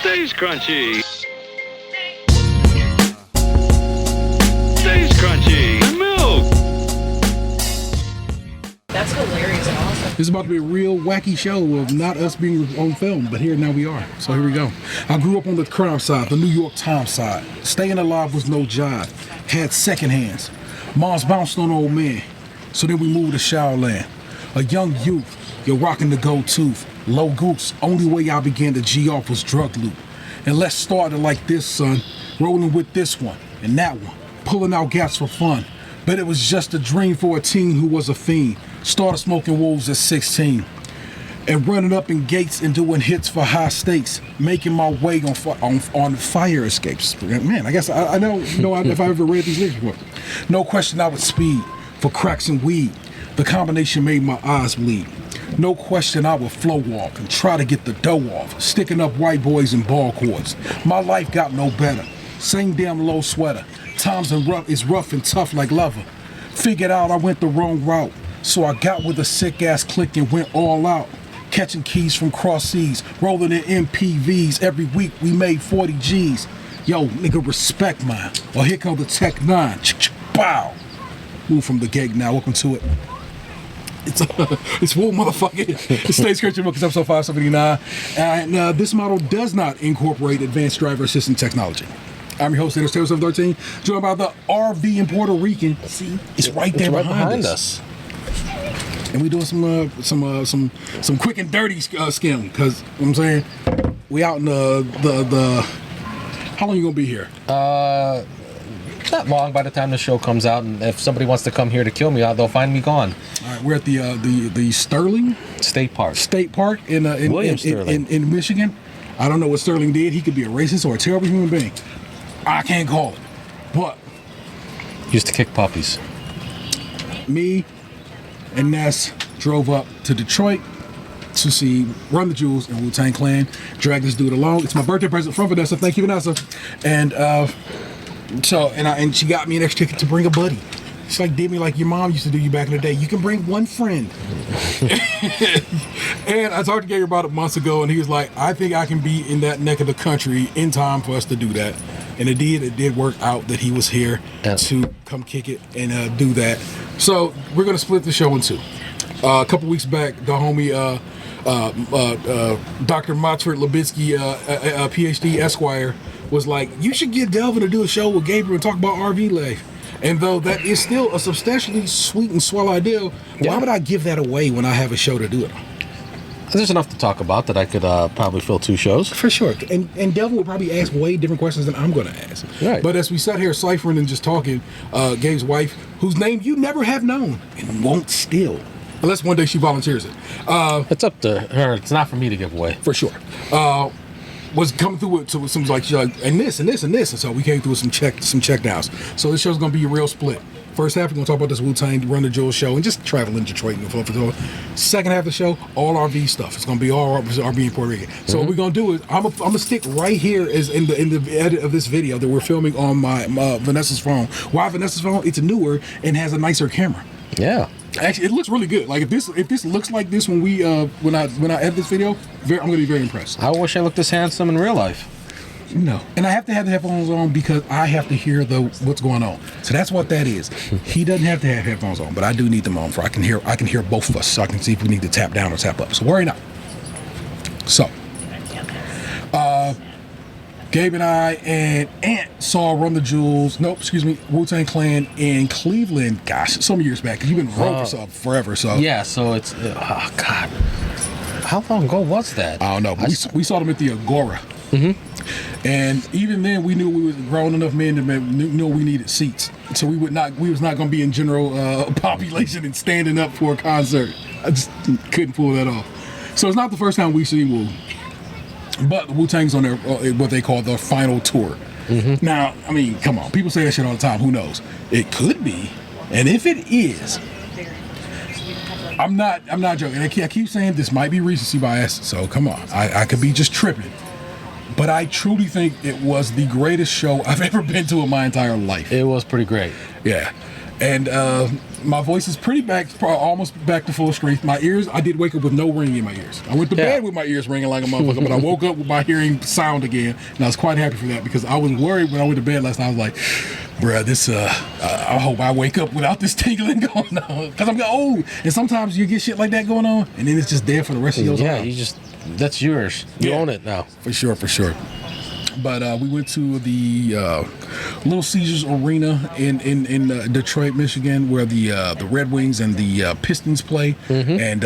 Stays crunchy. Stays crunchy. And milk. That's hilarious and awesome. This is about to be a real wacky show of not us being on film, but here now we are. So here we go. I grew up on the crime side, the New York Times side. Staying alive was no job. Had second hands. Moms bounced on old man. So then we moved to Shaoland. A young youth, you're rocking the gold tooth. Low goose, only way I began to G off was drug loot. And let's start it like this, son. Rolling with this one and that one. Pulling out gaps for fun. But it was just a dream for a teen who was a fiend. Started smoking wolves at 16. And running up in gates and doing hits for high stakes. Making my way on fire escapes. Man, I guess I don't know if I ever read these lyrics before. No question I would speed for cracks and weed. The combination made my eyes bleed. No question I would flow walk and try to get the dough off. Sticking up white boys in ball courts. My life got no better. Same damn low sweater. Times is rough and tough like leather. Figured out I went the wrong route. So I got with a sick ass click and went all out. Catching keys from cross seas, rolling in MPVs. Every week we made 40 G's. Yo, nigga, respect mine. Or here comes the Tech 9. Bow. Move from the gate now. Welcome to it. It's Wu motherfucker. It stays Christian Book, episode 579. And this model does not incorporate advanced driver assistant technology. I'm your host, Taylor 713, joined by the RV in Puerto Rican. See, it's right there behind us. And we doing some quick and dirty SKiM, because you know what I'm saying, we out in the how long you gonna be here? Not long by the time the show comes out, and if somebody wants to come here to kill me, they'll find me gone. All right, we're at the Sterling State Park in William Sterling in Michigan. I don't know what Sterling did. He could be a racist or a terrible human being. I can't call it, but used to kick puppies. Me and Ness drove up to Detroit to see Run the Jewels and Wu-Tang Clan. Drag this dude along. It's my birthday present from Vanessa. Thank you, Vanessa. And and she got me an extra ticket to bring a buddy. She did me like your mom used to do you back in the day. You can bring one friend. And I talked to Gabe about it months ago, and he was like, I think I can be in that neck of the country in time for us to do that. And it did work out that he was here to come kick it and do that. So we're going to split the show in two. A couple weeks back, the homie Dr. Motsford Labitsky, PhD Esquire, was like, you should get Delvin to do a show with Gabriel and talk about RV life. And though that is still a substantially sweet and swell idea, why would I give that away when I have a show to do it on? There's enough to talk about that I could probably fill 2 shows. For sure. And Delvin will probably ask way different questions than I'm going to ask. Right. But as we sat here ciphering and just talking, Gabe's wife, whose name you never have known and won't still, unless one day she volunteers it. It's up to her. It's not for me to give away. For sure. Was coming through with some like and this and this and this, and so we came through with some check downs. So this show's gonna be a real split. First half we're gonna talk about this Wu-Tang Run the Jewels show and just travel in Detroit and for second half of the show, all RV stuff. It's gonna be all RV in Puerto Rican. So what we're gonna do is I'm gonna stick right here as in the edit of this video that we're filming on my Vanessa's phone. Why Vanessa's phone? It's newer and has a nicer camera. Yeah. Actually, it looks really good. Like if this looks like this when when I edit this video, I'm gonna be very impressed. I wish I looked this handsome in real life. No, and I have to have the headphones on because I have to hear what's going on. So that's what that is. He doesn't have to have headphones on, but I do need them on for I can hear both of us, so I can see if we need to tap down or tap up. So worry not. So, Gabe and I and Ant saw Run the Jewels. Wu-Tang Clan in Cleveland. Gosh, some years back. Cause you've been road for forever. So yeah. So it's oh god, how long ago was that? I don't know. But we saw them at the Agora. Mm-hmm. And even then, we knew we was grown enough men to know we needed seats. So we was not going to be in general population and standing up for a concert. I just couldn't pull that off. So it's not the first time we've seen Wu. But Wu-Tang's on their what they call their final tour. Mm-hmm. Now, I mean, come on. People say that shit all the time. Who knows? It could be. And if it is, I'm not joking. I keep saying this might be recency bias, so come on. I could be just tripping. But I truly think it was the greatest show I've ever been to in my entire life. It was pretty great. Yeah. And my voice is pretty back, almost back to full strength. My ears, I did wake up with no ringing in my ears. I went to bed with my ears ringing like a motherfucker, but I woke up with my hearing sound again, and I was quite happy for that because I was worried when I went to bed last night. I was like, bruh, this, I hope I wake up without this tingling going on because I'm old, and sometimes you get shit like that going on, and then it's just there for the rest of your life. Yeah, that's yours. You own it now. For sure. But we went to the Little Caesars Arena in Detroit, Michigan, where the Red Wings and the Pistons play, and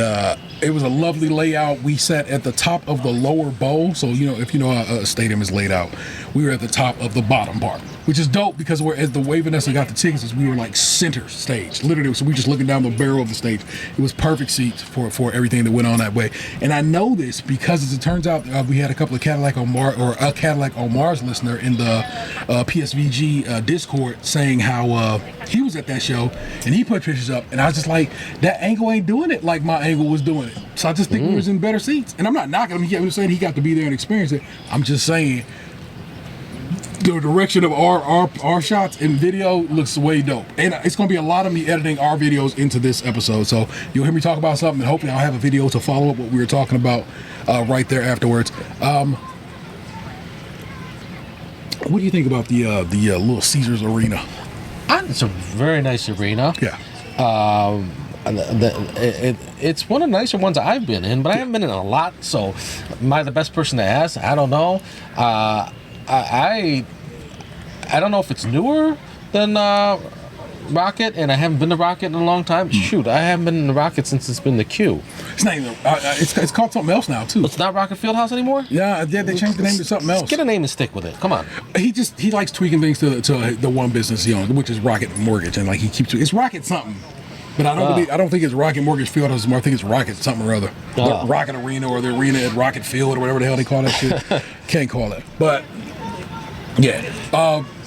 it was a lovely layout. We sat at the top of the lower bowl, so if you know how a stadium is laid out, we were at the top of the bottom part, which is dope because as the way Vanessa got the tickets, we were like center stage, literally. So we were just looking down the barrel of the stage. It was perfect seats for everything that went on that way. And I know this because, as it turns out, we had a couple of Cadillac Omar's listener in the PSVG Discord saying how he was at that show and he put pictures up, and I was just like, that angle ain't doing it like my angle was doing it. So I just think we was in better seats. And I'm not knocking him. I'm saying he got to be there and experience it. I'm just saying the direction of our shots in video looks way dope, and it's going to be a lot of me editing our videos into this episode, so you'll hear me talk about something, and hopefully I'll have a video to follow up what we were talking about right there afterwards. What do you think about the Little Caesars Arena? It's a very nice arena. Yeah. It's one of the nicer ones I've been in, but I haven't been in a lot, so am I the best person to ask? I don't know. I don't know if it's newer than Rocket, and I haven't been to Rocket in a long time. Shoot, I haven't been in the Rocket since it's been the Q. It's not even. It's called something else now too. It's not Rocket Fieldhouse anymore. Yeah, they changed the name to something else. Get a name and stick with it. Come on. He likes tweaking things to the one business he owns, which is Rocket Mortgage, and like he keeps it's Rocket something. But I don't think it's Rocket Mortgage Fieldhouse anymore. I think it's Rocket something or other. The Rocket Arena or the arena at Rocket Field or whatever the hell they call that shit. Can't call it, but. Yeah,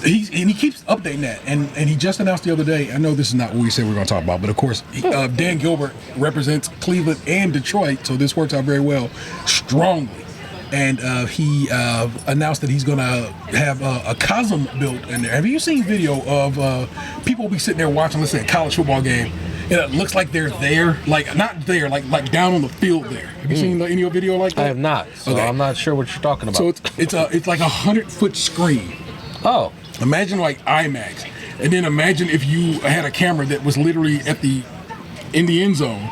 he keeps updating that, and he just announced the other day. I know this is not what we said we are going to talk about, but of course, Dan Gilbert represents Cleveland and Detroit, so this works out very well, strongly. And he announced that he's going to have a Cosm built in there. Have you seen video of people be sitting there watching, let's say, a college football game, and it looks like they're there, like not there, like down on the field there? Have you seen any video like that? I have not, so I'm not sure what you're talking about. So it's like 100-foot screen. Oh. Imagine like IMAX, and then imagine if you had a camera that was literally in the end zone,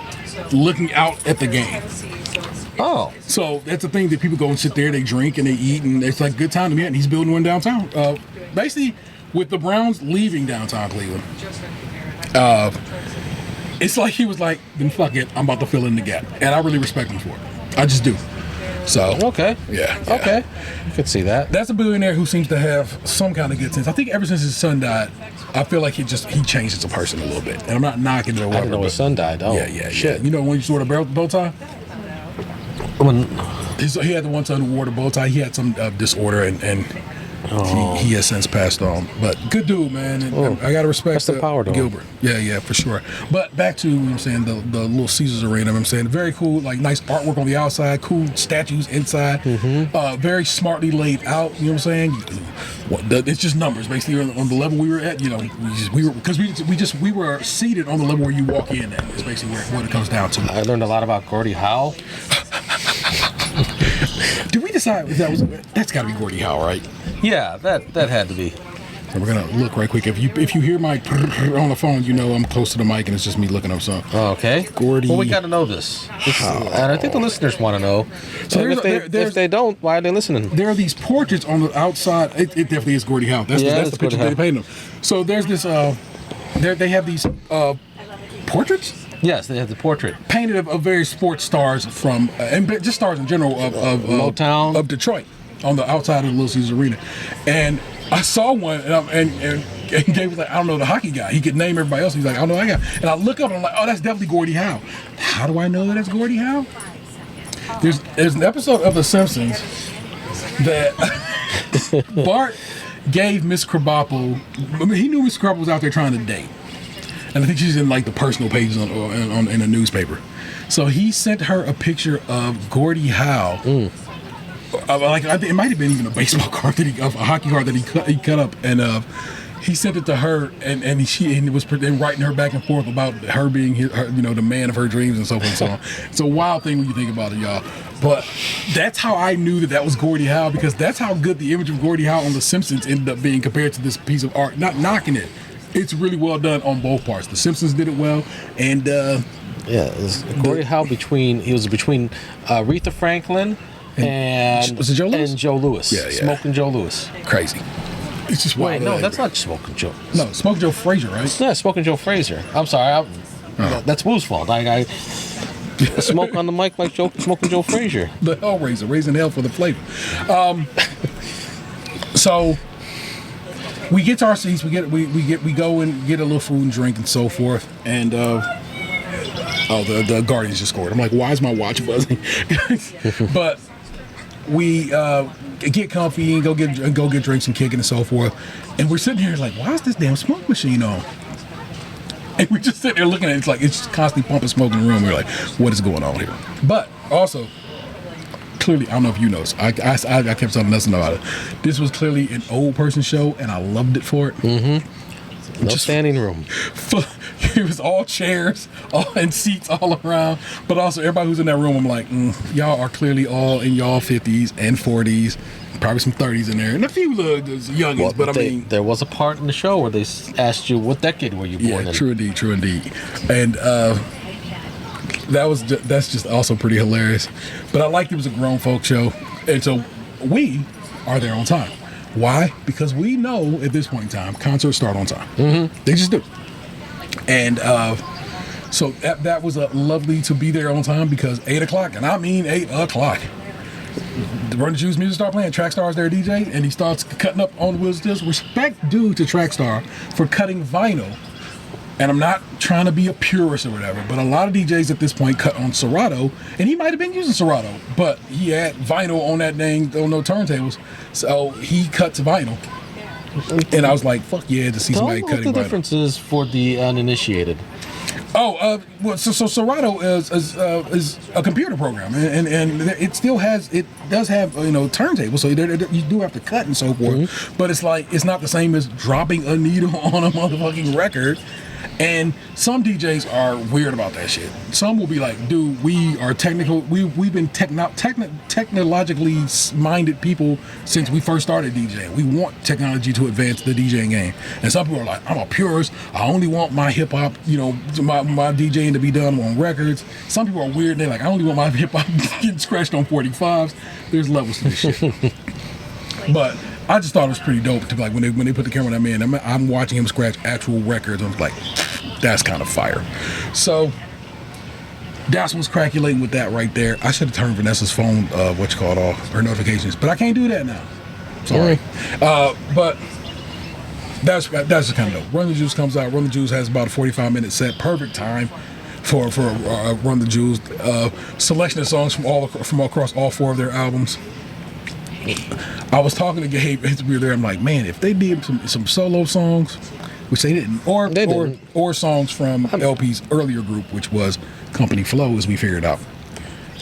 looking out at the game. Oh. So that's the thing that people go and sit there, they drink and they eat, and it's like a good time to me. And he's building one downtown. Basically, with the Browns leaving downtown Cleveland, it's like he was like, then fuck it, I'm about to fill in the gap. And I really respect him for it. I just do. So okay. Yeah. Okay. You could see that. That's a billionaire who seems to have some kind of good sense. I think ever since his son died, I feel like he changed as a person a little bit. And I'm not knocking it or whatever. I didn't know his son died. Oh, yeah. Shit. You know when you wore the bow tie? He had the one son who wore the bow tie. He had some disorder, and he has since passed on. But good dude, man. And I got to respect the power to Gilbert. Yeah, for sure. But back to, what I'm saying, the Little Caesars Arena, I'm saying, very cool, like nice artwork on the outside, cool statues inside, very smartly laid out, you know what I'm saying? It's just numbers, basically, on the level we were at, we were seated on the level where you walk in at. It's basically what it comes down to. I learned a lot about Gordie Howe. Did we decide that's got to be Gordie Howe, right? Yeah, that had to be. So we're gonna look right quick. If you hear my on the phone, you know I'm close to the mic and it's just me looking up something. Okay. Gordie. Well, we got to know this. And I think the listeners want to know. So if they don't, why are they listening? There are these portraits on the outside. It definitely is Gordie Howe. That's the picture they painted him. So there's this. They have these portraits. Yes, they have the portrait painted of various sports stars from and just stars in general of Motown of Detroit on the outside of the Little Caesars Arena, and I saw one and Gabe was like, I don't know the hockey guy. He could name everybody else. He's like, I don't know that guy. And I look up and I'm like, oh, that's definitely Gordie Howe. How do I know that it's Gordie Howe? There's an episode of The Simpsons that Bart gave Miss Krabappel. I mean, he knew Miss Krabappel was out there trying to date. And I think she's in like the personal pages in a newspaper. So he sent her a picture of Gordie Howe. It might have been even a baseball card of a hockey card that he cut up, and he sent it to her, and he was writing her back and forth about her being the man of her dreams and so forth and so on. It's a wild thing when you think about it, y'all. But that's how I knew that was Gordie Howe, because that's how good the image of Gordie Howe on The Simpsons ended up being compared to this piece of art. Not knocking it. It's really well done on both parts. The Simpsons did it well, and Gordie Howe between Aretha Franklin and was it Joe Louis? And Joe Louis. Yeah. Smoking Joe Louis. Crazy. It's just wild. Wait, no, that's not Smoking Joe. No, Smoking Joe Frazier, right? Yeah, Smoking Joe Frazier. I'm sorry. That's Woo's fault. I smoke on the mic like Smoking Joe Frazier. The Hellraiser, raising hell for the flavor. So we get to our seats. We go and get a little food and drink and so forth. And the Guardians just scored. I'm like, why is my watch buzzing? But we get comfy and go get drinks and kicking and so forth. And we're sitting here like, why is this damn smoke machine on? And we just sit there looking at it. It's like it's just constantly pumping smoke in the room. We're like, what is going on here? But also, clearly, I don't know if you noticed. I kept telling nothing about it. This was clearly an old person show, and I loved it for it. Mm-hmm. No standing room. It was all chairs and seats all around. But also, everybody who's in that room, I'm like, y'all are clearly all in y'all 50s and 40s. Probably some 30s in there, and a few youngins. But I mean, there was a part in the show where they asked you what decade were you born in. Yeah, true indeed. And that's just also pretty hilarious. But I liked it was a grown folk show, and so we are there on time. Why? Because we know at this point in time, concerts start on time. Mm-hmm. They just do. And so that was lovely to be there on time, because 8 o'clock, and I mean 8 o'clock. The Run the Jewels music start playing. Trackstar's there DJ, and he starts cutting up on the wheels. Respect due to Trackstar for cutting vinyl. And I'm not trying to be a purist or whatever, but a lot of DJs at this point cut on Serato, and he might have been using Serato, but he had vinyl on that thing, on no turntables, so he cut to vinyl. And I was like, fuck yeah, to see somebody cutting vinyl. What the difference is for the uninitiated? So Serato is a computer program, and it does have turntables, so you do have to cut and so forth. Mm-hmm. But it's not the same as dropping a needle on a motherfucking record. And some DJs are weird about that shit. Some will be like, dude, we are technical. We've been technologically minded people since we first started DJing. We want technology to advance the DJing game. And some people are like, I'm a purist. I only want my hip hop, my DJing to be done on records. Some people are weird. They're like, I only want my hip hop getting scratched on 45s. There's levels to this shit. But I just thought it was pretty dope to like when they put the camera on that man. I'm watching him scratch actual records. I was like, that's kind of fire. So that's what's crackulating with that right there. I should have turned Vanessa's phone, off, her notifications, but I can't do that now. Sorry. But that's just kind of dope. Run the Jewels comes out. Run the Jewels has about a 45-minute set. Perfect time for Run the Jewels. Selection of songs from across all 4 of their albums. I was talking to Gabe as we were there. I'm like, man, if they did some solo songs, which they didn't, or songs from LP's earlier group, which was Company Flow, as we figured out,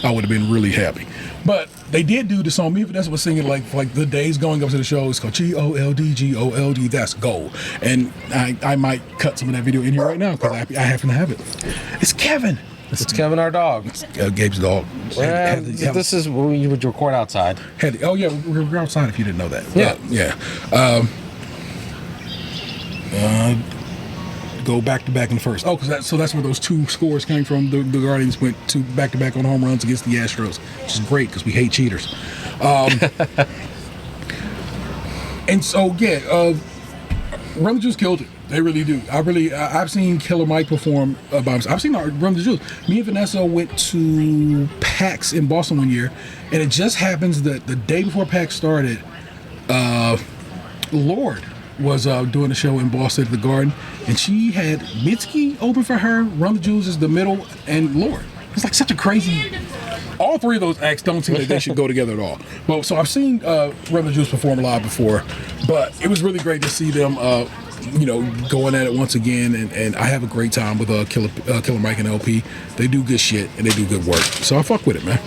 I would have been really happy. But they did do the song. Me and Vanessa was singing like the days going up to the show. It's called G-O-L-D. That's gold. And I might cut some of that video in here right now because I happen to have it. It's Kevin. It's Kevin, our dog. Gabe's dog. This is when you would record outside. We're outside if you didn't know that. Go back to back in the first. Oh, so that's where those 2 scores came from. The Guardians went to back to back on home runs against the Astros, which is great because we hate cheaters. And so Run the Jewels killed it. They really do. I've seen Killer Mike perform by himself. I've seen Run the Jewels. Me and Vanessa went to PAX in Boston one year, and it just happens that the day before PAX started, Lorde was doing a show in Boston at the Garden, and she had Mitski open for her. Run the Jewels is the middle, and Lorde. It's like such a crazy. All 3 of those acts don't seem like they should go together at all. Well, so I've seen Run the Jewels perform live before, but it was really great to see them, going at it once again. And I have a great time with Killer Mike and LP. They do good shit and they do good work. So I fuck with it, man.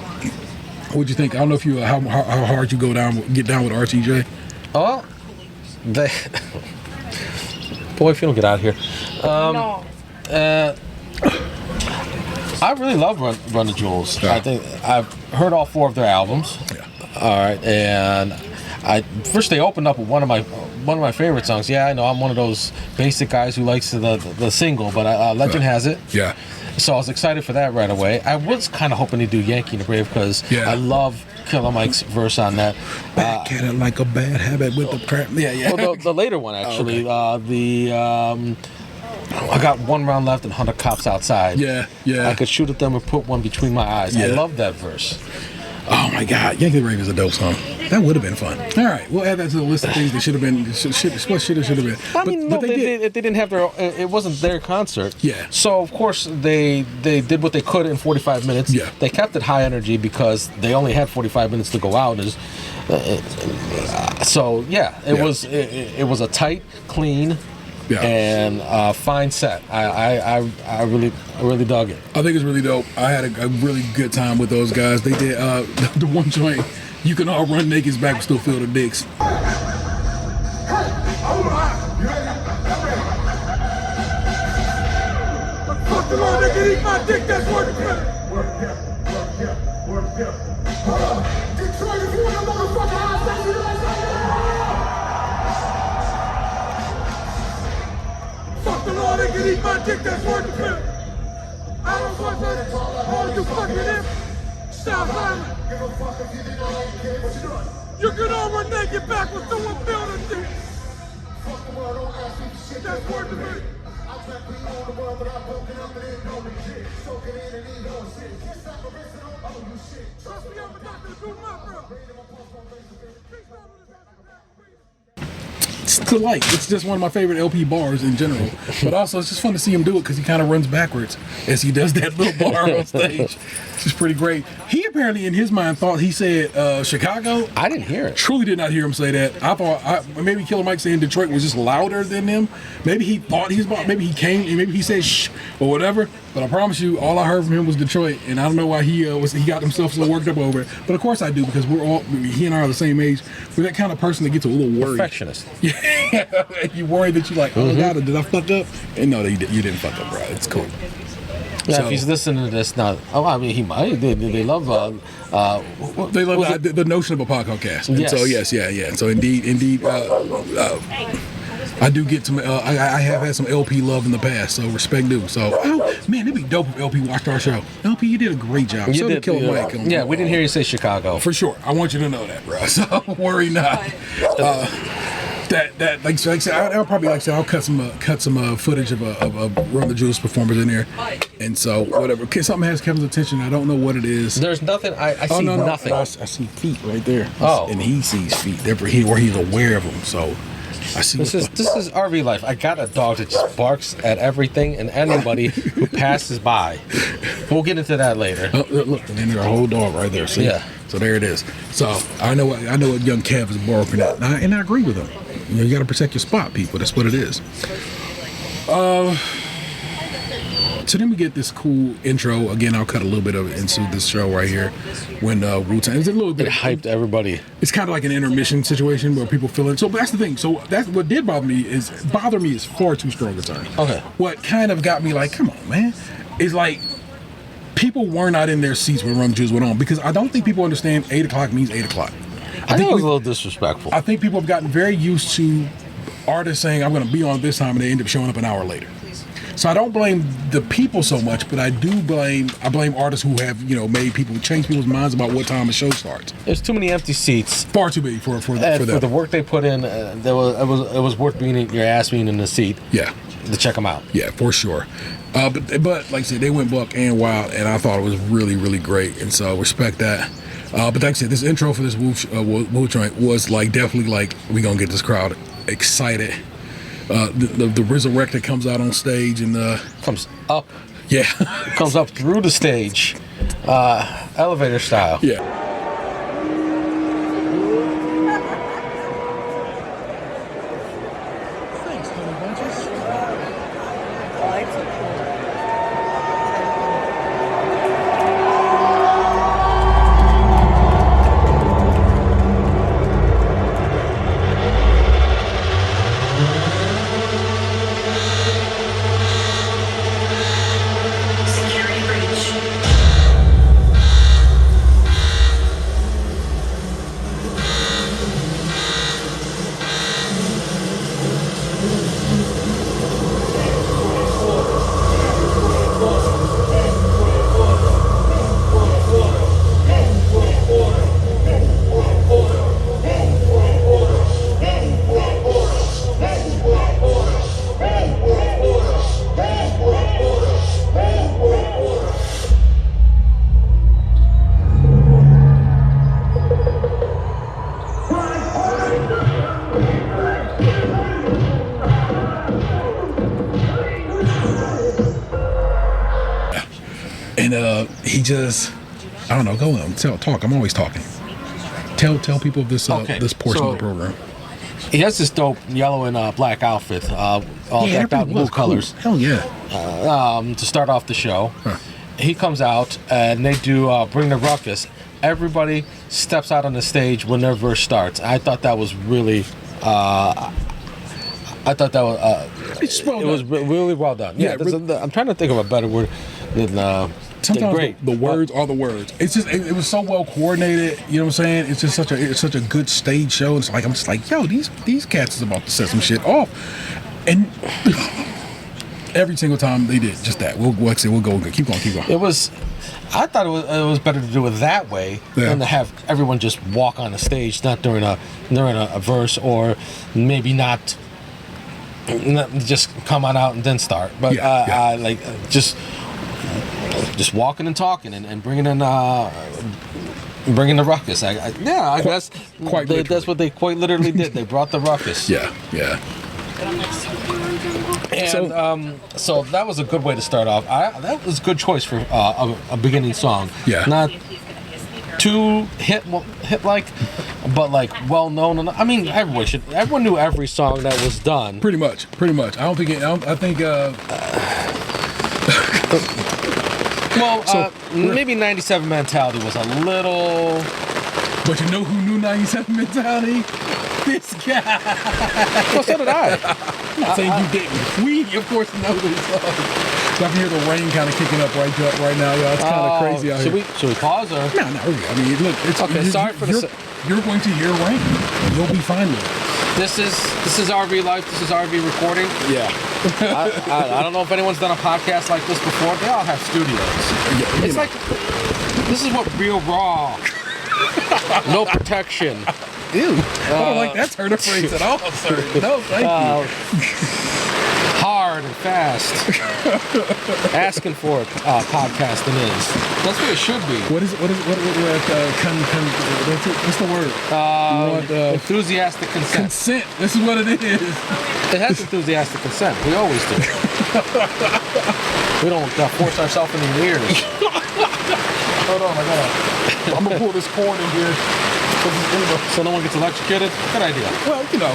What'd you think? I don't know if you how hard you get down with RTJ. Oh, boy, if you don't get out of here. No. I really love Run the Jewels. Yeah. I think I've heard all 4 of their albums. Yeah. All right, and first they opened up with one of my favorite songs. Yeah, I know I'm one of those basic guys who likes the single, but Legend has it. Yeah. So I was excited for that right away. I was kind of hoping to do Yankee and the Brave because I love Killer Mike's verse on that. Back at it like a bad habit with the crap. Yeah, yeah. Well, the later one actually. I got 1 round left and 100 cops outside. Yeah, yeah. I could shoot at them and put one between my eyes. Yeah. I love that verse. Oh my God, Yankee the Brave is a dope song. That would have been fun. All right, we'll add that to the list of things that should have been. Should have been. I mean, no, they didn't have their. It wasn't their concert. Yeah. So of course they did what they could in 45 minutes. Yeah. They kept it high energy because they only had 45 minutes to go out. So yeah, it was a tight, clean. Yeah. And fine set. I really dug it. I think it's really dope. I had a really good time with those guys. They did the one joint, You Can All Run Naked's Back but Still Feel the Dicks. Fuck the law, they can eat my dick, that's worth it. Work, Detroit, if you want a motherfucker house, that's what I say. Fuck the law, they can eat my dick, that's worth it. I don't fuck with it. All you fucking him, South Island. You can all run naked back with someone building dick. That's worth it. It's delight. It's just one of my favorite LP bars in general. But also, it's just fun to see him do it because he kind of runs backwards as he does that little bar on stage. It's just pretty great. He apparently, in his mind, thought he said Chicago. I didn't hear it. Truly did not hear him say that. I thought maybe Killer Mike saying Detroit was just louder than him. Maybe he thought he's about. Maybe he came. Maybe he said shh or whatever. But I promise you, all I heard from him was Detroit, and I don't know why he got himself so worked up over it. But of course I do because he and I are the same age. We're that kind of person that gets a little worried. Perfectionist. Yeah, you worried that you're like, oh God, did I fuck up? And no, you didn't fuck up, bro. It's cool. Yeah, So- if he's listening to this now, I mean, he might. They love. They love the notion of a podcast. And Yes. so yes, yeah. And so indeed, I do get some. I have had some LP love in the past, so respect due. So, man, it'd be dope if LP watched our show. LP, you did a great job. You So did did, Killer Mike. yeah, we didn't hear you say Chicago. For sure. I want you to know that, bro. So worry not. That like I said, I'll probably I'll cut some footage of Run the Jewels performers in there, and so whatever. Something has Kevin's attention. I don't know what it is. There's nothing. I see nothing. I see feet right there. Oh. And he sees feet. Therefore, where he's aware of them. So I see. This is RV life. I got a dog that just barks at everything and anybody who passes by. We'll get into that later. Oh, look, and then there's a whole dog right there. See? Yeah. So there it is. So I know what young Kev is barking at, and I agree with him. You got to protect your spot, people. That's what it is. So then we get this cool intro. Again, I'll cut a little bit of it into this show right here. When Wu-Tang, it's a little bit It hyped everybody. It's kind of like an intermission situation where people feel it. So, but that's the thing. So that's what did bother me is far too strong a term. Okay. What kind of got me like, come on, man, is like people were not in their seats when Run the Jewels went on because I don't think people understand 8 o'clock means 8 o'clock. I think it was a little disrespectful. I think people have gotten very used to artists saying I'm going to be on this time and they end up showing up an hour later. So I don't blame the people so much, but I blame artists who have made people change people's minds about what time the show starts. There's too many empty seats. Far too many for For them. the work they put in, it was worth your ass being in the seat. Yeah. To check them out. Yeah, for sure. But like I said, they went buck and wild, and I thought it was really, really great, and so respect that. But like I said, this intro for this Wu joint was like definitely like we gonna get this crowd excited. The Resurrected comes out on stage and Comes up. yeah, Comes up through the stage, elevator style. yeah. And he just, I don't know, go on, talk. I'm always talking. Tell people of this this portion of the program. He has this dope yellow and black outfit, all decked out in blue colors. Hell yeah. To start off the show. Huh. He comes out and they do Bring the Ruckus. Everybody steps out on the stage when their verse starts. I thought that was really it was really well done. Yeah, I'm trying to think of a better word than sometimes great. The words are the words. It's just it was so well coordinated. You know what I'm saying? It's just such a good stage show. It's like I'm just like, yo, these cats is about to set some shit off, and every single time they did just that. We'll go. Keep going. It was. I thought it was better to do it that way than to have everyone just walk on the stage, not during a verse, or maybe not just come on out and then start. But like just walking and talking and bringing in bringing the ruckus. I guess that's what they quite literally did. They brought the ruckus. Yeah. And so that was a good way to start off. That was a good choice for a beginning song. Yeah. Not too hit like, but like well known. I mean, everyone knew every song that was done. Pretty much. I think. Maybe 97 Mentality was a little. But you know who knew 97 Mentality? This guy. Well, so did I. I'm not saying you didn't. We, of course, know this song. So I can hear the rain kind of kicking up right now, y'all. It's kind of crazy out here. Should we pause or? No. I mean, look. It's okay. Sorry for the. You're going to hear rain. You'll be fine with it. This is RV life. This is RV recording. Yeah. I don't know if anyone's done a podcast like this before. They all have studios. Yeah, it's like this is what real raw. No protection. Ew. I don't like that turn of phrase at all, sir. No, thank you. Hard and fast. Asking for it, podcasting is. That's what it should be. What's the word? Enthusiastic consent. Consent. This is what it is. It has enthusiastic consent. We always do. We don't force ourselves into your ears. Hold on, I'm gonna pull this cord in here. So no one gets electrocuted? Good idea. Well, you know.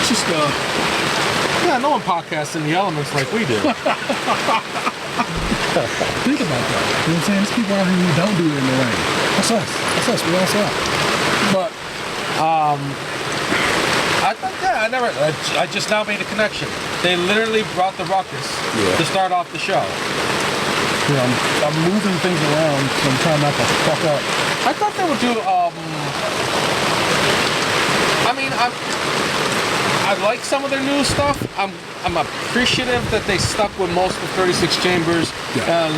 Just yeah, no one podcasts in the elements like we do. Think about that. You know what I'm saying? There's people out here who don't do it in the rain. That's us. We outside. But I just now made a connection. They literally brought the ruckus to start off the show. You know, I'm moving things around, so I'm trying not to fuck up. I thought they would do. I mean, I like some of their new stuff. I'm appreciative that they stuck with most of 36 Chambers and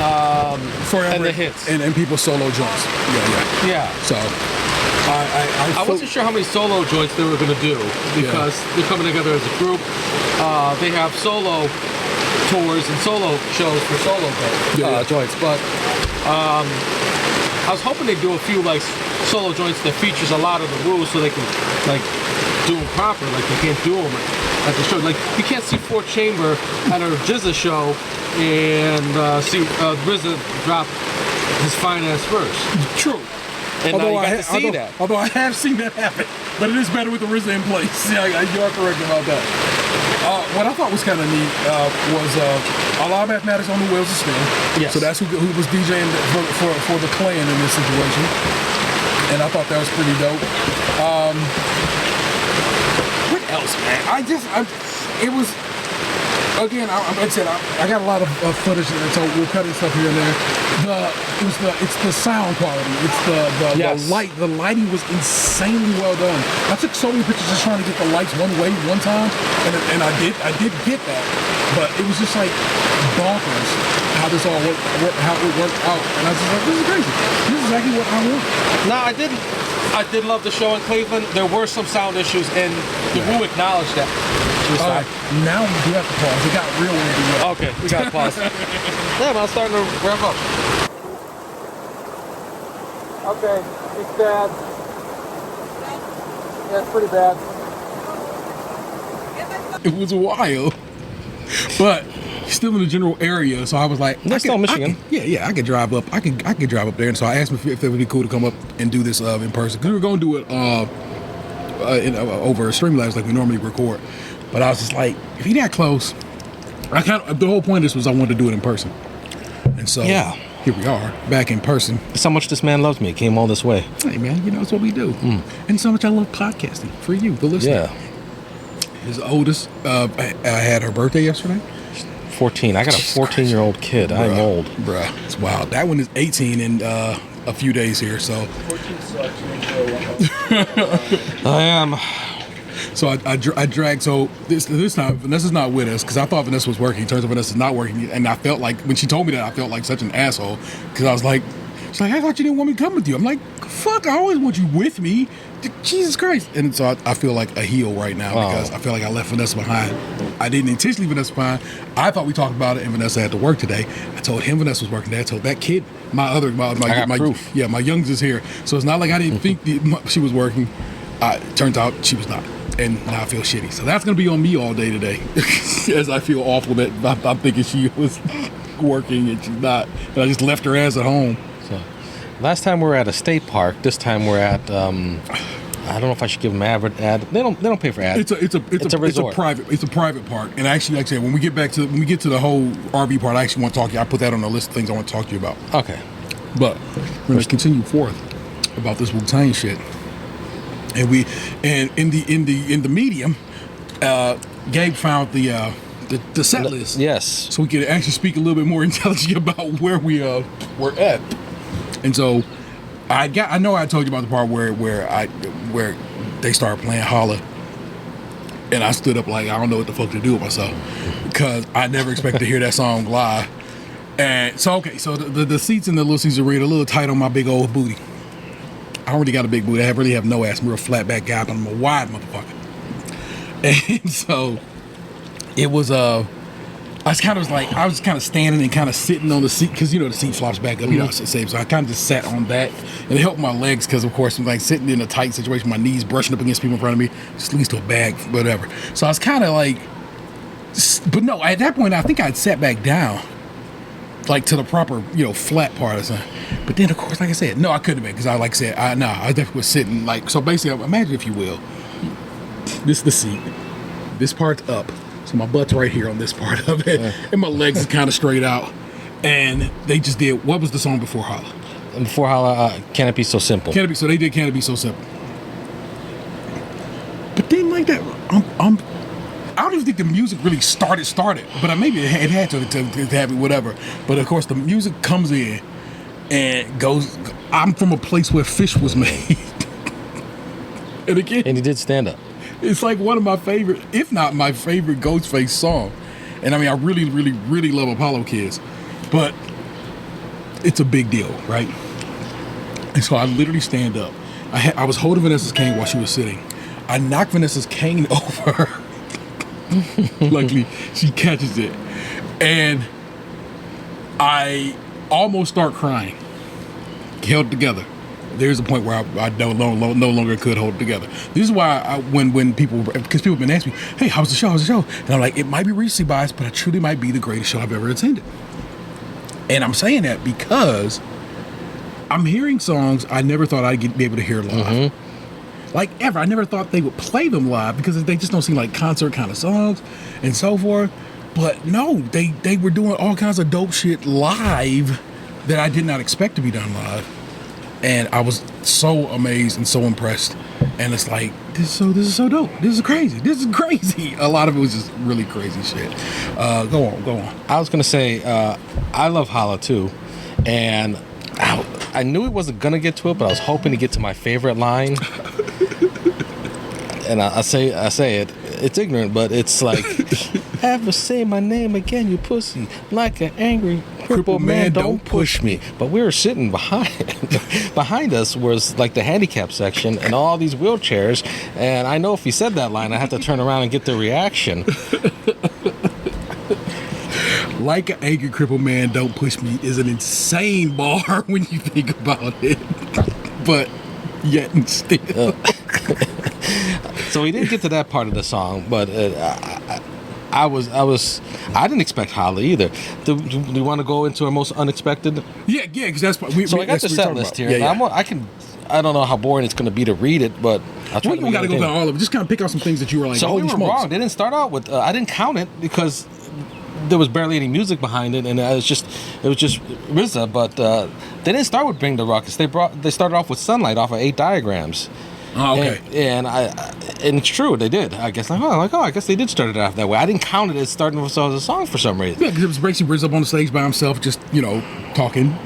the hits and people's solo joints. Yeah. So I wasn't sure how many solo joints they were going to do because they're coming together as a group. They have solo tours and solo shows for solo joints, but I was hoping they'd do a few like solo joints that features a lot of the Wu, so they can like do them proper. Like they can't do them at the show. Like you can't see 4 Chamber at a RZA show and see RZA drop his fine ass verse. True. And now you got to see that. Although I have seen that happen, but it is better with the RZA in place. Yeah, you are correct about that. What I thought was kind of neat was a lot of mathematics on the wheels of SKiM. Yes. So that's who was DJing for the clan in this situation, and I thought that was pretty dope. What else, man? It was. Again, like I said, I got a lot of footage, so we'll cut stuff here and there. It's the sound quality. It's the light. The lighting was insanely well done. I took so many pictures just trying to get the lights one way one time, and I did get that. But it was just like bonkers how this all how it worked out, and I was just like, this is crazy. This is exactly what I want. No, I did love the show in Cleveland. There were some sound issues, and the Wu acknowledged that. All right, now we do have to pause. It got real weird. Okay, we got to pause. Yeah, I'm starting to wrap up. Okay, it's bad. Yeah, it's pretty bad. It was wild, but still in the general area. So I was like, That's still Michigan. I could drive up. I could drive up there. And so I asked him if it would be cool to come up and do this in person, because we were going to do it over Streamlabs like we normally record. But I was just like, if he that close, the whole point of this was I wanted to do it in person. And so here we are, back in person. That's how much this man loves me. He came all this way. Hey, man, it's what we do. And so much I love podcasting for you, the listener. Yeah. His oldest, I had her birthday yesterday. 14. I got a 14-year-old kid. I'm old. Bruh, it's wild. That one is 18 in a few days here, so. I am. So I dragged. So this time Vanessa's not with us, because I thought Vanessa was working. Turns out Vanessa's not working, and I felt like when she told me that, I felt like such an asshole, because I was like, she's like, I thought you didn't want me to come with you. I'm like, fuck, I always want you with me. Jesus Christ. And so I feel like a heel right now, because I feel like I left Vanessa behind. I didn't intentionally leave Vanessa behind. I thought we talked about it, and Vanessa had to work today. I told him Vanessa was working today. I told that kid, my proof. Yeah, my youngest is here. So it's not like I didn't think she was working. Turns out she was not. And now I feel shitty. So that's going to be on me all day today. As I feel awful that I'm thinking she was working and she's not. And I just left her ass at home. So, last time we were at a state park. This time we're at. I don't know if I should give them ad. They don't pay for ads. It's a resort. It's a private park. And actually, like I said, when we get to the whole RV part, I actually want to talk to you. I put that on the list of things I want to talk to you about. Okay. But we're going to continue forth about this Wu-Tang shit. And in the medium, Gabe found the set list. Yes. So we could actually speak a little bit more intelligently about where we're at. And so I know I told you about the part where they started playing Holla, and I stood up like I don't know what the fuck to do with myself, because I never expected to hear that song live. And so so the seats in the little seats are a little tight on my big old booty. I already got a big booty. I really have no ass. I'm a real flat back guy, but I'm a wide motherfucker. And so it was I was kind of standing and kind of sitting on the seat, because the seat flops back up. So I kind of just sat on that, and it helped my legs, because of course I'm like sitting in a tight situation, my knees brushing up against people in front of me, just leads to a bag, whatever. So I was kind of like, but no, at that point I think I'd sat back down, like to the proper flat part or something. But then of course, like I said, no, I couldn't have been, because I definitely was sitting like, so basically imagine, if you will, this is the seat, this part's up, so my butt's right here on this part of it, and my legs is kind of straight out, and they just did, what was the song before Holla? Before Holla, Can It Be So Simple? So they did Can It Be So Simple. But then like that, I don't even think the music really started, but maybe it had to have it, whatever. But of course, the music comes in and goes. I'm from a place where fish was made, and again, and he did stand up. It's like one of my favorite, if not my favorite, Ghostface song. And I mean, I really, really, really love Apollo Kids, but it's a big deal, right? And so I literally stand up. I was holding Vanessa's cane while she was sitting. I knocked Vanessa's cane over. Luckily, she catches it, and I almost start crying. Held together. There's a point where I no longer could hold it together. This is why when people, because people have been asking me, hey, how's the show? And I'm like, it might be recency bias, but it truly might be the greatest show I've ever attended. And I'm saying that because I'm hearing songs I never thought I'd be able to hear live. Mm-hmm. Like ever. I never thought they would play them live, because they just don't seem like concert kind of songs and so forth. But no, they were doing all kinds of dope shit live that I did not expect to be done live. And I was so amazed and so impressed. And it's like, this is so dope. This is crazy. A lot of it was just really crazy shit. Go on. I was gonna say, I love Holla too, and I knew it wasn't gonna get to it, but I was hoping to get to my favorite line. And I say it. It's ignorant, but it's like, ever say my name again, you pussy, like an angry crippled man, don't push me. But we were sitting behind us was like the handicap section and all these wheelchairs, and I know if he said that line, I had to turn around and get the reaction. Like an angry crippled man, don't push me is an insane bar when you think about it. But yet and still. So we didn't get to that part of the song, but I didn't expect Holly either. Do you want to go into our most unexpected? Yeah, because that's what we. So I got the set list here. Yeah. I don't know how boring it's going to be to read it, but I'll try to make it got to go entertaining. down all of it. Just kind of pick out some things that you were like, So we holy were smokes. wrong. They didn't start out with. I didn't count it because there was barely any music behind it, and it was just RZA. But they didn't start with Bring the Ruckus. They started off with Sunlight off of 8 diagrams. Oh, okay. And it's true, they did. I guess I guess they did start it off that way. I didn't count it as starting with a song for some reason. Yeah, because it was basically RZA up on the stage by himself, just talking.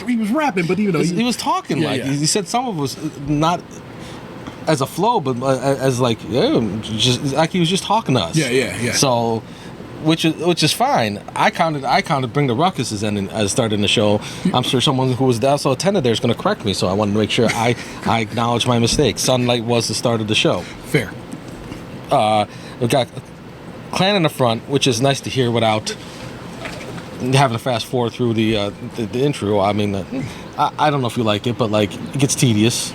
He was rapping, but he was talking he said some of it was not as a flow, but as just like he was just talking to us. Yeah. So, which is fine. I counted Bring the Ruckus as starting the show. I'm sure someone who was also attended there is going to correct me, so I wanted to make sure I acknowledge my mistake. Sunlight was the start of the show. Fair. We got Clan in the front, which is nice to hear without having to fast forward through the intro. I mean, I don't know if you like it, but it gets tedious.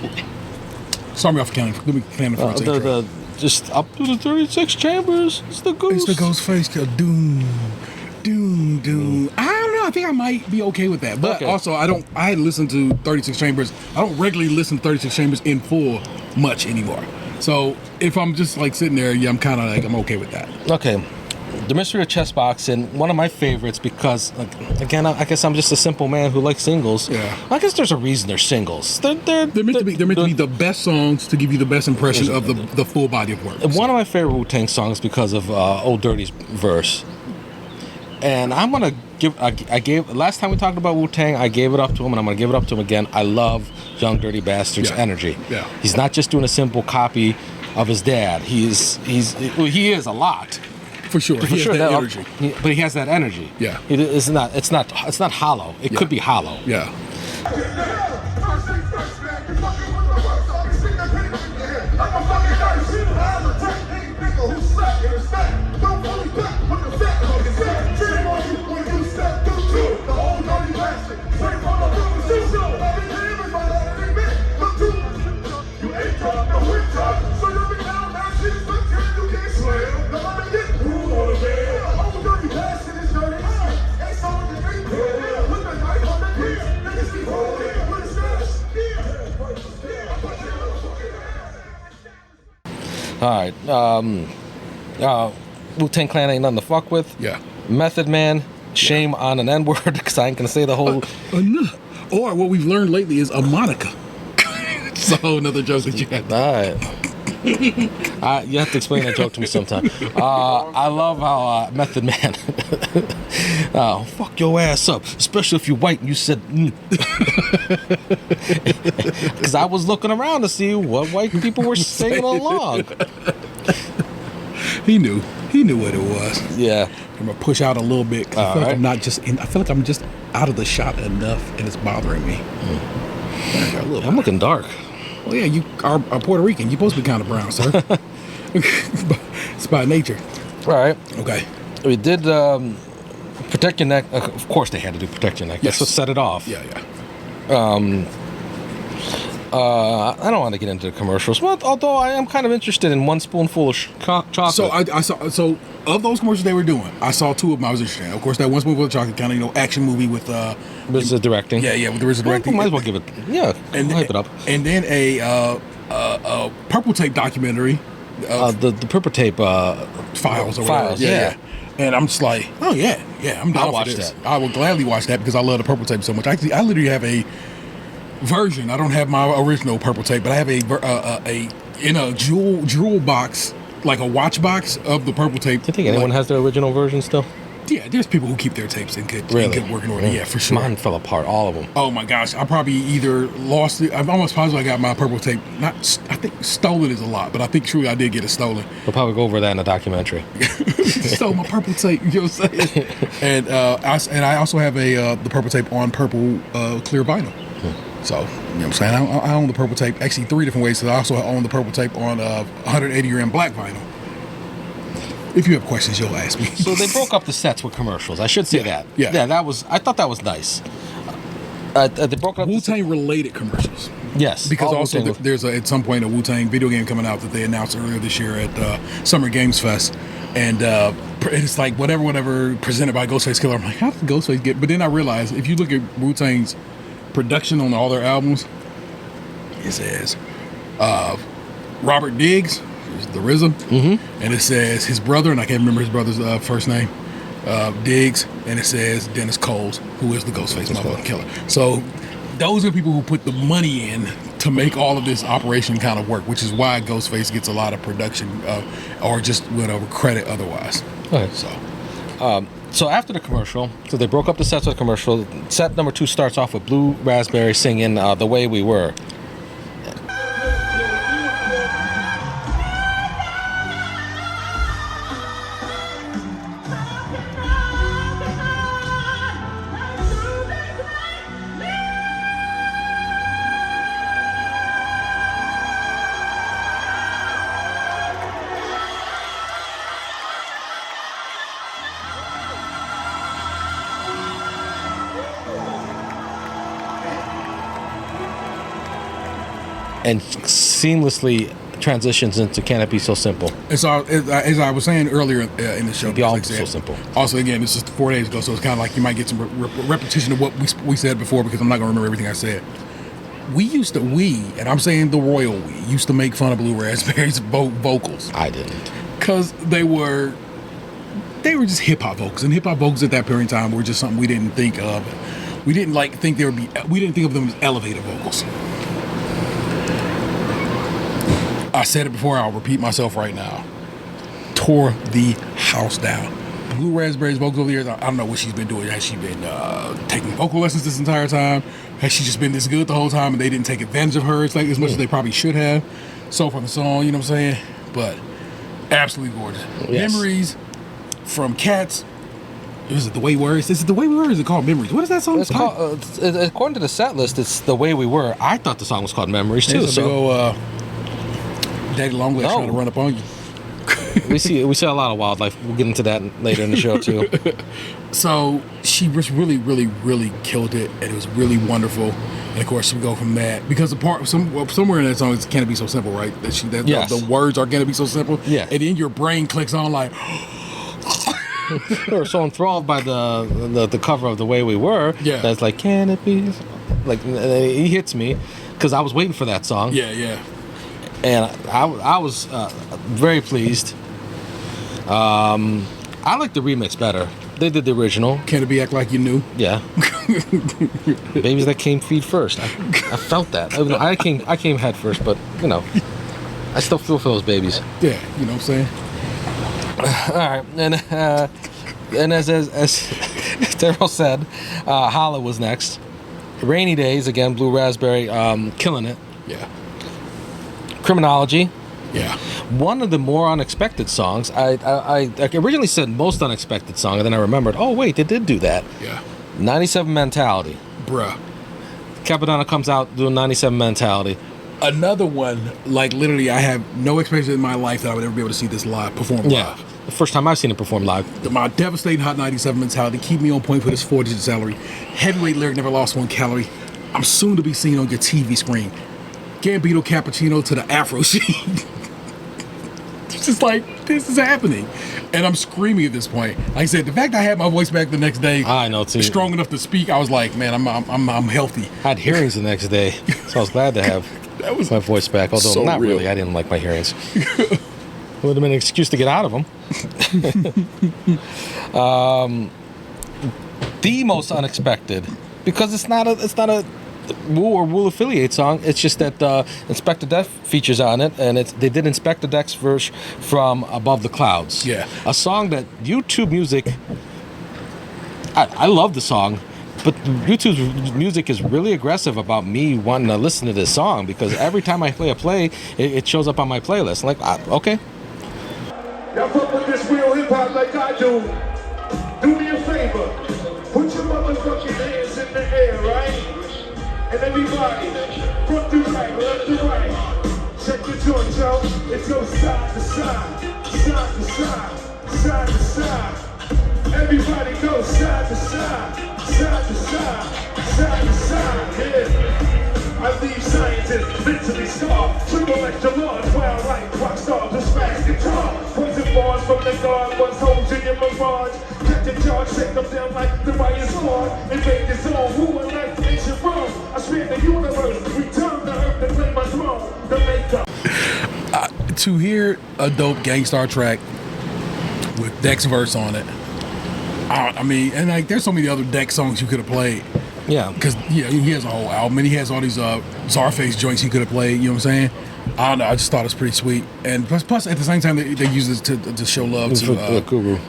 Start me off Clan in the front. Just up to the 36 chambers. It's the goose. It's the ghost face. Doom. I don't know. I think I might be okay with that. But also, I listen to 36 chambers. I don't regularly listen to 36 chambers in full much anymore. So if I'm just sitting there, I'm kind of I'm okay with that. Okay. The Mystery of Chess Boxing, one of my favorites because, again, I guess I'm just a simple man who likes singles. Yeah. I guess there's a reason they're singles. They're meant to be the best songs to give you the best impression of the full body of work. One of my favorite Wu-Tang songs because of Old Dirty's verse. And I'm going to give, last time we talked about Wu-Tang, I gave it up to him, and I'm going to give it up to him again. I love Young Dirty Bastard's energy. Yeah. He's not just doing a simple copy of his dad. He is a lot. For sure, he has that energy. But he has that energy. Yeah, it's not hollow. It could be hollow. Yeah. All right. Wu-Tang Clan ain't nothing to fuck with. Yeah. Method Man, shame on an N-word because I ain't going to say the whole... Or what we've learned lately is a Monica. It's a whole another joke that you had. All right. You have to explain that joke to me sometime. I love how Method Man... fuck your ass up, especially if you're white and you said... Because I was looking around to see what white people were singing along. He knew what it was. Yeah. I'm gonna push out a little bit. I feel like I'm not just in. I feel like I'm just out of the shot enough, and it's bothering me. I'm looking dark. Well, yeah, you are Puerto Rican. You're supposed to be kind of brown, sir. It's by nature. All right. Okay. We did Protect Your Neck. Of course, they had to do Protect Your Neck. Yes. That's what set it off. Yeah. I don't want to get into the commercials, but although I am kind of interested in One Spoonful of Chocolate. So I saw. So of those commercials they were doing, I saw 2 of them I was interested in. Of course, that One Spoonful of Chocolate kind of action movie with RZA directing. Yeah, with the RZA directing. Might as well give it. Yeah, and hype it up. And then a Purple Tape documentary. The Purple Tape files. Yeah. And I'm just like, oh yeah, I'm down for this. I will gladly watch that because I love the Purple Tape so much. Actually, I literally have a version. I don't have my original Purple Tape, but I have a jewel box, like a watch box of the Purple Tape. Do you think anyone has their original version still? Yeah, there's people who keep their tapes in good working order. Yeah, for sure. Mine fell apart, all of them. Oh my gosh, I probably either lost it. I'm almost positive I got my Purple Tape. I think stolen is a lot, but I think truly I did get it stolen. We'll probably go over that in a documentary. Stole my Purple Tape. You know what I'm saying? And I also have the Purple Tape on purple clear vinyl. So, you know what I'm saying? I own the Purple Tape, actually 3 different ways. So I also own the Purple Tape on 180 gram black vinyl. If you have questions, you'll ask me. So they broke up the sets with commercials. I should say that. Yeah. I thought that was nice. They broke up Wu-Tang related commercials. Yes. Because also there's at some point a Wu-Tang video game coming out that they announced earlier this year at Summer Games Fest. And it's like whatever presented by Ghostface Killer. I'm like, how did Ghostface get? But then I realized if you look at Wu-Tang's production on all their albums, it says Robert Diggs, who's the RZA, and it says his brother, and I can't remember his brother's first name, Diggs, and it says Dennis Coles, who is the Ghostface motherfucking killer. So those are the people who put the money in to make all of this operation kind of work, which is why Ghostface gets a lot of production or just whatever credit otherwise. Okay. So after the commercial, so they broke up the sets with the commercial. Set number 2 starts off with Blue Raspberry singing "The Way We Were." And seamlessly transitions into "Can It Be So Simple." As I was saying earlier in the show, The album's so simple. Also, again, this is 4 days ago, so it's kind of like you might get some repetition of what we said before because I'm not going to remember everything I said. And I'm saying the royal we, used to make fun of Blue Raspberry's vocals. I didn't. Because they were just hip-hop vocals. And hip-hop vocals at that period in time were just something we didn't think of. We didn't think of them as elevated vocals. I said it before, I'll repeat myself right now. Tore the house down. Blue Raspberry's vocals over the years, I don't know what she's been doing. Has she been taking vocal lessons this entire time? Has she just been this good the whole time and they didn't take advantage of her as much as they probably should have? So from the song, you know what I'm saying? But absolutely gorgeous. Yes. Memories from Cats. Is it The Way We Were? Is it The Way We Were or is it called Memories? What is that song? It's called, according to the set list, it's "The Way We Were." I thought the song was called "Memories" too. So Daddy Longlegs trying to run up on you. we see a lot of wildlife. We'll get into that later in the show too. So she just really, really, really killed it, and it was really wonderful. And of course, we go from that because the part somewhere in that song is "Can It Be So Simple," right? Yes. The words are "Can It Be So Simple." Yeah. And then your brain clicks on like. We're so enthralled by the cover of "The Way We Were." Yeah. That's like, "Can it be?" Like he hits me because I was waiting for that song. Yeah. And I was very pleased. I like the remix better. They did the original. Can It Be Act Like You Knew? Yeah. Babies that came feet first. I felt that. I came head first, but you know, I still feel for those babies. Yeah, you know what I'm saying? All right, and as Daryl said, Holla was next. Rainy Days again. Blue Raspberry, killing it. Yeah. Criminology. Yeah. One of the more unexpected songs. I originally said most unexpected song, and then I remembered, oh wait, they did do that. Yeah. 97 Mentality. Bruh. Capadonna comes out doing 97 Mentality. Another one, like literally I have no expectation in my life that I would ever be able to see this perform live. The first time I've seen it perform live. My devastating Hot 97 mentality, keep me on point for this 4-digit salary. Heavyweight lyric, never lost 1 calorie. I'm soon to be seen on your TV screen. Gambino cappuccino to the Afro sheen. It's just like, this is happening. And I'm screaming at this point. Like I said, the fact I had my voice back the next day, I know too, strong enough to speak, I was like, man, I'm healthy. I had hearings the next day, so I was glad to have That was my voice back. Although so not real. really, I didn't like my hearings. Would have been an excuse to get out of them. The most unexpected, because it's not a Wu or Wu affiliate song. It's just that Inspector Deck features on it, and they did Inspector Deck's verse from Above the Clouds. Yeah. A song that YouTube Music. I love the song, but YouTube's music is really aggressive about me wanting to listen to this song because every time I play, it shows up on my playlist. Like, okay. Y'all fuck with this real hip hop like I do. Do me a favor. Put your motherfucking hands in the air, right? And everybody, front to back, left to right. Check the joint, yo. It goes side to side, side to side, side to side. Everybody go side to side, side to side, side to side. Yeah. I leave scientists mentally scarred. Triple extra large, wild life, rock star, just smash guitar. Poison bars from the guard, what's holes in your mirage. Catch a charge, shake them down like the riot squad. Invade the zone, who in life makes you wrong? I spin the universe, return to earth to claim my throne. The makeup. To hear a dope Gangstar track with Dex verse on it, I mean, and like, there's so many other Dex songs you could have played. Yeah. Because he has a whole album, and he has all these Czarface joints he could have played. You know what I'm saying? I don't know. I just thought it was pretty sweet, and plus at the same time they use it to show love to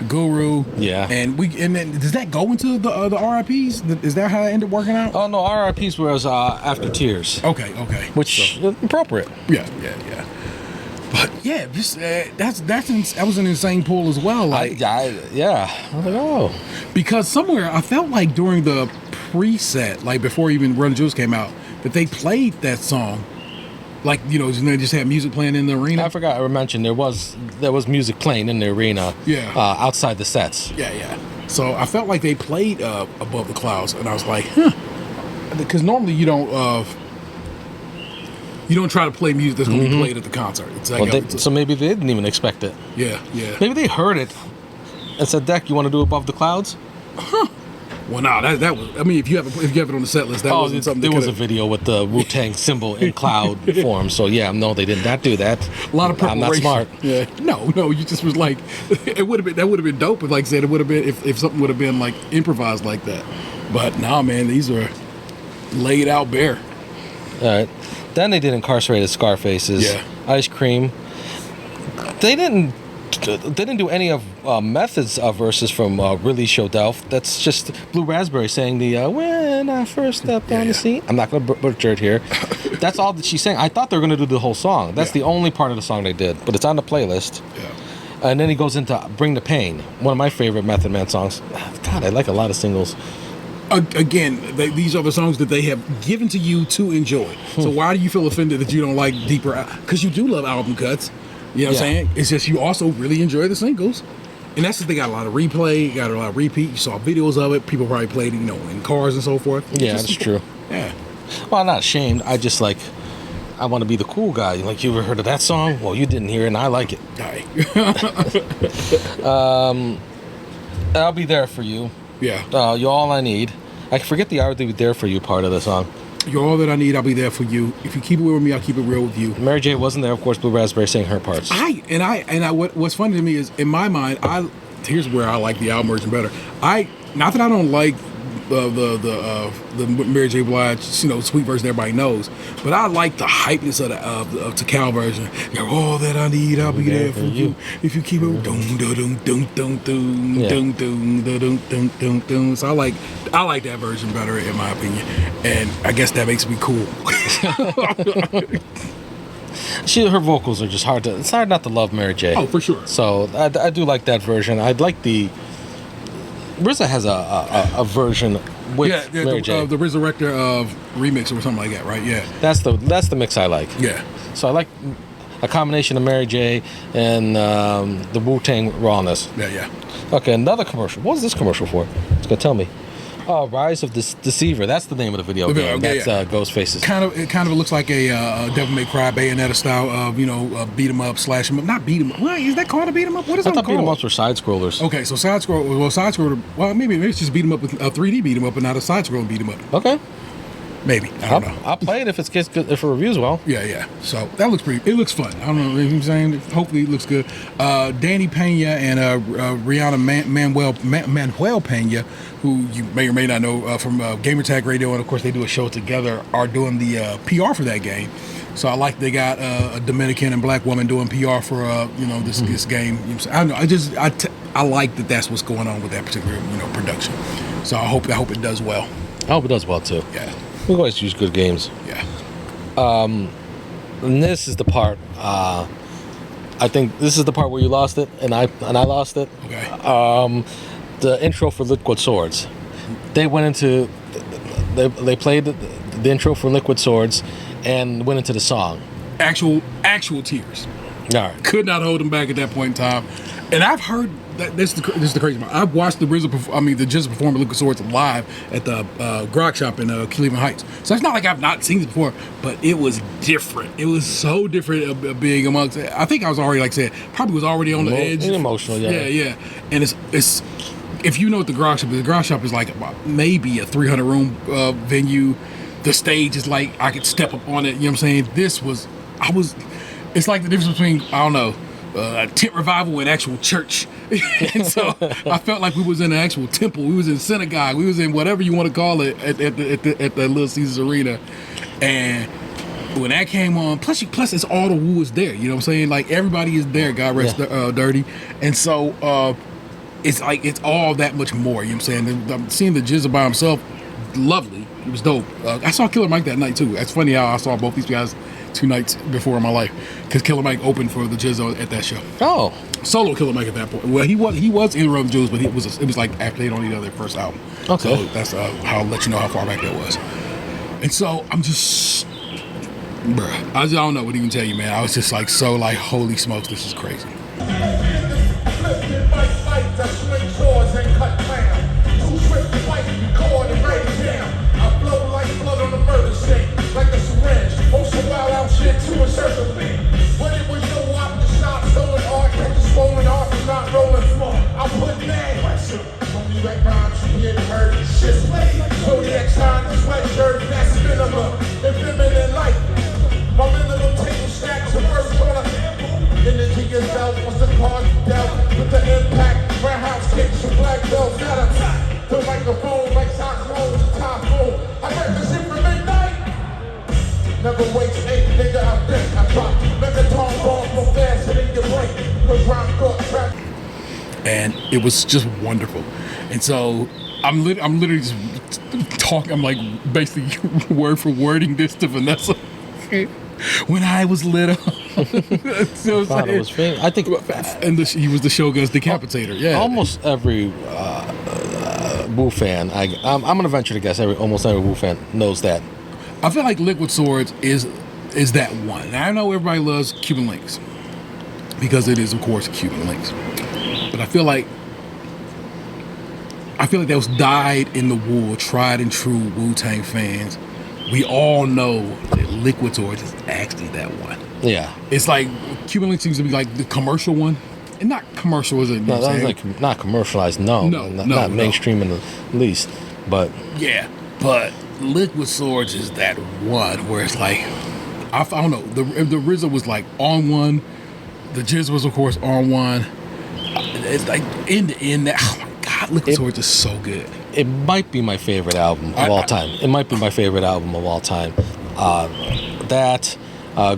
Guru. Yeah. And then does that go into the RIPs? Is that how it ended up working out? Oh no, RIPs was after Tears. Okay. Which appropriate. Yeah. But yeah, just that was an insane pull as well. Like, I was like, oh, because somewhere I felt like during the preset, like before even Run the Jewels came out, that they played that song. Like, you know, they just had music playing in the arena. I forgot to mention there was music playing in the arena. Yeah. Outside the sets. Yeah. So I felt like they played Above the Clouds, and I was like, huh, because normally you don't try to play music that's going to be played at the concert. It's like, so maybe they didn't even expect it. Yeah. Maybe they heard it and said, "Deck, you want to do Above the Clouds?" Huh. Well, no, that was. I mean, if you have it on the set list, that wasn't something. There was a video with the Wu-Tang symbol in cloud form. So yeah, no, they did not do that. A lot of preparation. I'm not smart. Yeah. No, you just was like, that would have been dope. But like I said, it would have been if something would have been like improvised like that. But nah, man, these are laid out bare. All right. Then they did Incarcerated Scarfaces. Yeah. Ice Cream. They didn't do any of Method's verses from Really Show Delph. That's just Blue Raspberry saying the when I first stepped on the scene. I'm not going to butcher it here. That's all that she's saying. I thought they were going to do the whole song. That's the only part of the song they did, but it's on the playlist. Yeah. And then he goes into Bring the Pain, one of my favorite Method Man songs. God, I like a lot of singles. Again, these are the songs that they have given to you to enjoy. So why do you feel offended that you don't like deeper? Because you do love album cuts. You know what I'm saying? It's just you also really enjoy the singles. And that's the thing, got a lot of replay, got a lot of repeat. You saw videos of it. People probably played it, in cars and so forth. Yeah, that's true. Yeah. Well, I'm not ashamed. I just I want to be the cool guy. Like, you ever heard of that song? Well, you didn't hear it, and I like it. I'll Be There For You. Yeah. You're All I Need. I forget the I'll Be There For You part of the song. You're all that I need. I'll be there for you. If you keep it real with me, I'll keep it real with you. Mary J wasn't there, of course. Blue Raspberry sang her parts. What's funny to me is, in my mind, here's where I like the album version better. Not that I don't like the Mary J. Blige, sweet version everybody knows, but I like the hypeness of the Takal version. You're all that I need. I'll be there for you. If you keep it dum dum dum dum dum dum dum dum dum dum. So I like that version better, in my opinion, and I guess that makes me cool. Her vocals are just hard to. It's hard not to love Mary J. Oh, for sure. So I do like that version. I'd like the. RZA has a version with Mary J. The Resurrector of remix or something like that, right? Yeah. That's the mix I like. Yeah. So I like a combination of Mary J. and the Wu-Tang rawness. Yeah. Okay, another commercial. What is this commercial for? It's gonna tell me. Rise of the Deceiver. That's the name of the video game. That's Ghostface's. It kind of looks like a Devil May Cry Bayonetta style of beat 'em up, slash 'em up. Not beat 'em up. What is that called? A beat 'em up? What is that called? I thought beat 'em ups were side scrollers. Okay, so side scroller. Well, maybe it's just beat 'em up with a 3D beat 'em up, and not a side scrolling beat 'em up. Okay. Maybe. I don't know. I'll play it if it reviews well. Yeah. So that looks it looks fun. I don't know what I'm saying. Hopefully it looks good. Danny Pena and Rihanna Manuel Pena, who you may or may not know from Gamertag Radio, and of course they do a show together, are doing the PR for that game. So I like they got a Dominican and black woman doing PR for this game. I don't know. I like that that's what's going on with that particular production. So I hope it does well. I hope it does well too. Yeah. We always use good games. Yeah. And this is the part. I think this is the part where you lost it, and I lost it. Okay. The intro for Liquid Swords. They went into. They played the intro for Liquid Swords, and went into the song. Actual tears. All right. Could not hold them back at that point in time. And I've heard that this is the crazy part. I've watched the Jizz perform at Liquid Swords live at the Grog Shop in Cleveland Heights. So it's not like I've not seen it before, but it was different. It was so different of being amongst. I think I was already, like I said, probably was already on the edge. Emotional, yeah. Yeah. And it's if you know what the Grog Shop is like maybe a 300 room venue. The stage is like I could step up on it. You know what I'm saying? It's like the difference between, I don't know, a tent revival and actual church. And so I felt like we was in an actual temple. We was in synagogue. We was in whatever you want to call it at the Little Caesars Arena. And when that came on, plus it's all the Wu is there. You know what I'm saying? Like everybody is there. God rest Dirty. And so it's like it's all that much more. You know what I'm saying? I'm seeing the Jizz by himself, lovely. It was dope. I saw Killer Mike that night too. It's funny how I saw both these guys 2 nights before in my life, because Killer Mike opened for the Jizz at that show. Oh, solo Killer Mike at that point. Well, he was in Rub Jewels, but it was like after they'd only done their first album. Okay, so that's how I'll let you know how far back that was. And so I'm just, bruh, I don't know what to even tell you, man. I was just like holy smokes, this is crazy. Like a syringe, also wild out shit to a certain thing. But it was no op to stop stolen art, kept the swollen art from not rolling small. I put mad pressure on me like rhymes, you hear the hurt. Shit's late, so the next time the sweatshirt, that's minimum, and feminine life. My minimum table stacks of first order. Energy is belt, what's the card dealt with the impact? Warehouse kicks and black belts, not a the microphone like saxophone, top phone. I read this shit from midnight. Never waste 8, nigga, I think I drop. Megaton balls go faster than your brain. With round cut trap. And it was just wonderful. And so I'm literally just talking. I'm like basically word for wording this to Vanessa. When I was little, so I think, and he was the Shogun's decapitator. Yeah, almost every Wu fan. I'm gonna venture to guess almost every Wu fan knows that. I feel like Liquid Swords is that one. And I know everybody loves Cuban Links because it is, of course, Cuban Links. But I feel like that was dyed in the wool, tried and true Wu-Tang fans. We all know that Liquid Swords is actually that one. Yeah, it's like Cuban Links seems to be like the commercial one, and not commercial as a no, that was like not commercialized. No, not mainstream in the least. But yeah, but Liquid Swords is that one where it's like I don't know. The RZA was like on one, the Jizz was of course on one. It's like in the end that, oh my God, Liquid Swords is so good. It might be my favorite album of all time. It might be my favorite album of all time.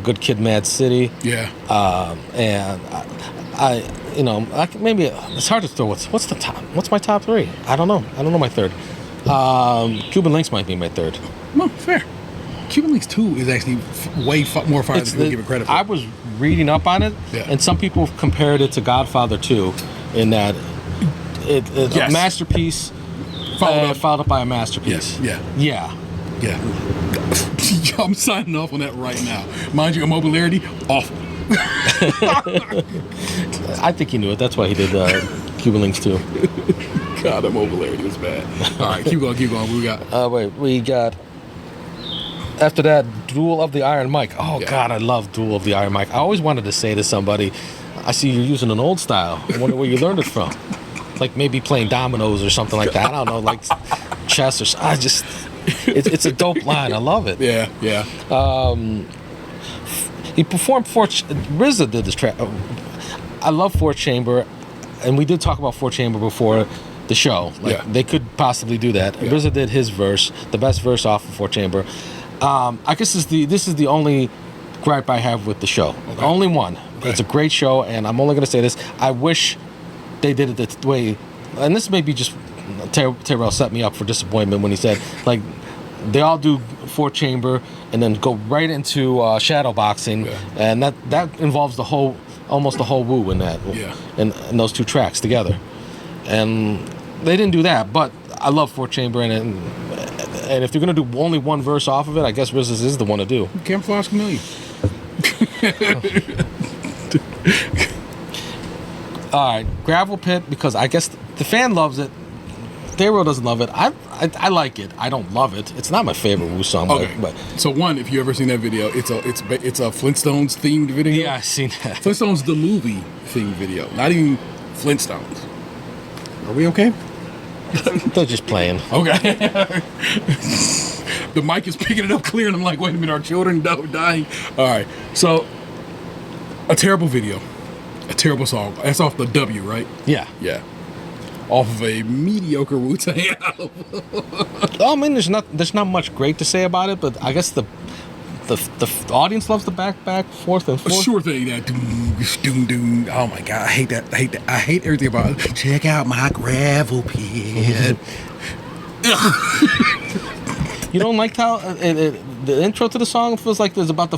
Good Kid, Mad City. Yeah. And maybe it's hard to throw. What's the top? What's my top 3? I don't know. I don't know my third. Cuban Links might be my third. No, fair. Cuban Links 2 is actually way more fire than people give it credit for. I was reading up on it, and some people have compared it to Godfather 2 in that it's a masterpiece followed up by a masterpiece. Yeah. I'm signing off on that right now. Mind you, Immobiliarity, awful. I think he knew it. That's why he did Cuban Links 2. God, Immobiliarity was bad. All right, keep going. We got after that, Duel of the Iron Mike. Oh, yeah. God, I love Duel of the Iron Mike. I always wanted to say to somebody, I see you're using an old style. I wonder where you learned it from. Like maybe playing dominoes or something like that. I don't know, like chess or it's a dope line. I love it. Yeah. He performed RZA did this track. I love Four Chamber, and we did talk about Four Chamber before the show. They could possibly do that. Yeah. RZA did his verse, the best verse off of Four Chamber. I guess this is the only gripe I have with the show. Okay. Only one. Okay. It's a great show, and I'm only going to say this. I wish they did it the way, and this may be just Terrell set me up for disappointment when he said, like, they all do Four Chamber and then go right into shadow boxing, and that involves almost the whole Wu in that, in those 2 tracks together. And they didn't do that, but I love Four Chamber, and if they're gonna do only one verse off of it, I guess RZA is the one to do. Camouflage Chameleon. All right, Gravel Pit, because I guess the fan loves it. Daryl doesn't love it. I like it. I don't love it. It's not my favorite Wu song. Okay, but so one, if you ever seen that video, it's a Flintstones themed video. yeah, I've seen that. Flintstones the movie themed video, not even Flintstones. Are we okay? They're just playing. Okay. The mic is picking it up clear, and I'm like, wait a minute, our children dying. All right, so a terrible video, a terrible song. That's off the W, right? Yeah. Yeah. Off of a mediocre Wu-Tang album. I mean, there's not much great to say about it, but I guess the audience loves the back forth and forth. Sure thing, that doom doom. Oh my god, I hate that. I hate everything about it. Check out my gravel pit. You don't like how the intro to the song feels like there's about a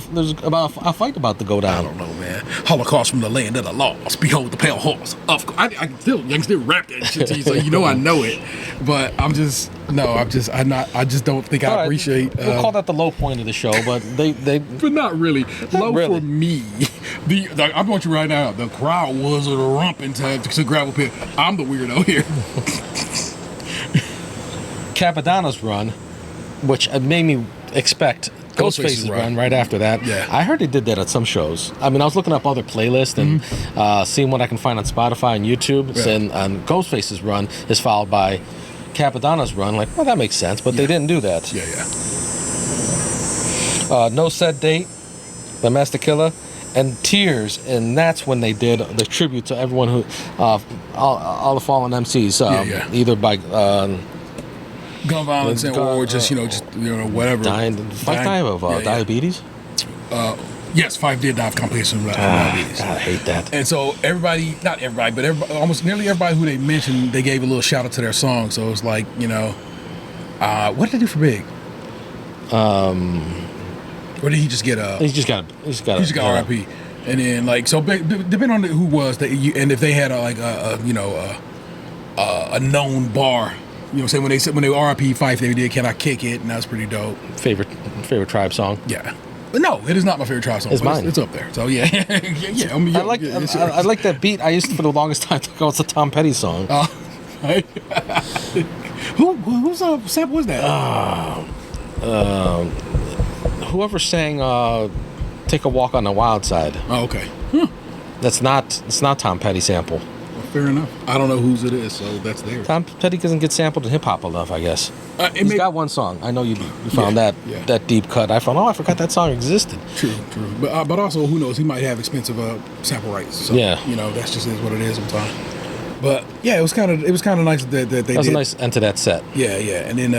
fight about to go I down. don't know, man. Holocaust from the land of the lost. Behold the pale horse. I can still rap that shit to you, so you know I know it. But I just don't think All I right, appreciate. We'll call that the low point of the show, but they But not really. Low really. for me. I'm going to you right now. The crowd was a rumping to gravel pit. I'm the weirdo here. Capadonna's run, which made me expect Ghostface's run right after that. Yeah. I heard they did that at some shows. I mean, I was looking up other playlists and seeing what I can find on Spotify and YouTube. Yeah. And Ghostface's run is followed by Capadonna's run. Like, well, that makes sense, but they didn't do that. Yeah. No Set Date by Master Killer, and Tears, and that's when they did the tribute to everyone who, all the fallen MCs, either by Gun violence or just whatever. Five died of diabetes. Yes, 5 did die of complications from diabetes. God, I hate that. And so not everybody, but almost nearly everybody who they mentioned, they gave a little shout out to their song. So it's like, what did they do for Big? Or did he just get He's just got RIP? And then so depending on who was and if they had a known bar. You know what I'm saying? When they RIP Fife, they did "Can I Kick It?" and that's pretty dope. Favorite Tribe song. Yeah, but no, it is not my favorite Tribe song. It's mine. It's up there. So yeah, yeah. I like that beat. I used to for the longest time think it was a Tom Petty song. Whose sample was that? Whoever sang "Take a Walk on the Wild Side." Oh, okay. It's not Tom Petty sample. Fair enough. I don't know whose it is, so that's theirs. Tom Petty doesn't get sampled in hip hop enough, I guess. He's got one song. I know you found that deep cut. I found. I forgot that song existed. True. But also, who knows? He might have expensive sample rights. So, that's just is what it is sometimes. But yeah, it was kind of nice that they did. That was a nice end to that set. Yeah, and then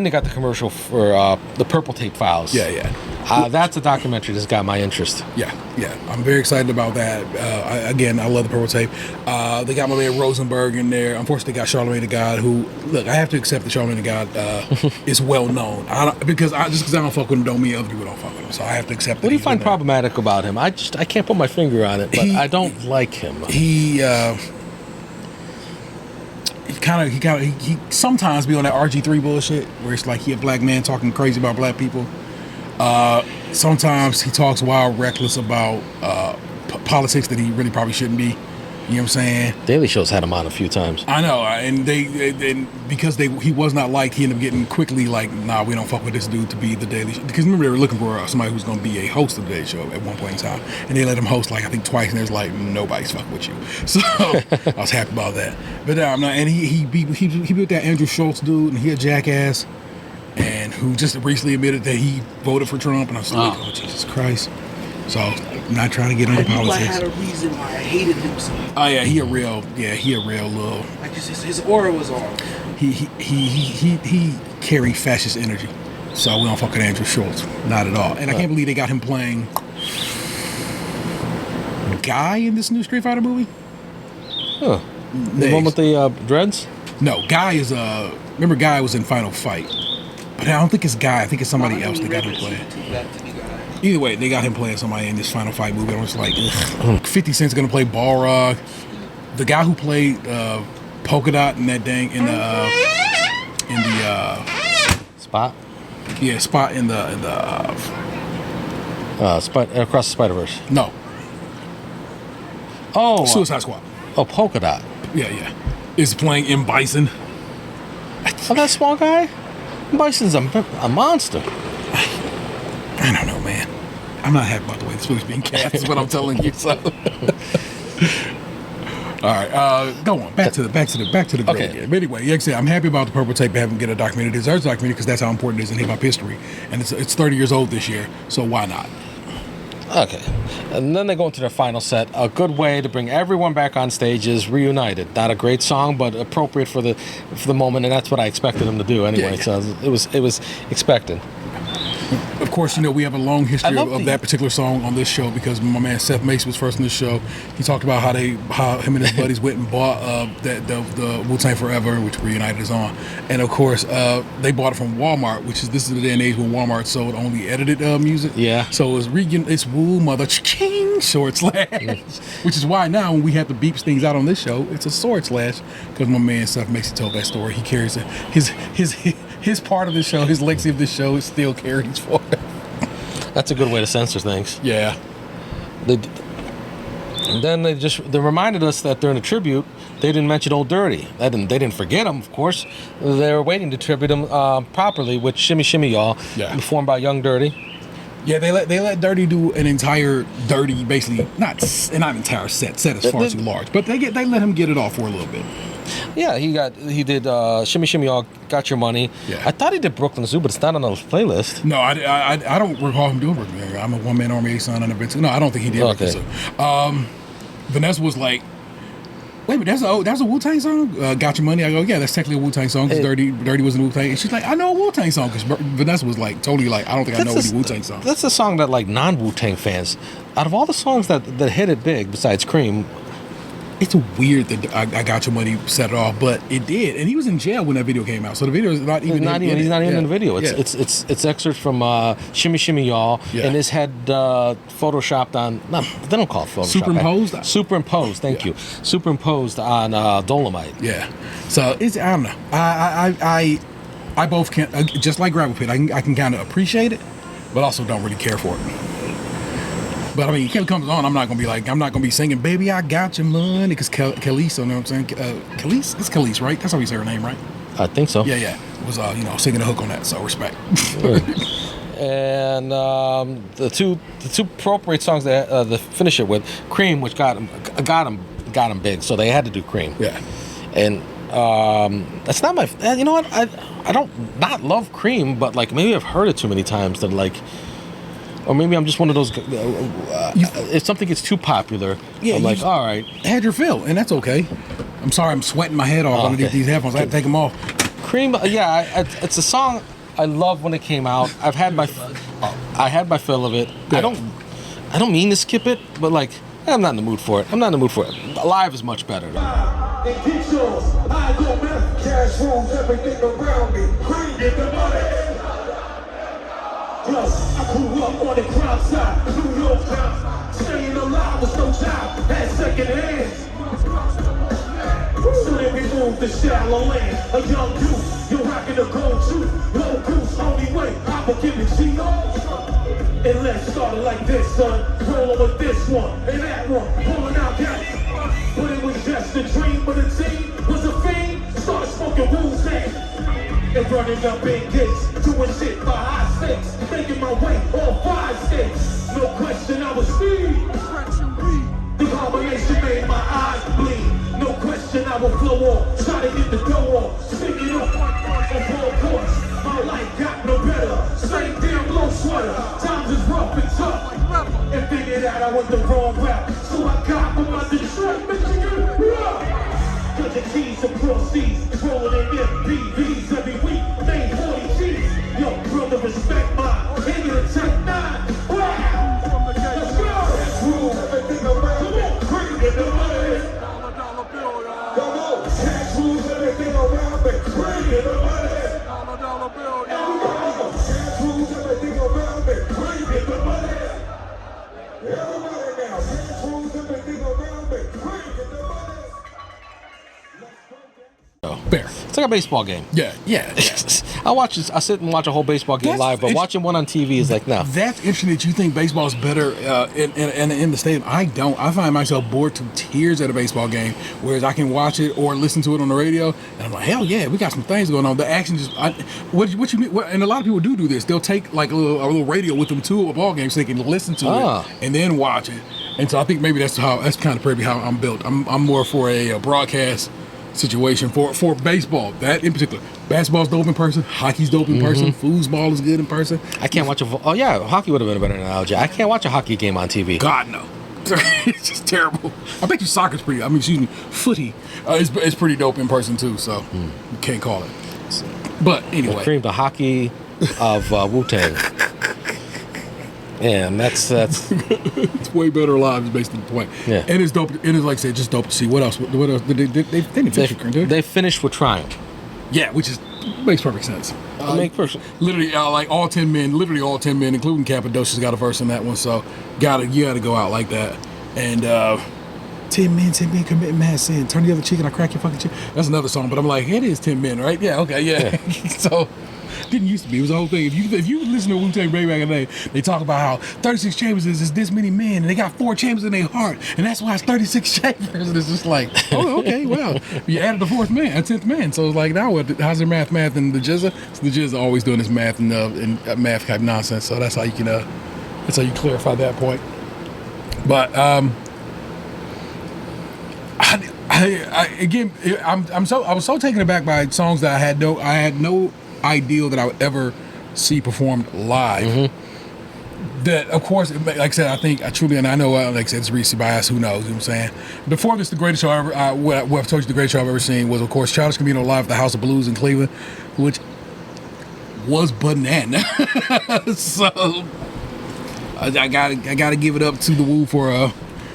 they got the commercial for the Purple Tape Files. Yeah. That's a documentary that's got my interest. Yeah. I'm very excited about that. I love the Purple Tape. They got my man Rosenberg in there. Unfortunately, they got Charlamagne the God, who, look, I have to accept that Charlamagne the God is well known. Because I don't fuck with him don't mean other people don't fuck with him. So I have to accept that. What do you find problematic about him? I can't put my finger on it, but I don't like him. He sometimes be on that RG3 bullshit where it's like he a black man talking crazy about black people. Sometimes he talks wild, reckless about politics that he really probably shouldn't be. You know what I'm saying? Daily Show's had him on a few times. I know, and because he was not liked, he ended up getting quickly like, nah, we don't fuck with this dude to be the Daily Show. Because remember, they were looking for somebody who's going to be a host of the Daily Show at one point in time, and they let him host like I think twice, and there's like nobody's fucking with you. So I was happy about that. But I'm not. And he beat that Andrew Schultz dude, and he a jackass, and who just recently admitted that he voted for Trump, and I was like, oh Jesus Christ. So I'm not trying to get into politics. I had a reason why I hated him so much. Oh yeah, he a real little. Like his aura was on. He carried fascist energy. So we don't fuck with Andrew Schultz, not at all. And I can't believe they got him playing Guy in this new Street Fighter movie. Huh? The one with the dreads? No, Guy is remember Guy was in Final Fight, but I don't think it's Guy. I think it's somebody else that got him playing. Either way, they got him playing somebody in this Final Fight movie. I was like, ugh. 50 Cent's gonna play Balrog. The guy who played Polka Dot in that dang in the Spot. Yeah, Spot in the Across the Spider-Verse. No. Oh, Suicide Squad. Oh, Polka Dot. Yeah. Is playing M. Bison. Oh, that small guy? Bison's a monster. I don't know, man. I'm not happy about the way this movie's being cast, is what I'm telling you. So. All right, go on. Back to the grid. Okay. But anyway, like I said, I'm happy about the Purple Tape having get a documentary. It deserves a documentary because that's how important it is in hip hop history, and it's 30 years old this year. So why not? Okay. And then they go into their final set. A good way to bring everyone back on stage is Re-United. Not a great song, but appropriate for the moment, and that's what I expected them to do anyway. Yeah. So it was expected. Of course, we have a long history love of that particular song on this show because my man Seth Mason was first on this show. He talked about how him and his buddies went and bought the Wu-Tang Forever, which Re-United is on, and of course they bought it from Walmart, this is the day and age when Walmart sold only edited music. Yeah. So it's Wu Mother Ching sword slash, which is why now when we have to beep things out on this show, it's a sword slash because my man Seth Mason told that story. He carries it. His part of the show, his legacy of the show, is still carries forward. That's a good way to censor things. Yeah. Then they reminded us that during the tribute, they didn't mention Old Dirty. They didn't forget him, of course. They were waiting to tribute him properly with Shimmy Shimmy Y'all, performed by Young Dirty. Yeah, they let Dirty do an entire Dirty, basically not entire set. Set is far too large, but they let him get it off for a little bit. Yeah, he did Shimmy Shimmy Y'all, Got Your Money. Yeah. I thought he did Brooklyn Zoo, but it's not on his playlist. No, I don't recall him doing Brooklyn Zoo. I'm a one-man army son and a bit. No, I don't think he did Brooklyn Zoo. Vanessa was like, wait a minute, that's a Wu-Tang song? Got Your Money? I go, yeah, that's technically a Wu-Tang song because Dirty was in Wu-Tang. And she's like, I know a Wu-Tang song because Vanessa was like, totally like, I don't think I know any Wu-Tang song. That's a song that like non-Wu-Tang fans, out of all the songs that hit it big besides Cream, it's weird that I Got Your Money set it off, but it did. And he was in jail when that video came out, so the video is not even. He's not even in the video. It's excerpts from Shimmy Shimmy Y'all, and his head photoshopped on. No, they don't call it photoshopped. Superimposed. Superimposed. Thank you. Superimposed on Dolomite. Yeah. So I don't know. I both can just like Gravel Pit. I can kind of appreciate it, but also don't really care for it. But I mean, Kelly comes on. I'm not gonna be singing "Baby, I Got Your Money" because Khalees, you know what I'm saying? Khalees, it's Khalees, right? That's how we say her name, right? I think so. Yeah. It was singing a hook on that, so respect. And the two appropriate songs that to finish it with, Cream, which got him big, so they had to do Cream. Yeah. And that's not my. You know what? I don't not love Cream, but like maybe I've heard it too many times that like. Or maybe I'm just one of those. If something gets too popular, I'm like, all right. Had your fill, and that's okay. I'm sorry, I'm sweating my head off underneath these headphones. I had to take them off. Cream, it's a song I love when it came out. I had my fill of it. Yeah. I don't mean to skip it, but like, I'm not in the mood for it. Live is much better. And get yours. I go man. Cash rules everything around me. Cream, get the money. Plus, I grew up on the crime side, New York Times. Staying alive was no job, had second hands. So then we moved to shallow land. A young youth, you're rocking the gold tooth. Low goose, only way, I'ma give it to you. And let's start it like this, son. Rolling with this one and that one, pulling out gas. But it was just a dream, but the team was a fiend. Started smoking Wu-Tang. And running up big gates, doing shit by high stakes, making my way on 5 states. No question, I was speed. The combination made my eyes bleed. No question, I will flow on, try to get the dough on, stick it up on full course. My life got no better. Same damn low sweater. Times is rough and tough. And figured out I was the wrong route, so I got from my Detroit, Michigan. Cause the keys and proceeds, rolling in MPVs every week, made 40 G's. Yo, brother, respect mine. Hang it take 9. Wow! Let's go! Rules everything around. Come on, bring it the money. $1 bill, y'all. Come on, tax rules everything around, but bring it the money. $1 bill, y'all. Tax rules everything around, but bring it the money. Everybody now, tax rules everything around, but bring it the money. though. Fair. It's like a baseball game. Yeah. I sit and watch a whole baseball game live, but watching one on TV is like, no. That's interesting that you think baseball is better in the stadium. I don't. I find myself bored to tears at a baseball game, whereas I can watch it or listen to it on the radio, and I'm like, hell yeah, we got some things going on. The action just, and a lot of people do this. They'll take like a little radio with them to a ball game so they can listen to it and then watch it. And so I think maybe that's kind of probably how I'm built. I'm more for a broadcast situation for baseball. That in particular, basketball's dope in person, hockey's dope in person, foosball is good in person. I can't watch hockey would have been a better analogy. I can't watch a hockey game on TV. God no. It's just terrible. I bet you soccer's footy is pretty dope in person too, so you can't call it. But anyway. Cream the hockey of Wu-Tang. Yeah, and that's it's way better live is basically the point. Yeah. And it's dope. And it's like I said, just dope to see what else. They didn't finish it, did they finished with Triumph. Yeah, which makes perfect sense. Literally, like all 10 men, including Cappadocia's got a verse in that one. So you gotta go out like that. And 10 men commit mad sin. Turn the other cheek and I crack your fucking cheek. That's another song, but I'm like, it is 10 men, right? Yeah, okay, yeah. So. Didn't used to be. It was the whole thing. If you listen to Wu-Tang back in the day, they talk about how 36 chambers is this many men, and they got 4 chambers in their heart, and that's why it's 36 chambers. And it's just like, oh, okay, well, you added the 10th man. So it's like, now how's their math and the jizza? So the jizza always doing this math and math type nonsense. So that's how you can that's how you clarify that point. But I was so taken aback by songs that I had no ideal that I would ever see performed live. That, of course, like I said, I know, like I said, it's recency bias, who knows, you know what I'm saying? Before this, the greatest show what I've told you the greatest show I've ever seen was, of course, Childish Gambino live at the House of Blues in Cleveland, which was banana. So, I gotta give it up to the Wu for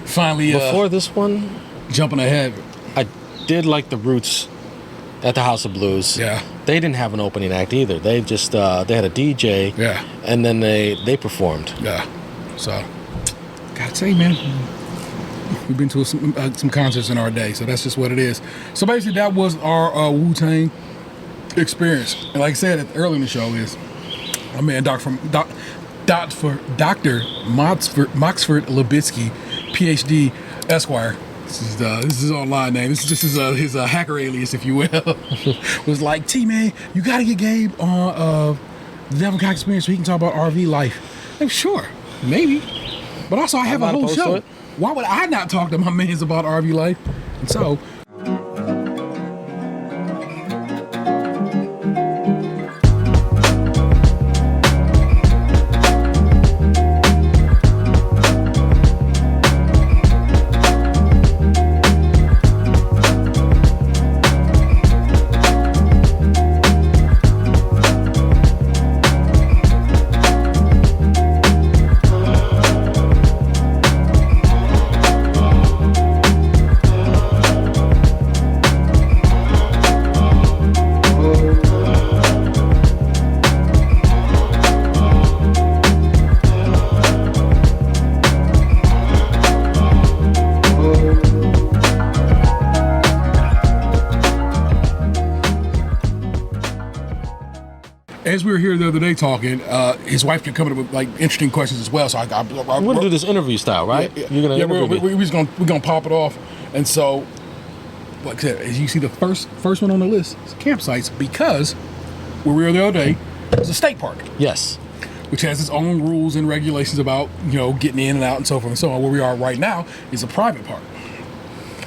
finally before this one jumping ahead. I did like the Roots at the House of Blues. Yeah. They didn't have an opening act either. They just they had a DJ. Yeah. And then they performed. Yeah. So, gotta say, man, we've been to some concerts in our day, so that's just what it is. So basically, that was our Wu-Tang experience. And like I said earlier in the show, is my man Dr. Moxford Labitsky, PhD, Esquire. This is online name. This is just his hacker alias, if you will. Was like, T-Man, you gotta get Gabe on the Devil Cock Experience so he can talk about RV life. Like, sure, maybe. But also I have a whole show. Why would I not talk to my mans about RV life? And so as we were here the other day talking, his wife kept coming up with like interesting questions as well. So I we're gonna do this interview style, right? Yeah, You're gonna we're gonna pop it off. And so, like I said, as you see, the first one on the list is campsites, because where we were the other day was a state park. Yes. Which has its own rules and regulations about getting in and out and so forth and so on. Where we are right now is a private park.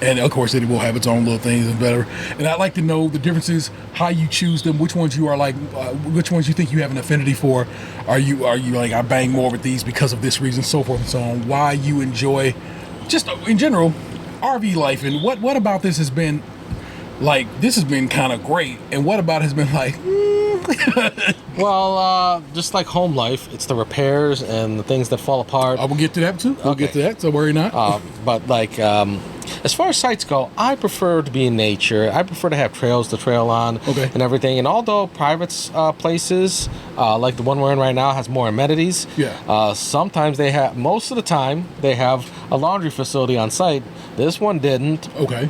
And of course, it will have its own little things and better. And I'd like to know the differences, how you choose them, which ones you are like, which ones you think you have an affinity for. Are you like, I bang more with these because of this reason, so forth and so on. Why you enjoy, just in general, RV life, and what about this has been like? This has been kind of great, and what about it has been like? Well, just like home life, it's the repairs and the things that fall apart. I will get to that too. We'll get to that, so worry not. But like, as far as sites go, I prefer to be in nature. I prefer to have trails to trail on and everything. And although private places, like the one we're in right now, has more amenities, sometimes they have, most of the time, they have a laundry facility on site. This one didn't. Okay.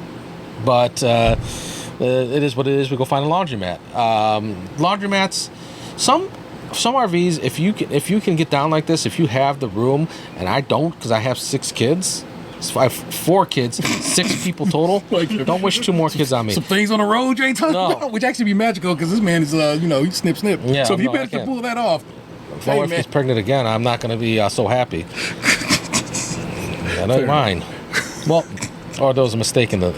But It is what it is. We go find a laundromat. Laundromats, some RVs, if you can get down like this, if you have the room, and I don't because I have 6 kids. I have 4 kids, 6 people total. Don't wish 2 more kids on me. Some things on the road you ain't talking about, which actually be magical because this man is, he snip. Yeah, so if you manage to pull that off, if my wife gets pregnant again, I'm not going to be so happy. I don't mind. Well, or there was a mistake in the.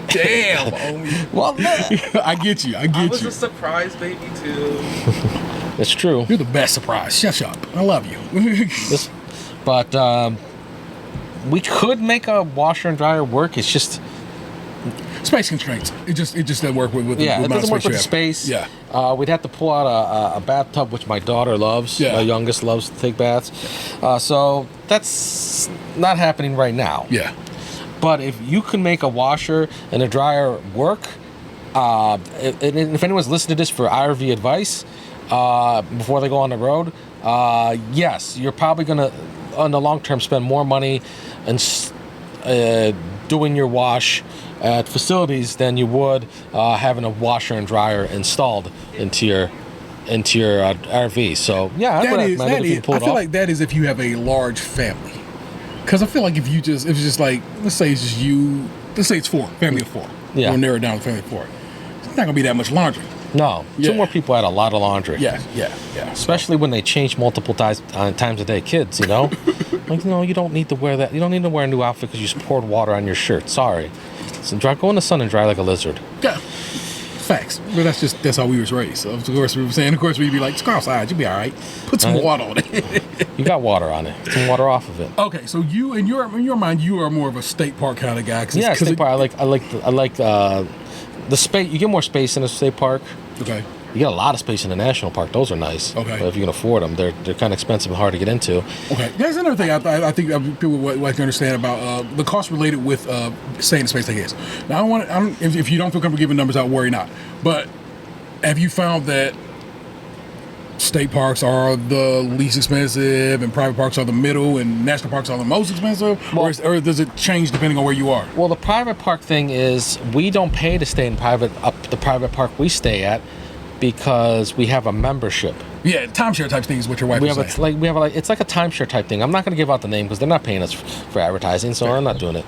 Damn, homie. Well, no. I get you. I was a surprise baby too. It's true. You're the best surprise. Shut up. I love you. But we could make a washer and dryer work. It's just space constraints. It just doesn't work with it the doesn't work with the space. Yeah. We'd have to pull out a bathtub, which my daughter loves. Yeah. My youngest loves to take baths. So that's not happening right now. Yeah. But if you can make a washer and a dryer work, if anyone's listening to this for IRV advice before they go on the road, yes, you're probably going to, on the long term, spend more money and doing your wash at facilities than you would having a washer and dryer installed into your RV. So yeah, I would recommend it if you can pull it off. I feel like that is if you have a large family. Because I feel like if it's just like, let's say it's just you, let's say it's 4, family of 4. Yeah. We'll narrow it down to family of 4. It's not going to be that much laundry. No. Yeah. 2 more people had a lot of laundry. Yeah. Especially when they change multiple times a day, kids, you know? Like, no, you don't need to wear that. You don't need to wear a new outfit because you just poured water on your shirt. Sorry. So go in the sun and dry like a lizard. Yeah. Facts. But that's how we was raised. So of course we were saying, we'd be like, just go outside, you'll be all right. Put some water on it. You got water on it. Get some water off of it. Okay, so you in your mind, you are more of a state park kind of guy. Yeah, state park. I like the space. You get more space in a state park. Okay. You get a lot of space in a national park. Those are nice. Okay. But if you can afford them, they're kind of expensive and hard to get into. Okay. That's another thing I think people would like to understand about the cost related with staying in space like this. Now, if you don't feel comfortable giving numbers out, worry not. But have you found that state parks are the least expensive and private parks are the middle and national parks are the most expensive? Or does it change depending on where you are? Well, the private park thing is we don't pay to stay in the private park we stay at because we have a membership. Yeah, timeshare type thing is what your wife was saying. It's like a timeshare type thing. I'm not going to give out the name because they're not paying us for advertising, so I'm not doing it.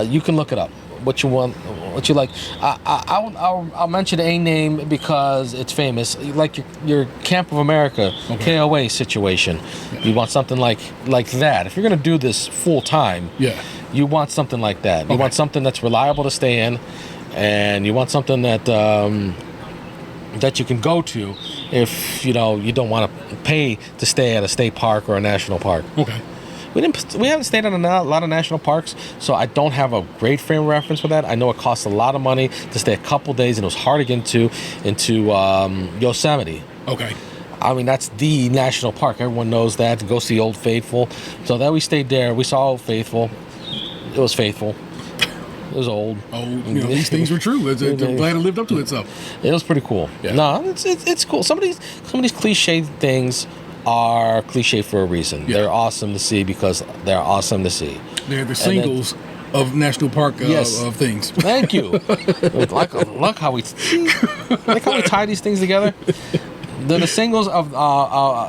You can look it up. What you want, what you like. I'll mention a name because it's famous. Like your Camp of America, KOA situation. Yeah. You want something like that. If you're going to do this full time, you want something like that. You want something that's reliable to stay in, and you want something that you can go to if you don't want to pay to stay at a state park or a national park. Okay. We haven't stayed at a lot of national parks, so I don't have a great frame of reference for that. I know it costs a lot of money to stay a couple days, and it was hard to get into Yosemite. Okay. I mean, that's the national park. Everyone knows that. To go see Old Faithful. So that we stayed there. We saw Old Faithful. It was faithful. It was old. These things were true. I'm glad it lived up to itself. It was pretty cool. Yeah. No, it's cool. Some of these cliche things are cliche for a reason. Yeah. They're awesome to see because they're awesome to see. They're the singles of national park of things. Thank you. Look how we tie these things together. They're the singles of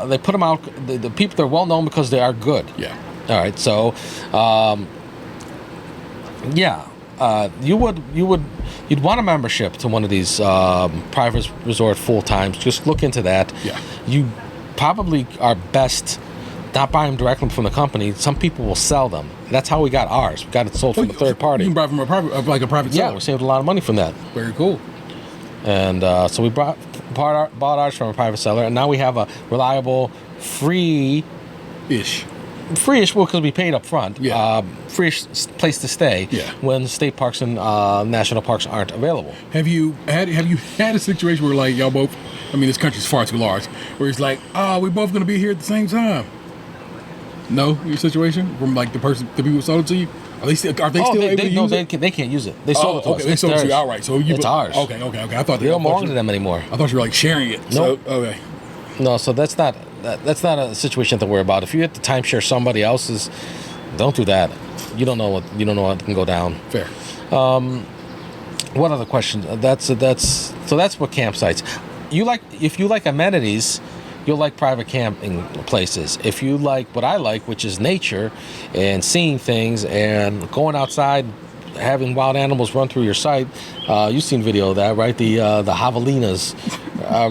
they put them out. The people, they're well known because they are good. Yeah. All right. So, you'd want a membership to one of these private resort full times. Just look into that. Yeah. You probably are best not buying them directly from the company. Some people will sell them. That's how we got ours. We got it sold from a third party. You can buy from a private seller. Yeah, we saved a lot of money from that. Very cool. And so we bought ours from a private seller, and now we have a reliable, free-ish, well, because we paid up front. Yeah. Free-ish place to stay. Yeah. When state parks and national parks aren't available. Have you had a situation where like y'all both? I mean, this country's far too large. Where it's like, we're both going to be here at the same time. No, your situation from like the people who sold it to you. Are they still able to use it? They can't use it. They sold it to us. Okay, they sold it to you outright. So it's ours. Okay. I thought they don't belong to them anymore. I thought you were like sharing it. Nope. So, okay. No, so that's not a situation to worry about. If you have to timeshare somebody else's, don't do that. You don't know what can go down. Fair. What other question? That's what campsites. If you like amenities, you'll like private camping places. If you like what I like, which is nature and seeing things and going outside, having wild animals run through your site, you've seen video of that, right? The javelinas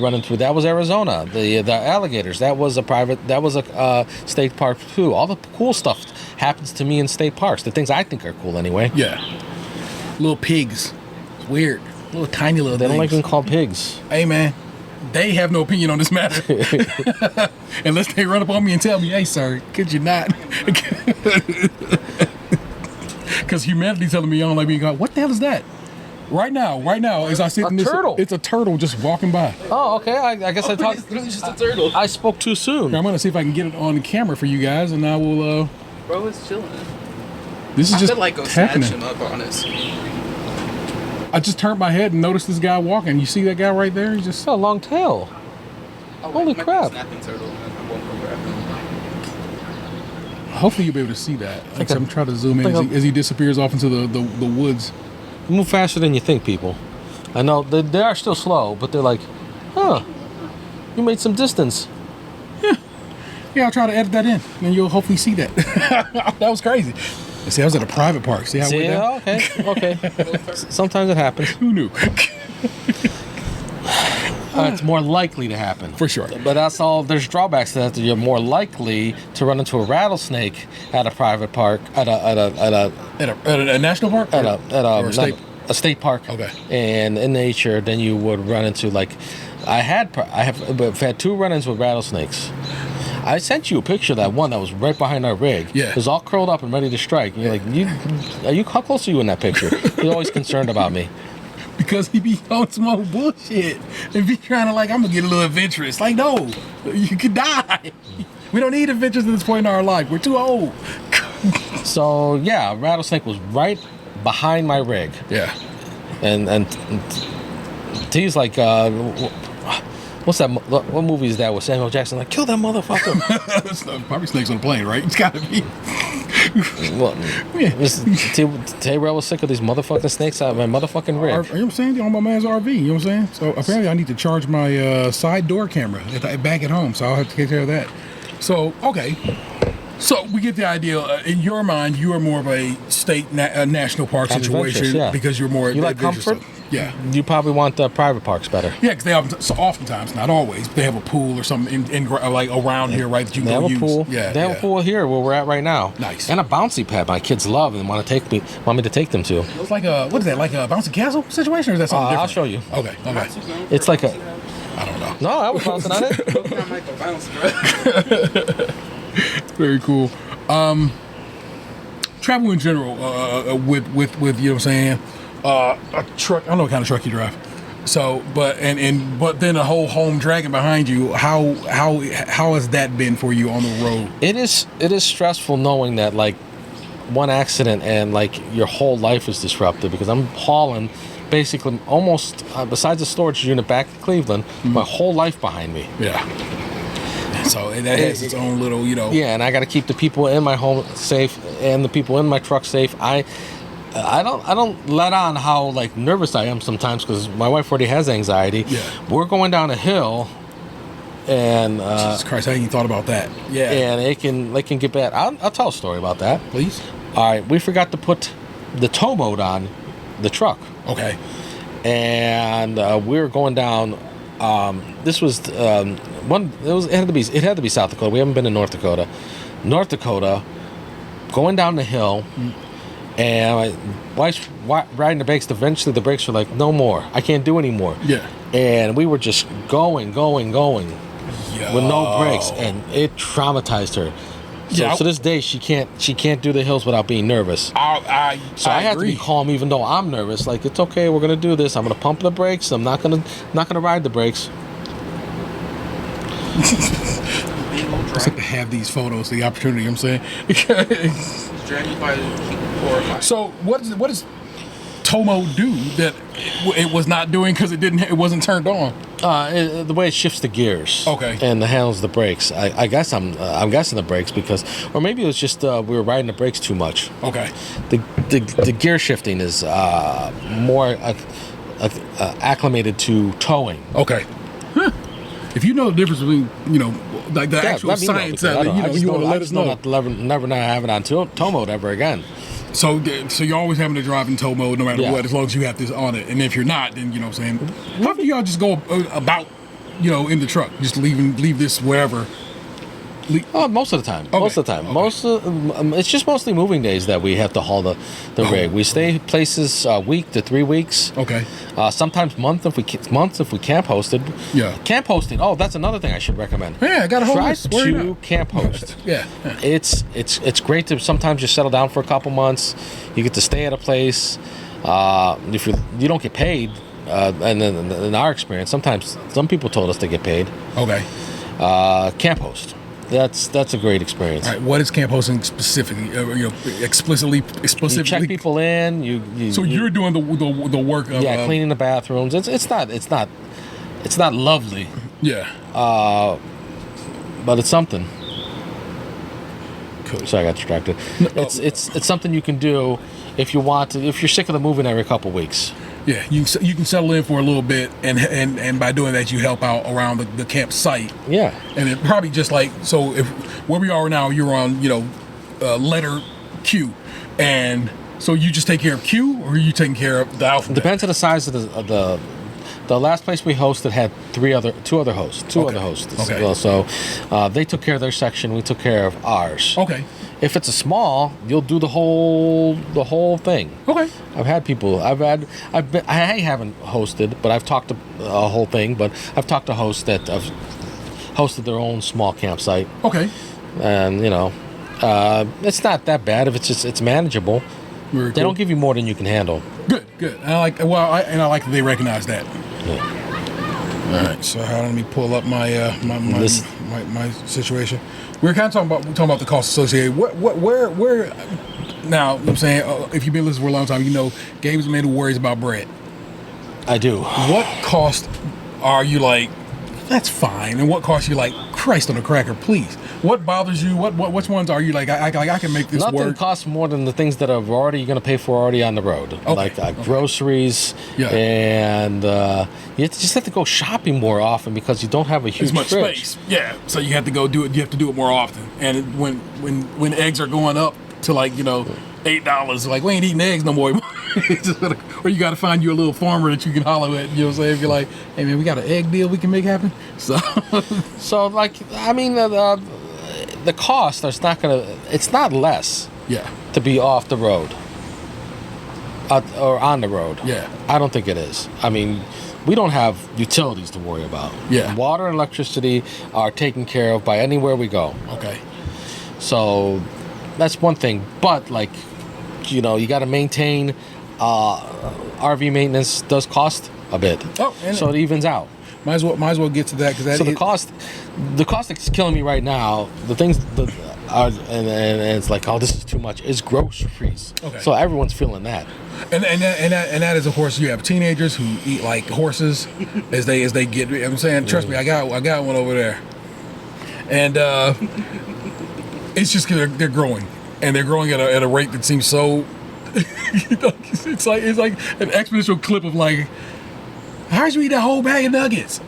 running through. That was Arizona. The alligators. That was a state park too. All the cool stuff happens to me in state parks. The things I think are cool anyway. Yeah. Little pigs. Weird. Little tiny little They don't things. like being called pigs. Hey, man. They have no opinion on this matter. Unless they run up on me and tell me, hey, sir, could you not? Because humanity's telling me I don't like being called. What the hell is that? Right now, as I sit in this, turtle. it's a turtle just walking by. Oh, okay. I guess I talked. It's literally just a turtle. I spoke too soon. I'm gonna see if I can get it on the camera for you guys, and I will. Bro, it's chilling. This is I just could like go snatch happening. him up on it. I just turned my head and noticed this guy walking. You see that guy right there? He's just. It's a long tail. Oh, Holy wait, might be a crap. Snapping turtle. And I won't go grab him. Hopefully you'll be able to see that. Like, a- I'm trying to zoom in as he disappears off into the woods. Move faster than you think, people. I know they are still slow, but they're like, huh, you made some distance. Yeah, I'll try to edit that in, and you'll hopefully see that. That was crazy. See, I was at a private park. See how I See, went down? okay. Sometimes it happens. Who knew? It's more likely to happen. For sure. But that's all. There's drawbacks to that. You're more likely to run into a rattlesnake at a private park, at a national park? at Or a state? a state park. Okay. And in nature, than you would run into like, I've had 2 run-ins with rattlesnakes. I sent you a picture of that one that was right behind our rig. Yeah. It was all curled up and ready to strike. And you're like, how close are you in that picture? You're always concerned about me. Because he be on some old bullshit and be trying to like, I'm gonna get a little adventurous. Like, no, you could die. We don't need adventures at this point in our life. We're too old. So yeah, rattlesnake was right behind my rig. Yeah. And T's like, what's that? What movie is that with Samuel Jackson? Like, kill that motherfucker. Probably snakes on a plane, right? It's gotta be. Well, Tay-Rail was sick of these motherfucking snakes out of my motherfucking You rig. know what I'm saying? On my man's RV, you know what I'm saying? So apparently I need to charge my side door camera back at home, so I'll have to take care of that. So, okay. So we get the idea. In your mind, you are more of a state national park situation Adventurous, yeah. because you're more You like adventurous comfort? stuff. Yeah. You probably want the private parks better. Yeah, because they have, so oftentimes, not always, but they have a pool or something in like around here, right, that you They can have go a use. pool. Yeah, They have a pool here where we're at right now. Nice. And a bouncy pad my kids love and want me to take them to. It's like a, what is that, like a bouncy castle situation, or is that something different? I'll show you. Okay. It's like a. I don't know. No, I was bouncing on it. I'm like a bounce, bro. Very cool. Travel in general, with you know what I'm saying, a truck. I don't know what kind of truck you drive. So, but then a whole home dragging behind you. How has that been for you on the road? It is stressful knowing that like one accident and like your whole life is disrupted because I'm hauling basically almost besides the storage unit back to Cleveland, my whole life behind me. Yeah. So that has its own little, you know. Yeah, and I got to keep the people in my home safe and the people in my truck safe. I don't let on how like nervous I am sometimes because my wife already has anxiety. Yeah. We're going down a hill, and Jesus Christ, I hadn't even thought about that. Yeah. and it can get bad. I'll tell a story about that. Please. All right, we forgot to put the tow mode on the truck, Okay. and we were going down. This was it had to be South Dakota. We haven't been in North Dakota. North Dakota, going down the hill, and my wife's riding the brakes. Eventually, the brakes were like, "No more. I can't do anymore." Yeah. And we were just going Yo. with no brakes, and it traumatized her. So Yeah, to this day, she can't do the hills without being nervous. I have to be calm, even though I'm nervous. Like, it's okay, we're gonna do this. I'm gonna pump the brakes. I'm not gonna ride the brakes. It's like to have these photos, the opportunity. You know what I'm saying. Journey by horrified. So what does Tomo do that it was not doing because it wasn't turned on? The way it shifts the gears, Okay. and the handles the brakes. I guess I'm guessing the brakes because, or maybe it was just we were riding the brakes too much. Okay. The gear shifting is more. acclimated to towing. Okay. Huh. If you know the difference between, like the actual let me know, science because of it, I just you know- want to I let us just know know. not to never not have it on tow mode ever again. So you're always having to drive in tow mode no matter Yeah. what, as long as you have this on it. And if you're not, then, you know what I'm saying? How do y'all just go about, in the truck? Just leave this wherever? Oh, most of the time. Okay. Most of the time. Okay. It's just mostly moving days that we have to haul the rig. We stay places a week to 3 weeks. Okay. Sometimes months if we camp hosted. Yeah. Camp hosting. Oh, that's another thing I should recommend. Yeah, I got a whole Try list. Worry to not. camp host. Yeah. It's great to sometimes just settle down for a couple months. You get to stay at a place. If you don't get paid, and then in our experience, sometimes some people told us they get paid. Okay. Camp host. That's a great experience. All right. What is camp hosting specifically? Explicitly. You check people in. So you're doing the work of cleaning the bathrooms. It's not lovely, Yeah. but it's something. Cool. Sorry, I got distracted. It's something you can do if you want to. If you're sick of the moving every couple weeks. Yeah, you can settle in for a little bit, and by doing that, you help out around the campsite. Yeah. And it probably just like, so if where we are now, you're on letter Q, and so you just take care of Q, or are you taking care of the alphabet? Depends on the size of the last place we hosted had two other hosts. Okay. As well. So they took care of their section. We took care of ours. Okay. If it's a small, you'll do the whole thing. Okay. I've had people. I haven't hosted, but I've talked to a whole thing. But I've talked to hosts that have hosted their own small campsite, Okay. and it's not that bad if it's manageable. Very They cool. don't give you more than you can handle. Good. And I like that they recognize that. Yeah. All right. So let me pull up my This- my situation. We're kind of talking about the costs associated. Where now? I'm saying if you've been listening for a long time, Gabe's a man who worries about bread. I do. What cost are you like? That's fine. And what cost you like? Christ on a cracker, please. What bothers you? Which ones are you like? I can make this Nothing work. costs more than the things that are already going to pay for already on the road, like groceries, Yeah. and you just have to go shopping more often because you don't have a huge As much fridge. space. Yeah. So you have to go do it. You have to do it more often. And when eggs are going up to like $8, like we ain't eating eggs no more. Or you got to find you a little farmer that you can holler at. You know what I'm saying? If you're like, hey man, we got an egg deal we can make happen. So like, I mean, the cost is not gonna. It's not less Yeah. to be off the road or on the road. Yeah. I don't think it is. I mean, we don't have utilities to worry about. Yeah. Water and electricity are taken care of by anywhere we go. Okay. So that's one thing. But like, you got to maintain. RV maintenance does cost a bit. Oh, and so it evens out. Might as well get to that because So the cost that's killing me right now, the things that are, and it's like, oh, this is too much, is groceries. Okay. So everyone's feeling that. And that is, of course, you have teenagers who eat like horses as they get. You know what I'm saying, trust me, I got one over there, and it's just they're growing, and they're growing at a rate that seems so. It's like an exponential clip of like, how'd you eat that whole bag of nuggets?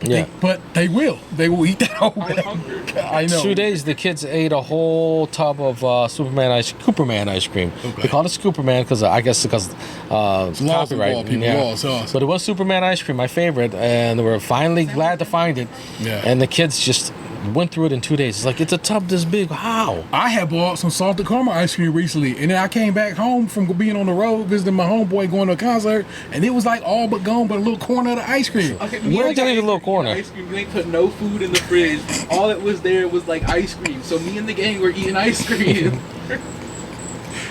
Yeah. But they will eat that whole bag. I know. 2 days, the kids ate a whole tub of Cooperman ice cream. Okay. They called it Scooperman because It's laws copyright. involved, people. Laws. But it was Superman ice cream, my favorite, and we're finally glad to find it. Yeah. And the kids just went through it in 2 days. It's like, it's a tub this big. How? I had bought some salted caramel ice cream recently, and then I came back home from being on the road visiting my homeboy, going to a concert, and it was like all but gone, but a little corner of the ice cream. Okay, Where did you leave a little corner? Ice cream. You ain't put no food in the fridge. All that was there was like ice cream. So me and the gang were eating ice cream.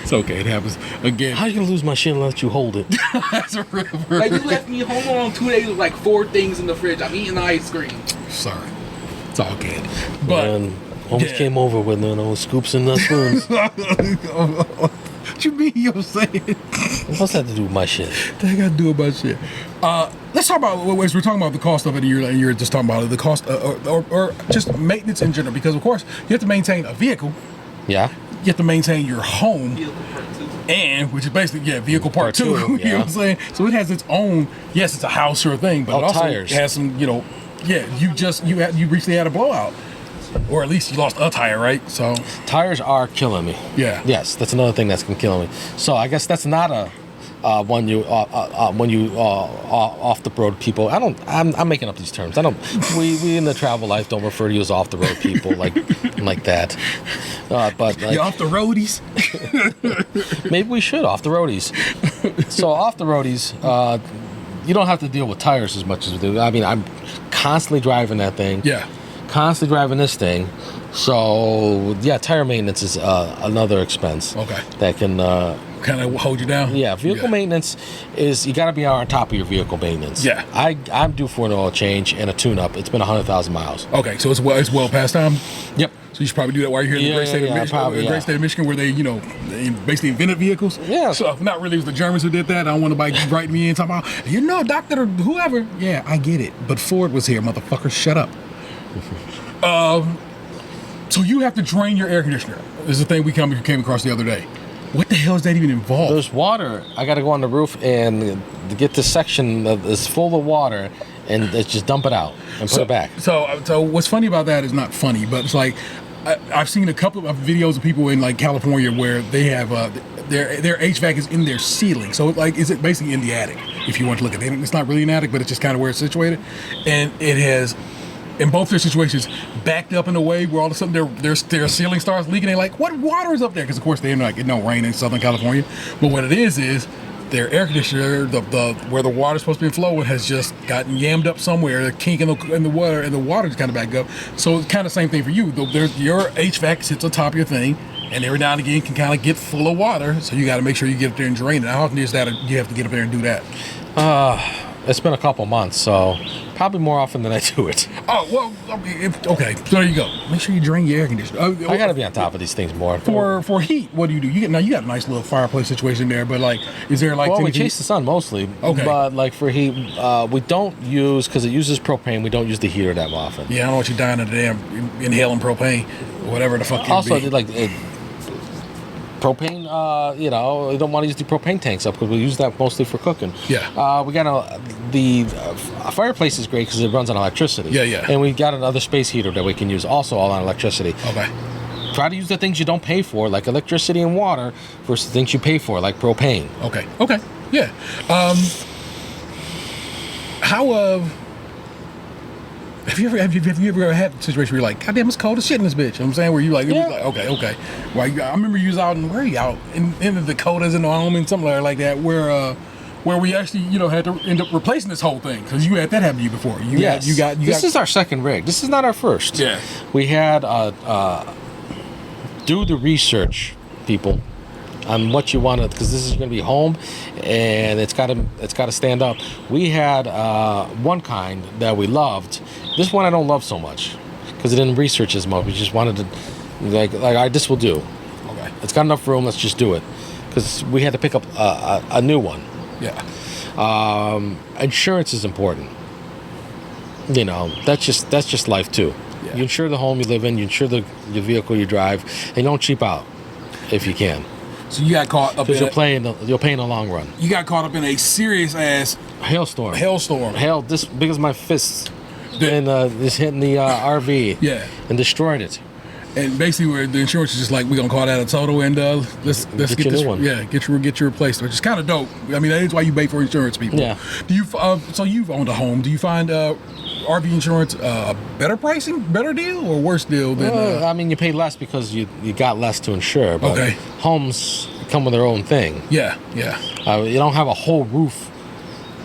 It's okay, it happens again. How you gonna lose my shit and let you hold it? That's a real. Like you left me home on 2 days with like 4 things in the fridge. I'm eating ice cream. Sorry, it's all good. But And almost yeah. came over with scoops and spoons. what you mean? You know what I'm saying? What's that to do with my shit? They got to do about shit. Let's talk about, as we're talking about the cost of it, and you're just talking about the cost or just maintenance in general, because of course you have to maintain a vehicle, Yeah. You have to maintain your home, Vehicle part two. and which is basically vehicle part two. You know yeah. what I'm saying? So it has its own. Yes, it's a house or a thing, but Oh, it also tires. has some. Yeah. You recently had a blowout, or at least you lost a tire, right? So Tires are killing me. Yeah. Yes, that's another thing that's been killing me. So I guess that's not a when you off the road people. I'm making up these terms. I don't. We in the travel life don't refer to you as off the road people like that. But like, you're off the roadies. maybe we should off the roadies. So off the roadies, you don't have to deal with tires as much as we do. I mean, I'm constantly driving that thing. Yeah. Constantly driving this thing. So yeah, tire maintenance is another expense. Okay. That can Kind of hold you down. yeah, vehicle maintenance is you got to be on top of your vehicle maintenance. Yeah. I'm due for an oil change and a tune-up. It's been 100,000 miles. Okay, so it's well past time. Yep. So you should probably do that while you're here in the great state of Michigan. probably, the great state of Michigan, where they basically invented vehicles. Yeah. So not really, it was the Germans who did that. I don't want nobody writing me in talking about, Doctor or whoever. Yeah, I get it, but Ford was here, motherfucker. Shut up. So you have to drain your air conditioner. This is the thing we came across the other day. What the hell is that even involved? There's water. I got to go on the roof and to get this section that's full of water and just dump it out and put it back. So what's funny about that is not funny, but it's like I've seen a couple of videos of people in like California where they have their HVAC is in their ceiling. So like, is it basically in the attic? If you want to look at it, it's not really an attic, but it's just kind of where it's situated, and it has. In both their situations, backed up in a way where all of a sudden their ceiling starts leaking. They're like, "What water is up there?" Because of course they're like, it don't rain in Southern California. But what it is their air conditioner, the where the water's supposed to be flowing, has just gotten yammed up somewhere. The kink in the water, and the water's kind of backed up. So it's kind of the same thing for you. Your HVAC sits on top of your thing, and every now and again can kind of get full of water. So you got to make sure you get up there and drain it. How often is that you have to get up there and do that? It's been a couple months, so probably more often than I do it. Oh well, okay. So there you go. Make sure you drain your air conditioner. I got to be on top of these things more. For heat, what do? You got a nice little fireplace situation there, but like, is there like? Well, we chase the sun mostly. Okay. But like for heat, we don't use, because it uses propane. We don't use the heater that often. Yeah, I don't want you dying of the damn inhaling propane, whatever the fuck. Also, be. like propane. We don't want to use the propane tanks up because we use that mostly for cooking. Yeah. We got the fireplace is great because it runs on electricity. Yeah. And we got another space heater that we can use also all on electricity. Okay. Try to use the things you don't pay for, like electricity and water, versus things you pay for, like propane. Okay. Yeah. Have you ever had a situation where you're like, God damn, it's cold as shit in this bitch? You know what I'm saying? Where you like, it was like, okay. Well, I remember you was out in, where are you out? In the Dakotas, in Wyoming, something like that, where we actually, had to end up replacing this whole thing. Because you had that happen to you before. This is our second rig. This is not our first. Yeah. We had, do the research, people, on what you wanted, because this is going to be home and it's got to stand up. We had one kind that we loved. This one I don't love so much because it didn't research as much. We just wanted to like all right, this will do. Okay. It's got enough room. Let's just do it, because we had to pick up a new one. Yeah. Insurance is important. That's just life too. Yeah. You insure the home you live in. You insure the vehicle you drive, and you don't cheap out if you can. So you got caught up in you'll pay in the long run. You got caught up in a serious ass hailstorm. Hail this big as my fists, and just hitting the RV. Yeah. And destroyed it. And basically, where the insurance is just like, we're gonna call that a total, and let's get your this new one. Yeah, get your replacement, which is kind of dope. I mean, that is why you pay for insurance, people. Yeah. Do you? So you've owned a home. Do you find RV insurance better pricing, better deal, or worse deal than? I mean, you pay less because you got less to insure. But okay. Homes come with their own thing. Yeah. You don't have a whole roof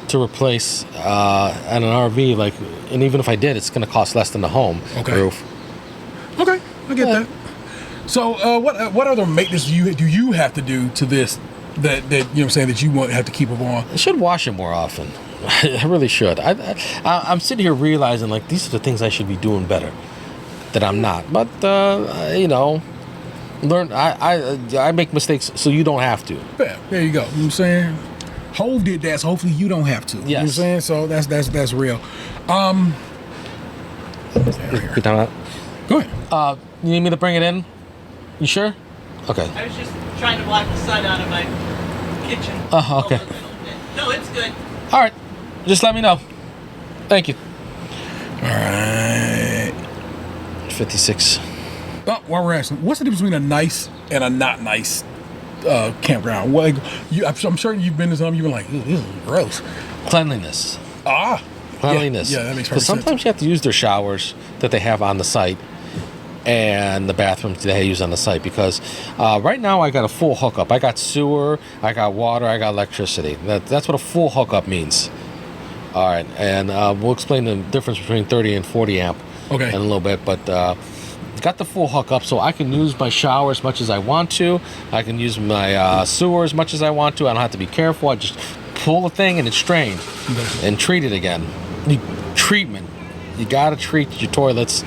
to replace an RV, and even if I did, it's going to cost less than the home roof. Okay, I get that. So, what other maintenance do you have to do to this that that you won't have to keep up on? I should wash it more often. I really should. I'm sitting here realizing these are the things I should be doing better that I'm not. But learn. I make mistakes so you don't have to. Yeah, there you go. You know what I'm saying? Hove did that, so hopefully you don't have to. Yes. You know what I'm saying? So that's real. Go ahead. You need me to bring it in? You sure? Okay. I was just trying to block the sun out of my kitchen. Oh, okay. A little bit. No, it's good. All right. Just let me know. Thank you. All right. 56. Oh, while we're asking, what's the difference between a nice and a not nice campground? Well, like, I'm sure you've been to some. You've been like, "Ew, this is gross." Cleanliness. Cleanliness. Yeah, that makes perfect Because sometimes sense. you have to use their showers that they have on the site and the bathrooms they use on the site. Because right now I got a full hookup. I got sewer, I got water, I got electricity. That's what a full hookup means. All right, and we'll explain the difference between 30 and 40 amp Okay. in a little bit. But got the full hookup, so I can use my shower as much as I want to. I can use my sewer as much as I want to. I don't have to be careful. I just pull the thing and it's drained and treat it again. Treatment. You gotta treat your toilets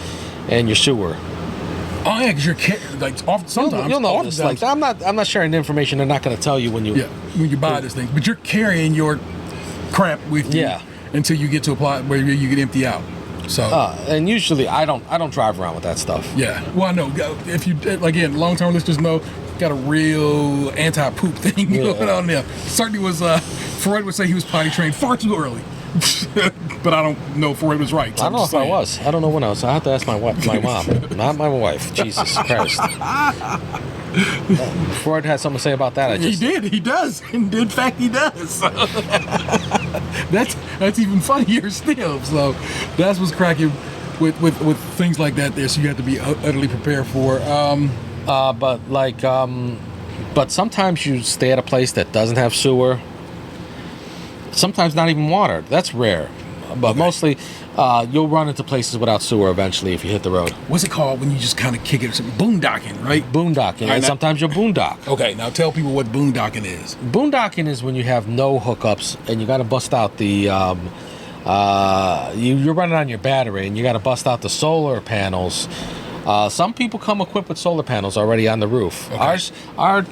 and your sewer. Oh yeah, because sometimes You'll know oftentimes- this. Like I'm not sharing the information. They're not going to tell you when you. Yeah, when you buy this thing, but you're carrying your crap with you Yeah. until you get to a plot where you can empty out. So And usually I don't drive around with that stuff. yeah, well I know if you again long-term listeners know got a real anti-poop thing going on there. Certainly was Freud would say he was potty trained far too early, but I don't know if Freud was right. So I don't know if I was. I don't know when I was. I have to ask my mom, not my wife. Jesus Christ. Freud had something to say about that. He did. He does. In fact, he does. That's even funnier still. So that's what's cracking with things like that. There, so you have to be utterly prepared for. But sometimes you stay at a place that doesn't have sewer. Sometimes not even water. That's rare. But mostly, you'll run into places without sewer eventually if you hit the road. What's it called when you just kind of kick it? Boondocking, right? Boondocking. Right, And sometimes you'll boondock. Okay, now tell people what boondocking is. Boondocking is when you have no hookups and you got to bust out the you're running on your battery and you got to bust out the solar panels. Some people come equipped with solar panels already on the roof. Okay. Ours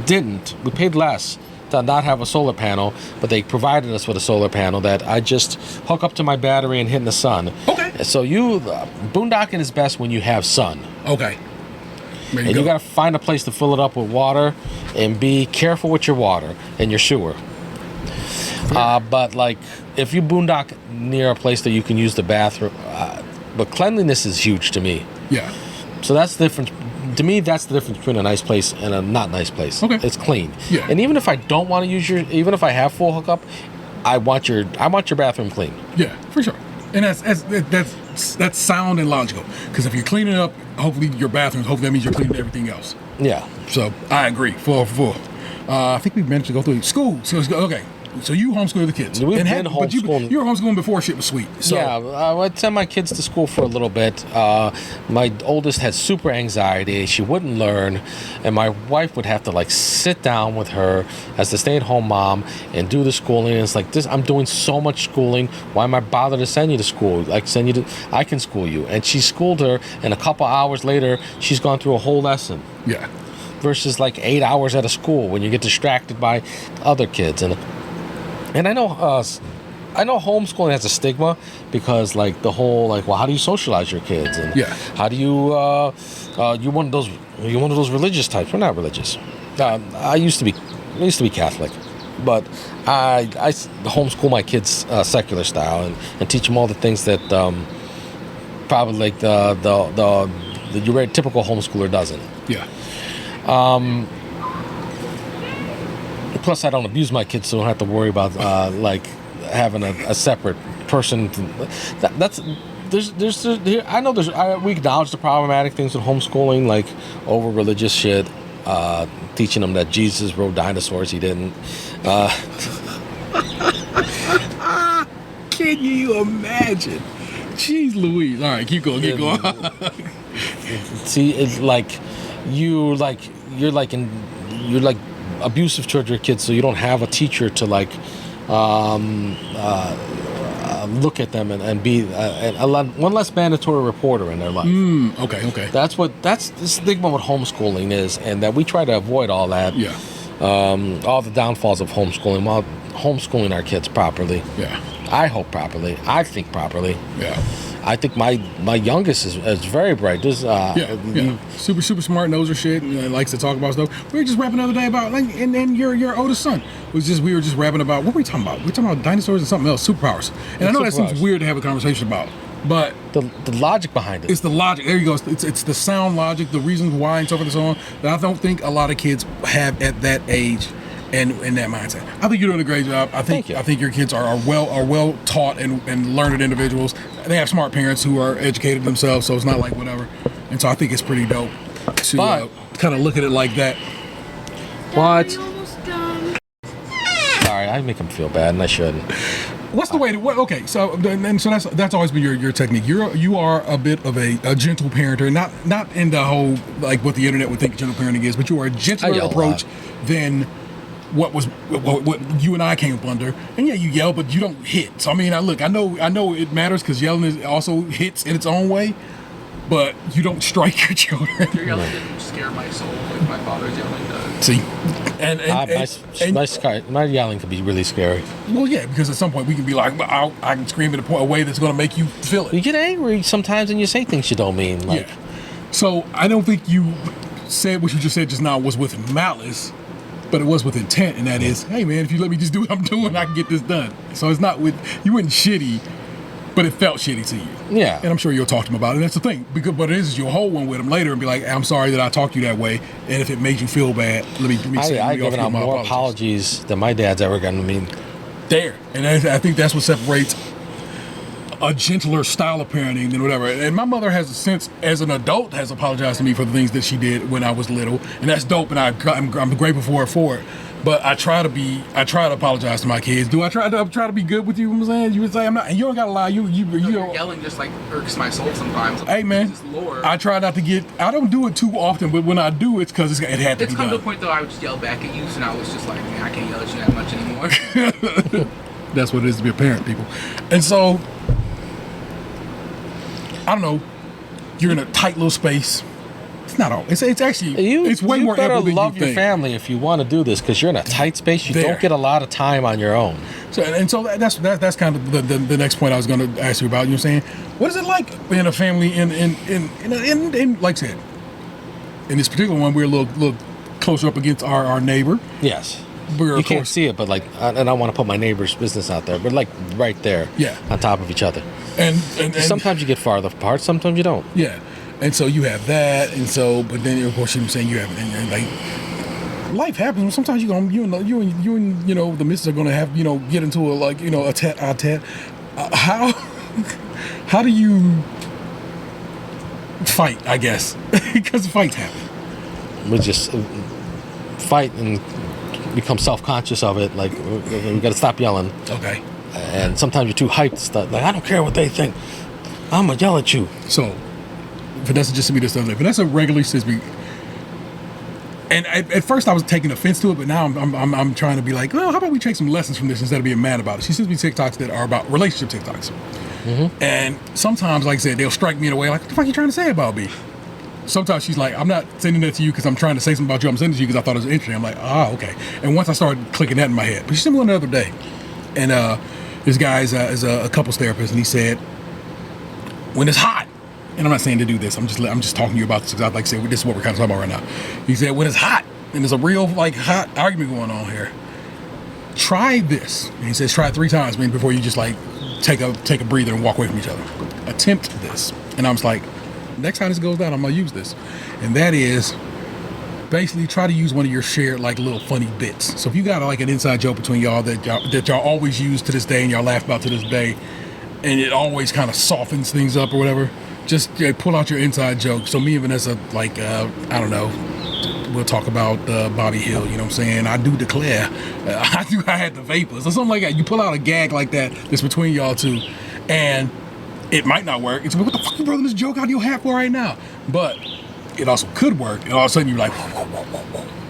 didn't. We paid less to not have a solar panel, but they provided us with a solar panel that I just hook up to my battery and hit in the sun. Okay. So boondocking is best when you have sun. Okay. There And you got to find a place to fill it up with water and be careful with your water and your sewer. But like if you boondock near a place that you can use the bathroom, but cleanliness is huge to me. Yeah. So that's the difference. To me, that's the difference between a nice place and a not nice place. Okay. It's clean. Yeah. And even if I don't want to use even if I have full hookup, I want your bathroom clean. Yeah, for sure. And that's sound and logical. Because if you're cleaning up, hopefully your bathrooms, hopefully that means you're cleaning everything else. Yeah. So I agree. Full. I think we managed to go through school. So okay. So you homeschool the kids. We've been but you homeschooling. were homeschooling before shit was sweet. So Yeah, I'd send my kids to school for a little bit. My oldest had super anxiety. She wouldn't learn. And my wife would have to like sit down with her as the stay-at-home mom and do the schooling. And it's like, I'm doing so much schooling. Why am I bothered to send you to school? I can school you. And she schooled her, and a couple hours later, she's gone through a whole lesson. yeah. Versus like 8 hours at a school when you get distracted by other kids. And I know homeschooling has a stigma because like the whole like, well, how do you socialize your kids? And Yeah. how do you you're one of those religious types? We're not religious. I used to be Catholic, but I homeschool my kids secular style and teach them all the things that probably like the your very typical homeschooler doesn't. Yeah. Plus, I don't abuse my kids, so I don't have to worry about like having a separate person. We acknowledge the problematic things with homeschooling, like over religious shit, teaching them that Jesus rode dinosaurs. He didn't. Can you imagine? Jeez Louise. All right, keep going. See, it's like you're abusive towards your kids, so you don't have a teacher to like look at them and be one less mandatory reporter in their life. Okay. That's the stigma of what homeschooling is, and that we try to avoid all that. Yeah. All the downfalls of homeschooling while homeschooling our kids properly. Yeah. I hope properly. I think properly. Yeah. I think my youngest is very bright. There's Super smart, knows her shit, and likes to talk about stuff. We were just rapping the other day about, like, and your oldest son we were just rapping about, what were we talking about? We were talking about dinosaurs and something else, superpowers. And I know that seems weird to have a conversation about, but the logic behind it. It's the logic. There you go. It's the sound logic, the reasons why, and so forth and so on, that I don't think a lot of kids have at that age. And in that mindset, I think you're doing a great job. I think your kids are well taught and learned individuals. They have smart parents who are educated themselves, so it's not like whatever. And so I think it's pretty dope to kind of look at it like that. What? Sorry, I make them feel bad, and I shouldn't. What's the way to? Okay, so that's always been your technique. You are a bit of a gentle parenter, not in the whole like what the internet would think gentle parenting is, but you are a gentler approach than what you and I came up under. And yeah, you yell, but you don't hit. So I mean, I know it matters because yelling also hits in its own way, but you don't strike your children. Your yelling didn't scare my soul like my father's yelling does. See, my yelling can be really scary. Well, yeah, because at some point we can be like, I can scream in a way that's going to make you feel it. You get angry sometimes and you say things you don't mean. Like, yeah. So I don't think you said what you just said just now was with malice. But it was with intent, and that is, hey man, if you let me just do what I'm doing, I can get this done. So it's not you weren't shitty, but it felt shitty to you. Yeah. And I'm sure you'll talk to him about it. That's the thing. Because what it is you'll hold one with him later and be like, I'm sorry that I talked to you that way, and if it made you feel bad, let me say I've given out more apologies than my dad's ever gotten to me. There. And I think that's what separates a gentler style of parenting than whatever. And my mother has since, as an adult, has apologized to me for the things that she did when I was little, and that's dope. And I'm grateful for it. But I try to apologize to my kids. Do I try to be good with you? I'm saying you would say I'm not, and you don't gotta lie. You yelling just like irks my soul sometimes. Hey man, I try not to get. I don't do it too often, but when I do, it's because it had to be done. It's come to a point though I would just yell back at you, so now it's just like, man, I can't yell at you that much anymore. That's what it is to be a parent, people. And so I don't know. You're in a tight little space. It's not all. It's actually. It's way more. You better than love you your think. family if you want to do this, because you're in a tight space. You don't get a lot of time on your own. So that's kind of the next point I was going to ask you about. You know what I'm saying? What is it like being a family in like I said, in this particular one, we're a little closer up against our neighbor. Yes. You can't see it, but like, I don't want to put my neighbor's business out there, but like right there, on top of each other. And sometimes you get farther apart, sometimes you don't. Yeah, and so you have that, and so, but then of course you're saying you have, and like, life happens. Sometimes you and the missus are gonna have get into a tete-a-tete. How do you fight? I guess because fights happen. We just fight and become self-conscious of it. Like, we got to stop yelling. Okay. And sometimes you're too hyped to start, like, I don't care what they think, I'm gonna yell at you. So Vanessa just sent me this other day. Vanessa regularly says me, and at first I was taking offense to it, but now I'm trying to be like, well, how about we take some lessons from this instead of being mad about it. She sends me TikToks that are about relationship TikToks. Mm-hmm. And sometimes, like I said, they'll strike me in a way like, what the fuck are you trying to say about me? Sometimes she's like, I'm not sending that to you because I'm trying to say something about you. I'm sending it to you because I thought it was interesting. I'm like, okay. And once I started clicking that in my head, but she sent me one the other day, and this guy is a couples therapist, and he said, when it's hot, and I'm not saying to do this, I'm just talking to you about this because I like to say this is what we're kind of talking about right now. He said, when it's hot and there's a real hot argument going on here, try this. And he says, try it 3 times, before you just like take a breather and walk away from each other. Attempt this. And I was like, next time this goes down, I'm gonna use this, and that is basically try to use one of your shared little funny bits. So if you got like an inside joke between y'all that y'all always use to this day and y'all laugh about to this day, and it always kind of softens things up or whatever, just pull out your inside joke. So me and Vanessa, I don't know, we'll talk about Bobby Hill. You know what I'm saying? I do declare, I had the vapors or something like that. You pull out a gag like that that's between y'all two, and it might not work. It's like, what the fuck you throwing this joke out of your hat for right now? But it also could work. And all of a sudden you're like,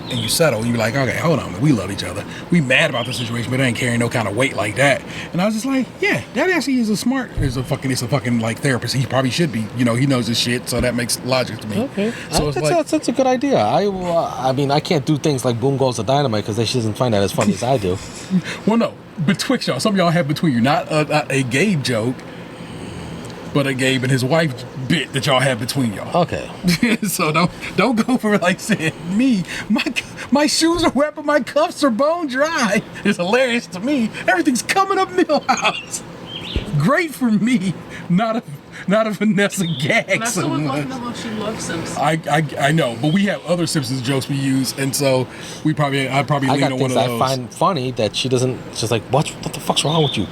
and you settle. And you're like, okay, hold on, man. We love each other. We mad about the situation, but it ain't carrying no kind of weight like that. And I was just like, yeah, that actually is a fucking therapist. He probably should be. He knows his shit, so that makes logic to me. Okay, so that's a good idea. I mean, I can't do things like Boom Goes the Dynamite because she doesn't find that as funny as I do. Well, no. betwixt y'all. Some of y'all have between you, not a Gabe joke, but a Gabe and his wife bit that y'all have between y'all. Okay. So don't go for like saying me. My shoes are wet, but my cuffs are bone dry. It's hilarious to me. Everything's coming up Millhouse. Great for me, not a Vanessa gag. And I still would love to someone. know how she loves Simpsons. I know, but we have other Simpsons jokes we use, and so I probably I lean got on one things of I those. find funny that she doesn't. Just like, what the fuck's wrong with you?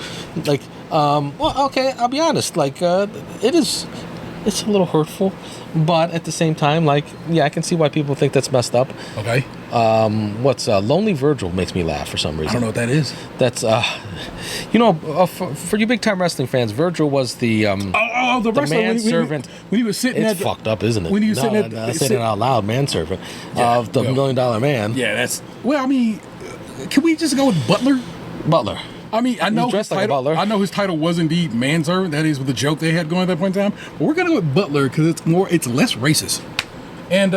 Like, well, okay, I'll be honest. Like, it's a little hurtful, but at the same time, like, yeah, I can see why people think that's messed up. Okay. What's Lonely Virgil makes me laugh for some reason. I don't know what that is. That's for you big time wrestling fans, Virgil was the The the wrestler manservant. when he was sitting It's at fucked up, isn't it? when he was no, sitting at no, saying it out loud, manservant of the $1 Million Man. Yeah, that's well. I mean, can we just go with Butler? Butler. I mean, I know his dressed like a title. butler. I know his title was indeed manservant. That is with the joke they had going at that point in time. But we're gonna go with Butler because it's less racist. And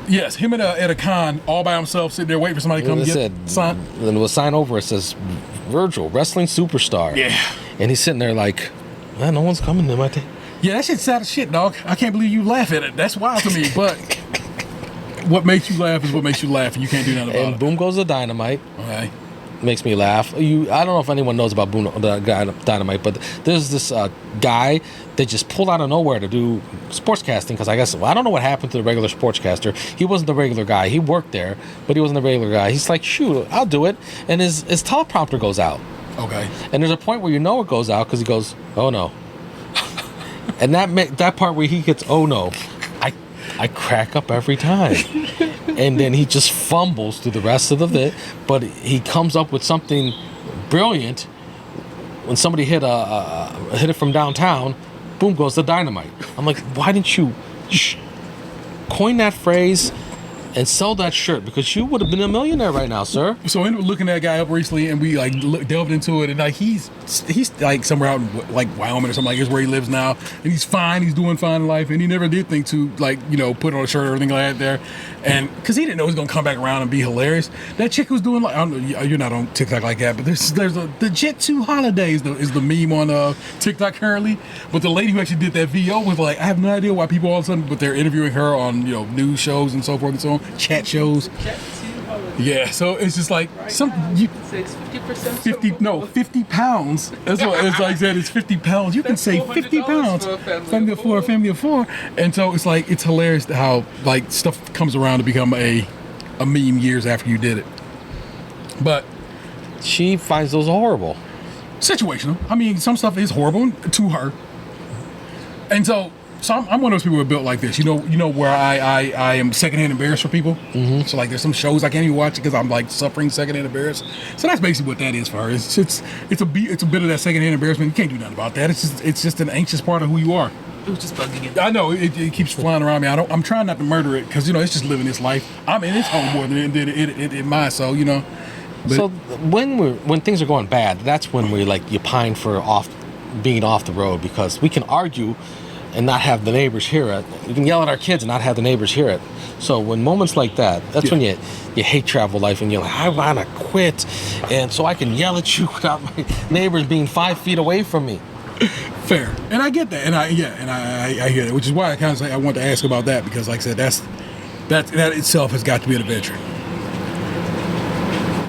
yes, him at a con all by himself, sitting there waiting for somebody to come It get said, sign. then we'll sign over. It says Virgil, wrestling superstar. Yeah, And he's sitting there like, no one's coming to my day. yeah, that shit's sad as shit, dog. I can't believe you laugh at it. That's wild to me. But what makes you laugh is what makes you laugh, and you can't do nothing about And it. boom goes the dynamite. Okay. Makes me laugh. I don't know if anyone knows about Boom, the guy Dynamite, but there's this guy they just pulled out of nowhere to do sportscasting because I guess I don't know what happened to the regular sportscaster. He wasn't the regular guy. He worked there, but he wasn't the regular guy. He's like, shoot, I'll do it, and his teleprompter goes out. Okay. And there's a point where you know it goes out because he goes, oh no. And that part where he gets, oh no, I crack up every time. And then he just fumbles through the rest of it, but he comes up with something brilliant. When somebody hit it from downtown, boom goes the dynamite. I'm like, why didn't you coin that phrase and sell that shirt? Because you would have been a millionaire right now, sir. So I ended up looking that guy up recently, and we like delved into it, and like he's like somewhere out in like Wyoming or something like is where he lives now, and he's fine, he's doing fine in life, and he never did think to like put on a shirt or anything like that there, and because he didn't know he was gonna come back around and be hilarious. That chick was doing like I don't know, you're not on TikTok like that, but there's the Jet 2 holidays is the meme on TikTok currently, but the lady who actually did that VO was like, I have no idea why people all of a sudden, but they're interviewing her on news shows and so forth and so on. Chat shows. Yeah, so it's just like Say it's 50%. 50 pounds. That's what it's like. Said it's 50 pounds. You can That's say 50 $400 pounds. for a family of Family of 4. And so it's like it's hilarious how like stuff comes around to become a meme years after you did it. But She finds those horrible. situational. I mean, some stuff is horrible to her. And so I'm one of those people who are built like this. You know where I am secondhand embarrassed for people. Mm-hmm. So like there's some shows I can't even watch because I'm like suffering secondhand embarrassed. So that's basically what that is for her. It's a bit of that secondhand embarrassment. You can't do nothing about that. It's just an anxious part of who you are. It was just bugging it. I know it keeps flying around me. I'm trying not to murder it because it's just living its life. I'm in its home more than it in mine. So But So when things are going bad, that's when you pine for being off the road because we can argue and not have the neighbors hear it. We can yell at our kids and not have the neighbors hear it. So when moments like that, that's when you hate travel life and you're like, I want to quit, and so I can yell at you without my neighbors being 5 feet away from me. fair, and I get that, and I hear that, which is why I kind of say I want to ask about that because, like I said, that itself has got to be an adventure.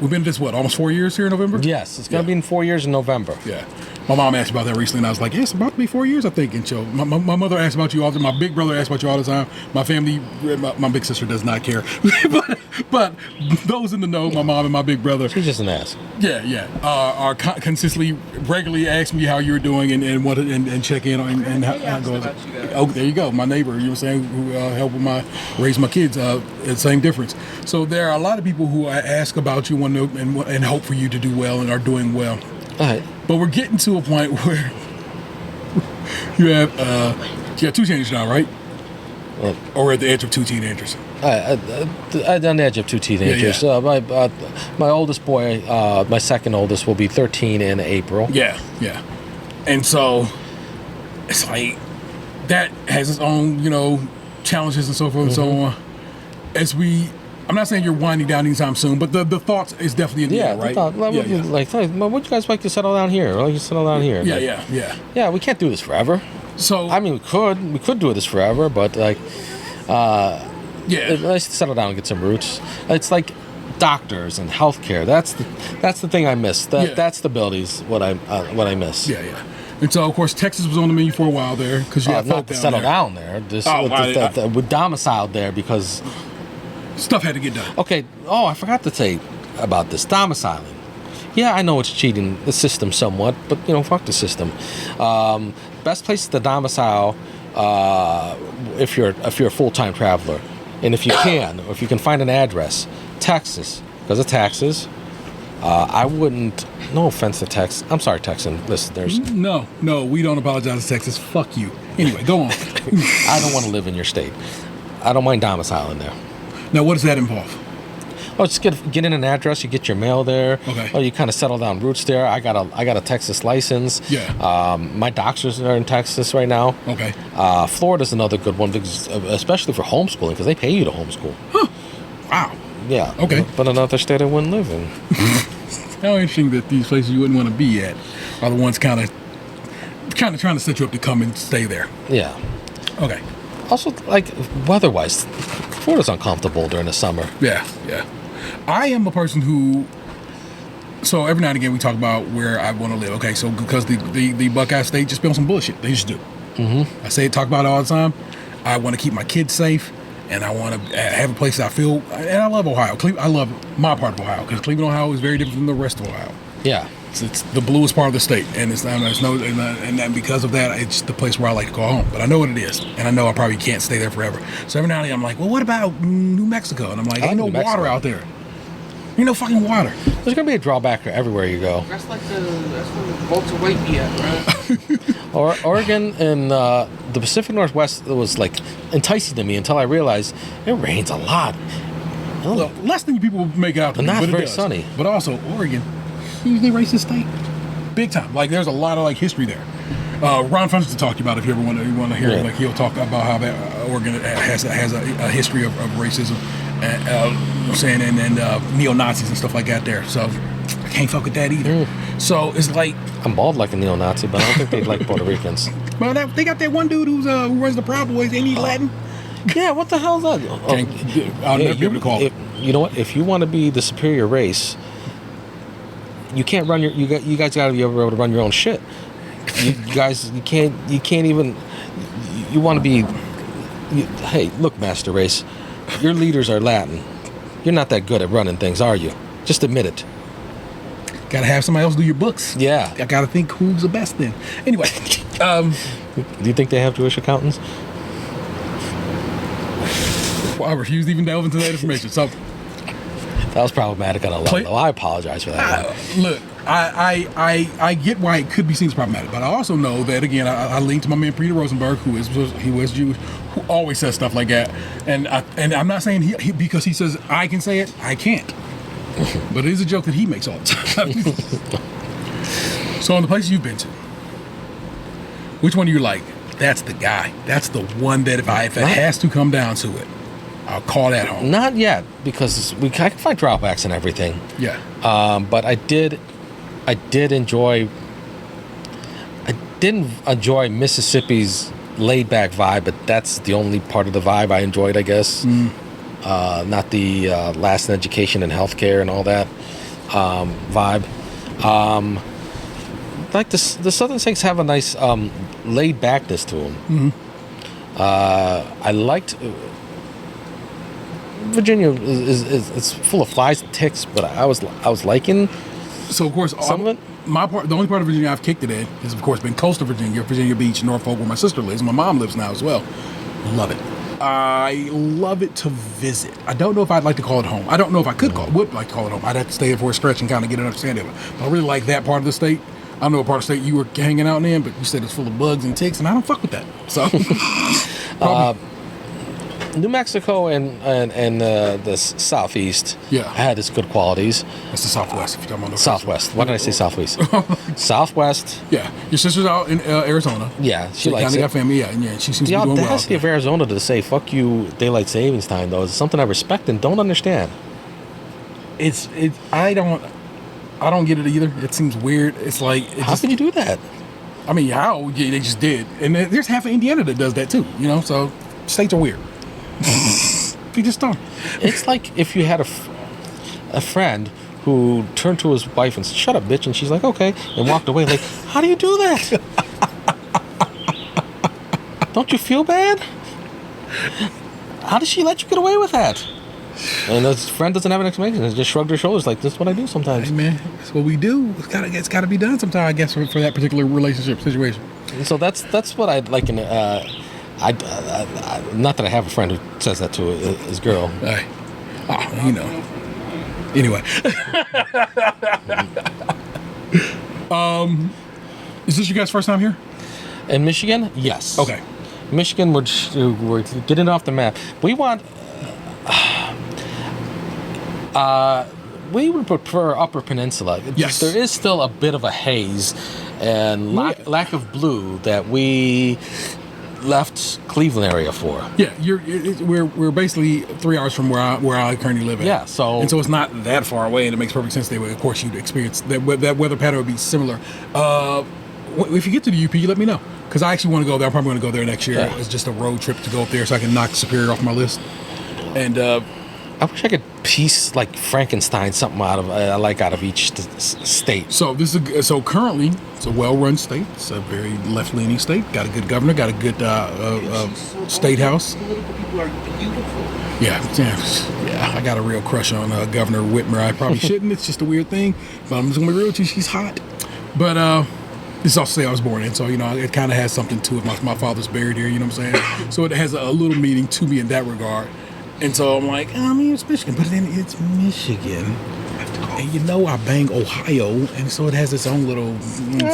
We've been this almost 4 years here in November. Yes, it's gonna be in 4 years in November. Yeah. My mom asked about that recently, and I was like, yeah, it's about to be 4 years, I think. And so my mother asked about you all the time. My big brother asked about you all the time. My family, my big sister does not care. but those in the know, my mom and my big brother. She's just an ass. Yeah. Are consistently, regularly ask me how you're doing and check in on and how it goes. Oh, there you go. My neighbor, you know what I'm saying, who helped with raise my kids, same difference. So there are a lot of people who ask about you and hope for you to do well and are doing well. All right. But we're getting to a point where you have 2 teenagers now, right? Or we're at the edge of 2 teenagers. I'm on the edge of 2 teenagers. Yeah. My oldest boy, my second oldest, will be 13 in April. Yeah. And so it's like that has its own, challenges and so forth and so on. As we I'm not saying you're winding down anytime soon, but the thoughts is definitely in the air, right? Would you guys like to settle down here? Would you settle down here? Yeah. We can't do this forever. So I mean, we could do this forever, but like, let's settle down and get some roots. It's like doctors and healthcare. That's the thing I miss. That stability is what I miss. Yeah. And so, of course, Texas was on the menu for a while there because you had not to settle down there. We domiciled there because stuff had to get done. Okay. Oh, I forgot to say about this domiciling. Yeah, I know it's cheating the system somewhat, but fuck the system. Best place to domicile if you're a full-time traveler, and if you can find an address, Texas, because of taxes. I wouldn't. No offense to Texas. I'm sorry, Texan listeners. No, we don't apologize to Texas. Fuck you. Anyway, go on. I don't want to live in your state. I don't mind domiciling there. Now, what does that involve? Oh, just get in an address. You get your mail there. Okay. Oh, you kind of settle down roots there. I got a Texas license. Yeah. My doctors are in Texas right now. Okay. Florida's another good one, because, especially for homeschooling, because they pay you to homeschool. Huh. Wow. Yeah. Okay. But another state I wouldn't live in. How interesting that these places you wouldn't want to be at are the ones kind of trying to set you up to come and stay there. Yeah. Okay. Also, like, weather-wise, Florida's uncomfortable during the summer. Yeah. I am a person who... So every now and again we talk about where I want to live. Okay, so because the Buckeye State just built some bullshit. They just do. Mm-hmm. I talk about it all the time. I want to keep my kids safe. And I want to have a place that I feel, and I love Ohio. I love my part of Ohio, because Cleveland, Ohio is very different from the rest of Ohio. Yeah. It's the bluest part of the state, and and because of that, it's the place where I like to go home. But I know what it is, and I know I probably can't stay there forever. So every now and then I'm like, well, what about New Mexico? And I'm like, ain't no water out there. Ain't no fucking water. There's gonna be a drawback everywhere you go. That's where the Walter White be at, right? Or Oregon and the Pacific Northwest was like enticing to me until I realized it rains a lot. Well, less than people make it out to be, not but very it does. sunny. But also, Oregon, hugely racist state, big time. Like, there's a lot of history there. Ron Funches talked about it if you ever want to hear it. Like, he'll talk about how that Oregon has a history of racism, and neo-Nazis and stuff like that there. So I can't fuck with that either. So it's like, I'm bald like a neo-Nazi, but I don't think they like Puerto Ricans. Well, they got that one dude who runs the Proud Boys. Ain't he Latin? Yeah, what the hell is that? I'll never be able to call it. You know what? If you want to be the superior race, you can't run you guys got to be able to run your own shit. You guys, you can't even. You want to be. Hey, look, Master Race, your leaders are Latin. You're not that good at running things, are you? Just admit it. Gotta have somebody else do your books. Yeah. I gotta think who's the best then. Anyway. Do you think they have Jewish accountants? Well, I refuse to even delve into that information. So that was problematic on a level. I apologize for that. Look, I get why it could be seen as problematic, but I also know that, again, I link to my man Peter Rosenberg, who was Jewish, who always says stuff like that. And I'm not saying he because he says I can say it, I can't. But it is a joke that he makes all the time. So in the places you've been to, which one do you like? That's the guy. That's the one that if it has to come down to it, I'll call that home. Not yet, because I can find drawbacks and everything. Yeah. But I didn't enjoy Mississippi's laid back vibe, but that's the only part of the vibe I enjoyed, I guess. Not the last in education and healthcare and all that vibe. Like the Southern States have a nice laid backness to them. I liked Virginia is full of flies and ticks, but I was liking. So of course, some of it. The only part of Virginia I've kicked it in has of course been coastal Virginia, Virginia Beach, Norfolk, where my sister lives. My mom lives now as well. Love it. I love it to visit. I don't know if I'd like to call it home. I don't know if I would like to call it home. I'd have to stay there for a stretch and kind of get an understanding of it. But I really like that part of the state. I don't know what part of the state you were hanging out in, but you said it's full of bugs and ticks, and I don't fuck with that. So, New Mexico and the southeast had its good qualities. That's the Southwest. If you're talking about Southwest. Why did I say southeast? Southwest. Yeah, your sister's out in Arizona. Yeah, she likes it. it. Got family. Yeah, and she seems The to be doing well. audacity of Arizona to say "fuck you" daylight savings time though is something I respect and don't understand. I don't get it either. It seems weird. It's like how can you do that? I mean, how? Yeah, they just did, and there's half of Indiana that does that too. You know, so states are weird. You just don't. It's like if you had a friend who turned to his wife and said, "Shut up, bitch," and she's like, "Okay," and walked away. Like, how do you do that? Don't you feel bad? How did she let you get away with that? And his friend doesn't have an explanation. He just shrugged her shoulders like, this is what I do sometimes. Hey man, that's what we do. It's got to be done sometime, I guess, for that particular relationship situation. And so that's what I'd like in I not that I have a friend who says that to his girl. Hey. Oh, you know. Anyway. Is this your guys' first time here? In Michigan? Yes. Okay. Michigan, we're getting off the map. We want... we would prefer Upper Peninsula. Yes. There is still a bit of a haze and lack of blue that we left Cleveland area for. Yeah, we're basically 3 hours from where I currently live at. Yeah, so it's not that far away, and it makes perfect sense. Of course, you'd experience that weather pattern would be similar. If you get to the UP, let me know, because I actually want to go there. I'm probably going to go there next year. Yeah. It's just a road trip to go up there, so I can knock Superior off my list. And I wish I could piece like Frankenstein something out of each state. So currently it's a well-run state. It's a very left-leaning state. Got a good governor. Got a good state house. Political people are beautiful. Yeah. I got a real crush on Governor Whitmer. I probably shouldn't. It's just a weird thing. But I'm just gonna be real with you. She's hot. But this is also the state I was born in, so it kind of has something to it. My father's buried here. You know what I'm saying? So it has a little meaning to me in that regard. And so I'm like, it's Michigan, but then it's Michigan. And I bang Ohio, and so it has its own little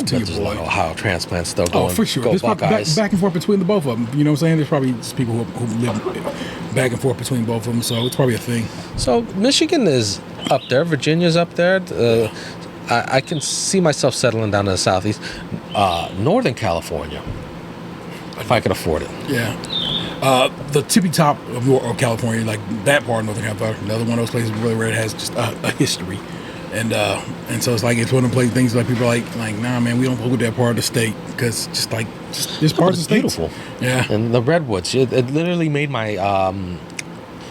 to your boy. Ohio transplants still going. Oh, for sure. There's probably back and forth between the both of them. You know what I'm saying? There's probably people who live back and forth between both of them, so it's probably a thing. So Michigan is up there. Virginia's up there. I can see myself settling down in the southeast. Northern California, if I could afford it. Yeah. The tippy top of California, like that part of Northern California, another one of those places really where it has just a history, and so it's one of the things like people are like nah man, we don't go with that part of the state because just this part of the state beautiful. Yeah, and the redwoods, it literally made my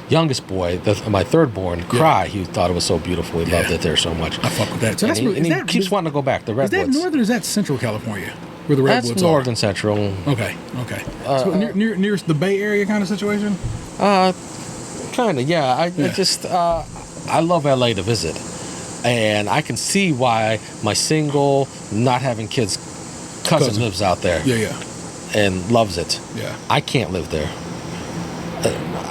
youngest boy, my third born, cry. He thought it was so beautiful. He loved it there so much. I fuck with that. So he keeps wanting to go back. The redwoods. Is that northern or is that central California? Where the redwoods That's northern central. Okay. So nearest the Bay Area kind of situation? Kind of, yeah. I love LA to visit. And I can see why my single, not having kids cousin lives out there. Yeah. And loves it. Yeah. I can't live there.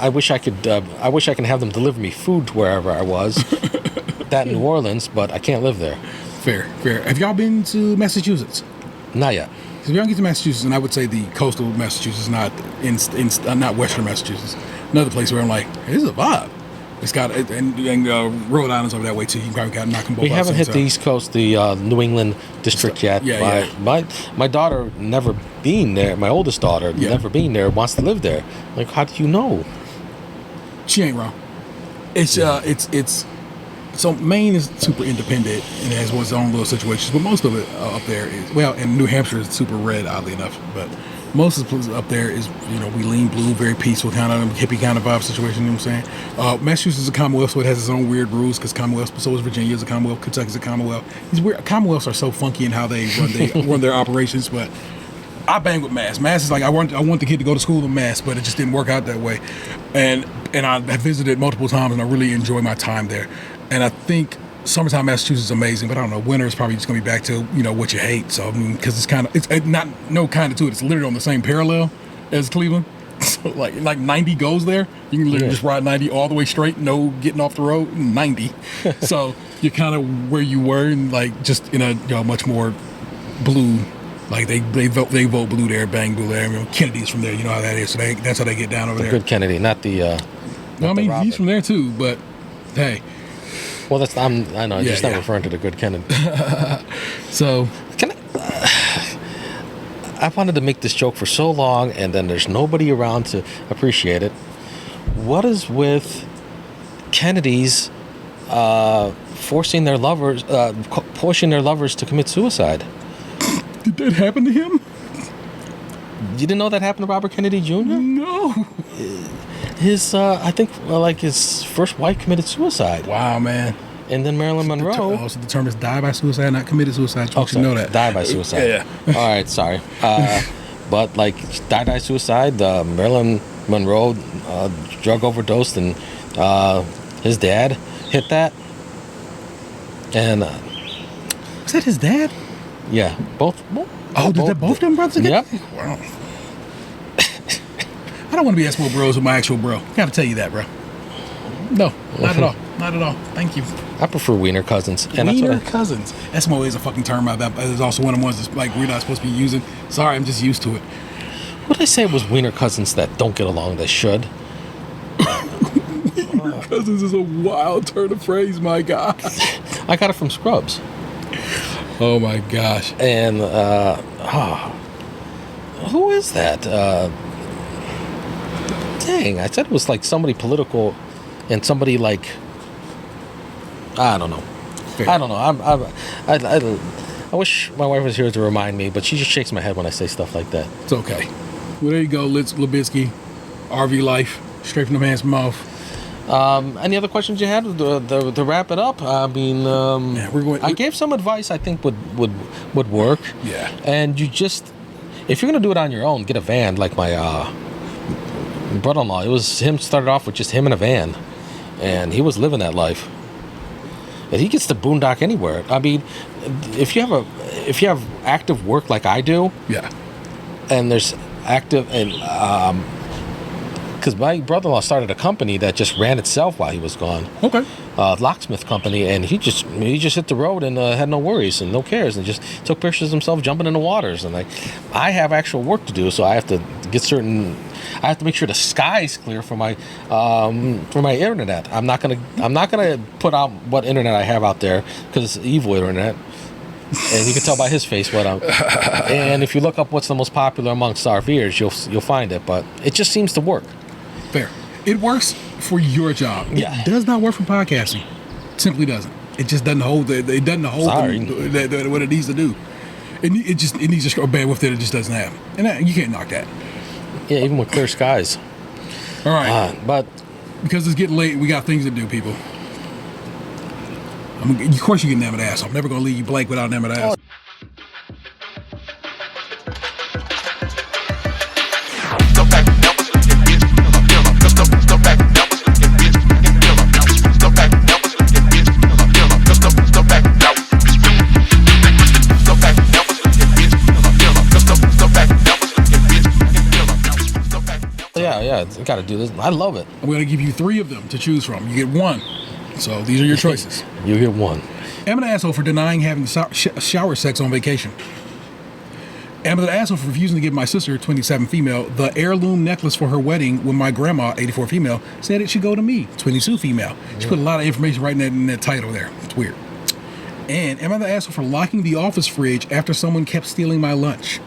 I wish I could. I wish I can have them deliver me food to wherever I was. That in New Orleans, but I can't live there. Fair. Have y'all been to Massachusetts? Not yet. If y'all get to Massachusetts, and I would say the coastal Massachusetts, not not western Massachusetts, another place where I'm like, hey, this is a vibe. It's got and Rhode Island's over that way too. You can probably knock them both. We haven't hit the East Coast, the New England district yet. Yeah. My daughter never been there. My oldest daughter never been there. Wants to live there. Like, how do you know? She ain't wrong. It's so Maine is super independent and it has its own little situations, but most of it up there is and New Hampshire is super red, oddly enough. But most of the places up there is we lean blue, very peaceful kind of hippie kind of vibe situation. You know what I'm saying? Massachusetts is a Commonwealth, so it has its own weird rules because Commonwealth. So is Virginia is a Commonwealth. Kentucky's a Commonwealth. These weird Commonwealths are so funky in how they run their operations, but. I bang with Mass. Mass is like I want the kid to go to school in Mass, but it just didn't work out that way. And I visited multiple times, and I really enjoy my time there. And I think summertime Massachusetts is amazing, but I don't know. Winter is probably just gonna be back to what you hate. So because it's not to it. It's literally on the same parallel as Cleveland. So like 90 goes there. You can literally just ride 90 all the way straight, no getting off the road. 90. So you're kind of where you were, and like just in a much more blue Like they vote blue there, bang blue there. You know, Kennedy's from there. You know how that is. So that's how they get down over there. Good Kennedy, not the. Well, I mean, he's from there too, but hey. Well, that's I know. I'm just not referring to the good Kennedy. So Can I wanted to make this joke for so long, and then there's nobody around to appreciate it. What is with Kennedys pushing their lovers to commit suicide? Did that happen to him? You didn't know that happened to Robert Kennedy Jr.? No. His, I think, his first wife committed suicide. Wow, man. And then Marilyn Monroe. Also, the term is die by suicide, not committed suicide. You should know that. Die by suicide. Yeah. All right, sorry. But died by suicide. Marilyn Monroe drug overdosed, and his dad hit that. And was that his dad? Yeah, both. Oh, did both them brothers get? Yep. Wow. I don't want to be Eskimo bros with my actual bro. Gotta tell you that, bro. No, not at all. Not at all. Thank you. I prefer wiener cousins. And Wiener that's what cousins. Eskimo is a fucking term. That is also one of the ones that's like we're not supposed to be using. Sorry, I'm just used to it. What did I say was wiener cousins that don't get along that should? Wiener cousins is a wild turn of phrase, my God. I got it from Scrubs. Oh my gosh. And who is that? Dang, I said it was like somebody political and somebody like I don't know. Fair. I don't know. I wish my wife was here to remind me, but she just shakes my head when I say stuff like that. It's okay. Well, there you go, Litz Labitsky, RV life, straight from the man's mouth. Any other questions you had to wrap it up? I mean, I gave some advice I think would work. Yeah. And you just, if you're gonna do it on your own, get a van like my brother-in-law. It was him. Started off with just him in a van, and he was living that life. And he gets to boondock anywhere. I mean, if you have active work like I do, Yeah. and there's active and because my brother-in-law started a company that just ran itself while he was gone. Okay. Locksmith company, and he just hit the road and had no worries and no cares, and just took pictures of himself jumping in the waters. And I have actual work to do, so I have to I have to make sure the sky's clear for my internet. I'm not gonna put out what internet I have out there because it's evil internet. And you can tell by his face what I'm. And if you look up what's the most popular amongst RVers, you'll find it. But it just seems to work. Fair. It works for your job. Yeah. It does not work for podcasting. It simply doesn't. It just doesn't hold. It doesn't hold what it needs to do. It needs a bandwidth that it just doesn't have, and you can't knock that. Yeah, even with clear skies. All right. But because it's getting late, we got things to do, people. Of course, you get an ass. I'm never gonna leave you blank without an ass. Yeah, got to do this. I love it. I'm gonna give you 3 of them to choose from. You get 1. So these are your choices. You get 1. Am an asshole for denying having shower sex on vacation. Am an asshole for refusing to give my sister, 27 female, the heirloom necklace for her wedding when my grandma, 84 female, said it should go to me, 22 female. She put a lot of information right in that title there. It's weird. And am I the asshole for locking the office fridge after someone kept stealing my lunch?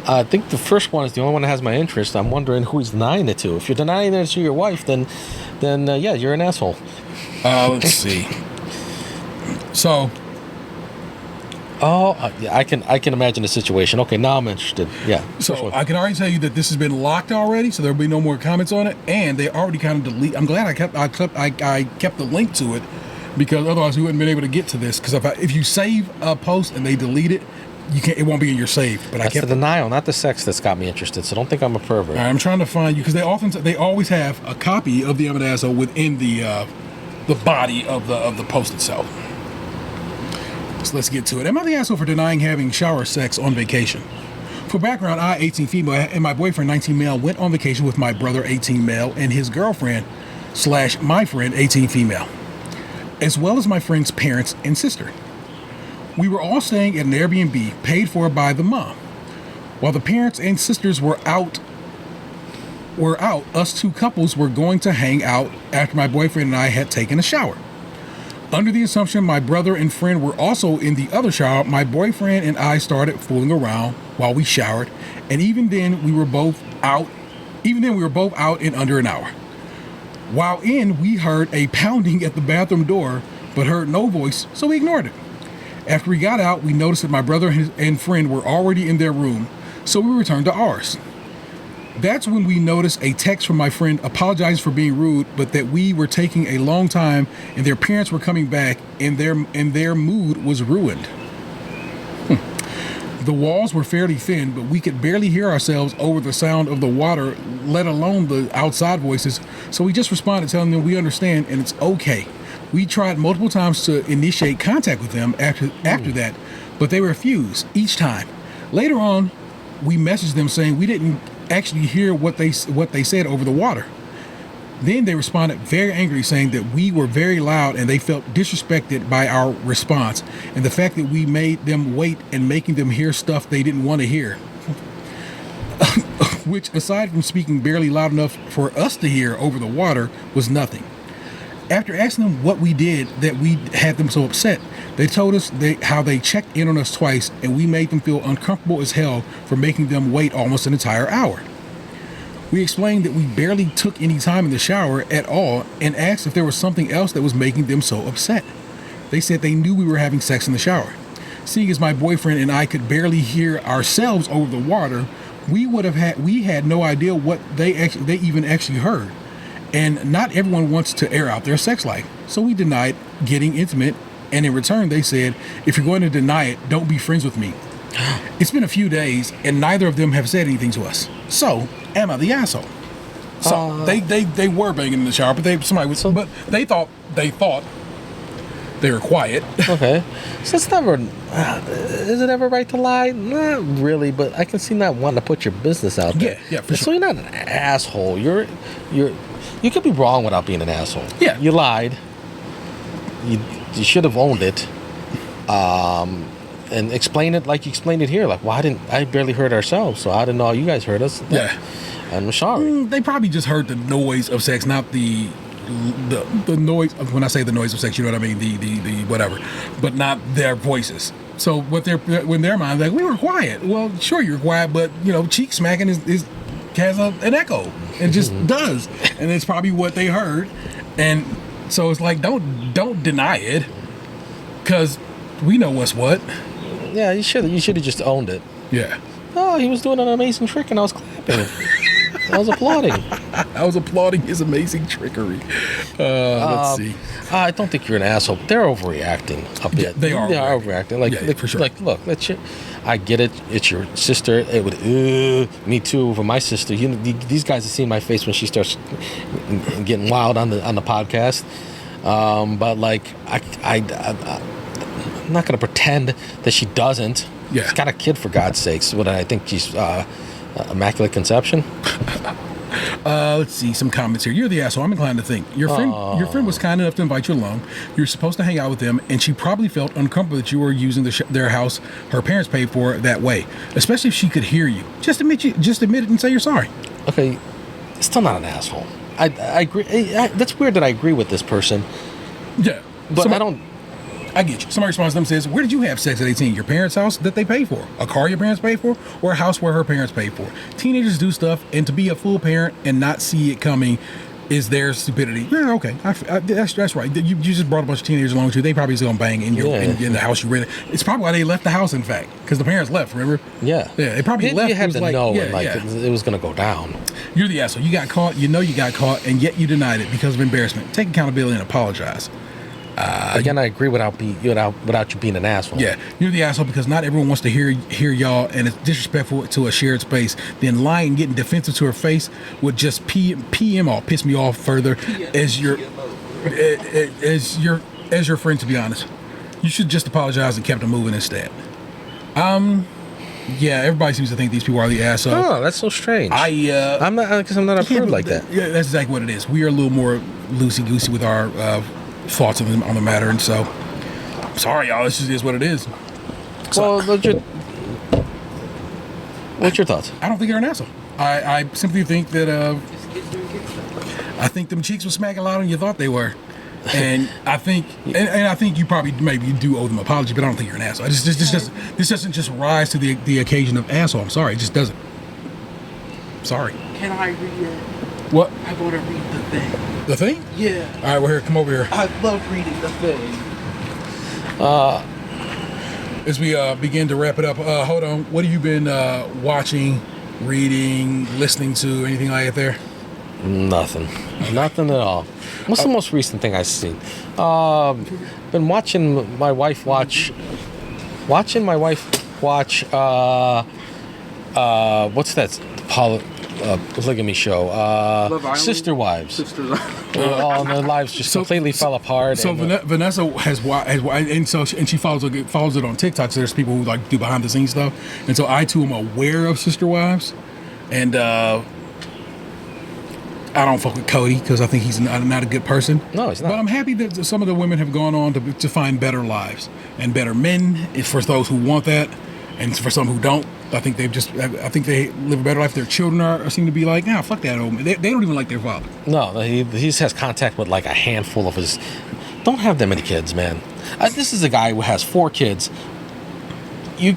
I think the first one is the only one that has my interest. I'm wondering who he's denying it to. If you're denying it to your wife, then yeah, you're an asshole. Let's see. So, yeah, I can imagine the situation. Okay, now I'm interested. Yeah. So I can already tell you that this has been locked already, so there'll be no more comments on it, and they already kind of delete. I'm glad I kept the link to it, because otherwise we wouldn't have been able to get to this. Because if you save a post and they delete it, it won't be in your save. But that's the denial, not the sex, that's got me interested. So don't think I'm a pervert. All right, I'm trying to find you because they always have a copy of the I'm an asshole within the body of the post itself. So let's get to it. Am I the asshole for denying having shower sex on vacation? For background, I, 18 female, and my boyfriend, 19 male, went on vacation with my brother, 18 male, and his girlfriend / my friend, 18 female, as well as my friend's parents and sister. We were all staying at an Airbnb paid for by the mom. While the parents and sisters were out, us two couples were going to hang out after my boyfriend and I had taken a shower. Under the assumption my brother and friend were also in the other shower, my boyfriend and I started fooling around while we showered, and even then we were both out in under an hour. While in, we heard a pounding at the bathroom door, but heard no voice, so we ignored it. After we got out, we noticed that my brother and friend were already in their room, so we returned to ours. That's when we noticed a text from my friend apologizing for being rude, but that we were taking a long time and their parents were coming back and their mood was ruined. The walls were fairly thin, but we could barely hear ourselves over the sound of the water, let alone the outside voices, so we just responded telling them we understand and it's okay. We tried multiple times to initiate contact with them after that, but they refused each time. Later on, we messaged them saying we didn't actually hear what they said over the water. Then they responded very angry, saying that we were very loud and they felt disrespected by our response and the fact that we made them wait and making them hear stuff they didn't want to hear. Which, aside from speaking barely loud enough for us to hear over the water, was nothing. After asking them what we did that we had them so upset, they told us how they checked in on us twice and we made them feel uncomfortable as hell for making them wait almost an entire hour. We explained that we barely took any time in the shower at all and asked if there was something else that was making them so upset. They said they knew we were having sex in the shower. Seeing as my boyfriend and I could barely hear ourselves over the water, we had no idea what they even actually heard. And not everyone wants to air out their sex life, so we denied getting intimate, and in return they said, if you're going to deny it, don't be friends with me. It's been a few days, and neither of them have said anything to us. So, am I the asshole? So they were banging in the shower, but they thought they were quiet. Okay, so it's never. Is it ever right to lie? Not really, but I can see not wanting to put your business out there. Yeah, for sure. So you're not an asshole. You could be wrong without being an asshole. Yeah. You lied. You should have owned it. And explain it like you explained it here. Like, I barely heard ourselves, so I didn't know you guys heard us. Yeah. I'm sorry. They probably just heard the noise of sex, not the noise. When I say the noise of sex, you know what I mean? The whatever, but not their voices. So when their mind, like, we were quiet. Well, sure, you're quiet, but cheek smacking has an echo. It just does, and it's probably what they heard. And so it's like, don't deny it, because we know what's what. Yeah, you should have just owned it. Yeah. Oh, he was doing an amazing trick, and I was clapping. I was applauding. I was applauding his amazing trickery. Let's see. I don't think you're an asshole. They're overreacting a bit. They are overreacting. Like, for sure. Like, look, I get it. It's your sister. It would. Me too. For my sister, these guys have seen my face when she starts getting wild on the podcast. But like, I'm not gonna pretend that she doesn't. Yeah. She's got a kid, for God's sakes. What I think she's immaculate conception. Let's see some comments here. You're the asshole. I'm inclined to think your friend was kind enough to invite you along. You're supposed to hang out with them, and she probably felt uncomfortable that you were using their house her parents paid for that way, especially if she could hear you. Just admit it and say you're sorry. Okay, still not an asshole. I agree. That's weird that I agree with this person. Yeah, but I don't. I get you. Somebody responds to them and says, where did you have sex at 18? Your parents' house that they paid for? A car your parents paid for? Or a house where her parents paid for? Teenagers do stuff, and to be a full parent and not see it coming is their stupidity. Yeah, okay. That's right. You just brought a bunch of teenagers along with you. They probably still gonna bang in the house you rented. It's probably why they left the house, in fact, because the parents left, remember? Yeah. Yeah, they probably left. You had to know yeah. it was gonna go down. You're the asshole. You got caught. You know you got caught, and yet you denied it because of embarrassment. Take accountability and apologize. Again, I agree without you being an asshole. Yeah, you're the asshole because not everyone wants to hear y'all, and it's disrespectful to a shared space. Then lying and getting defensive to her face would just piss me off further as your friend. To be honest, you should just apologize and kept it moving instead. Yeah, everybody seems to think these people are the asshole. Oh, that's so strange. I'm not, because I'm not a prude like that. Yeah, that's exactly what it is. We are a little more loosey goosey with our thoughts on the matter, and so Sorry, y'all. This just is what it is. Well, what's your thoughts? I don't think you're an asshole. I simply think that Just kids doing kid stuff. I think them cheeks were smacking louder than you thought they were. And I think, and I think you probably maybe do owe them an apology, but I don't think you're an asshole. This doesn't just rise to the occasion of asshole. I'm sorry, it just doesn't. Sorry. Can I read it? What? I want to read the thing. The thing? Yeah. All right, we're here. Come over here. I love reading the thing. As we begin to wrap it up, hold on. What have you been watching, reading, listening to? Anything like that there? Nothing at all. What's the most recent thing I've seen? Been watching my wife watch. What's that? Polygamy show. Love Island? Sister Wives. Sisters. All their lives just completely fell apart. So Vanessa has and she follows it on TikTok. So there's people who like do behind the scenes stuff, and so I too am aware of Sister Wives, and I don't fuck with Cody because I think he's not a good person. No, he's not. But I'm happy that some of the women have gone on to find better lives and better men. For those who want that, and for some who don't, I think they live a better life. Their children seem to be like, nah, fuck that old man. They don't even like their father. No, he has contact with like a handful of his. Don't have that many kids, man. This is a guy who has 4 kids. You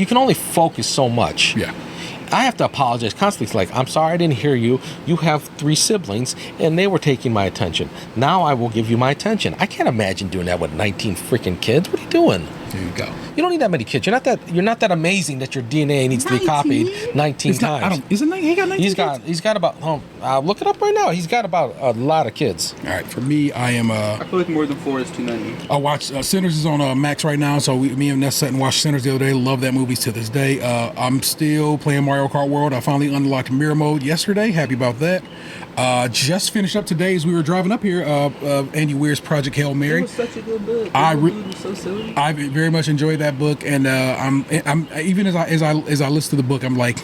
can only focus so much. Yeah. I have to apologize constantly. It's like, I'm sorry I didn't hear you. You have 3 siblings, and they were taking my attention. Now I will give you my attention. I can't imagine doing that with 19 freaking kids. What are you doing? There you go. You don't need that many kids. You're not that amazing that your DNA needs to be copied 19 times. Isn't he got 19 kids? He's got about. Look it up right now. He's got about a lot of kids. All right, for me, I am. I feel like more than 4 is too many. I watched Sinners is on Max right now, so me and Ness sat and watched Sinners the other day. Love that movie to this day. I'm still playing Mario Kart World. I finally unlocked mirror mode yesterday. Happy about that. Just finished up today as we were driving up here. Andy Weir's Project Hail Mary. It was such a good book. I was so silly. I very much enjoyed that book, and I'm even as I listen to the book, I'm like,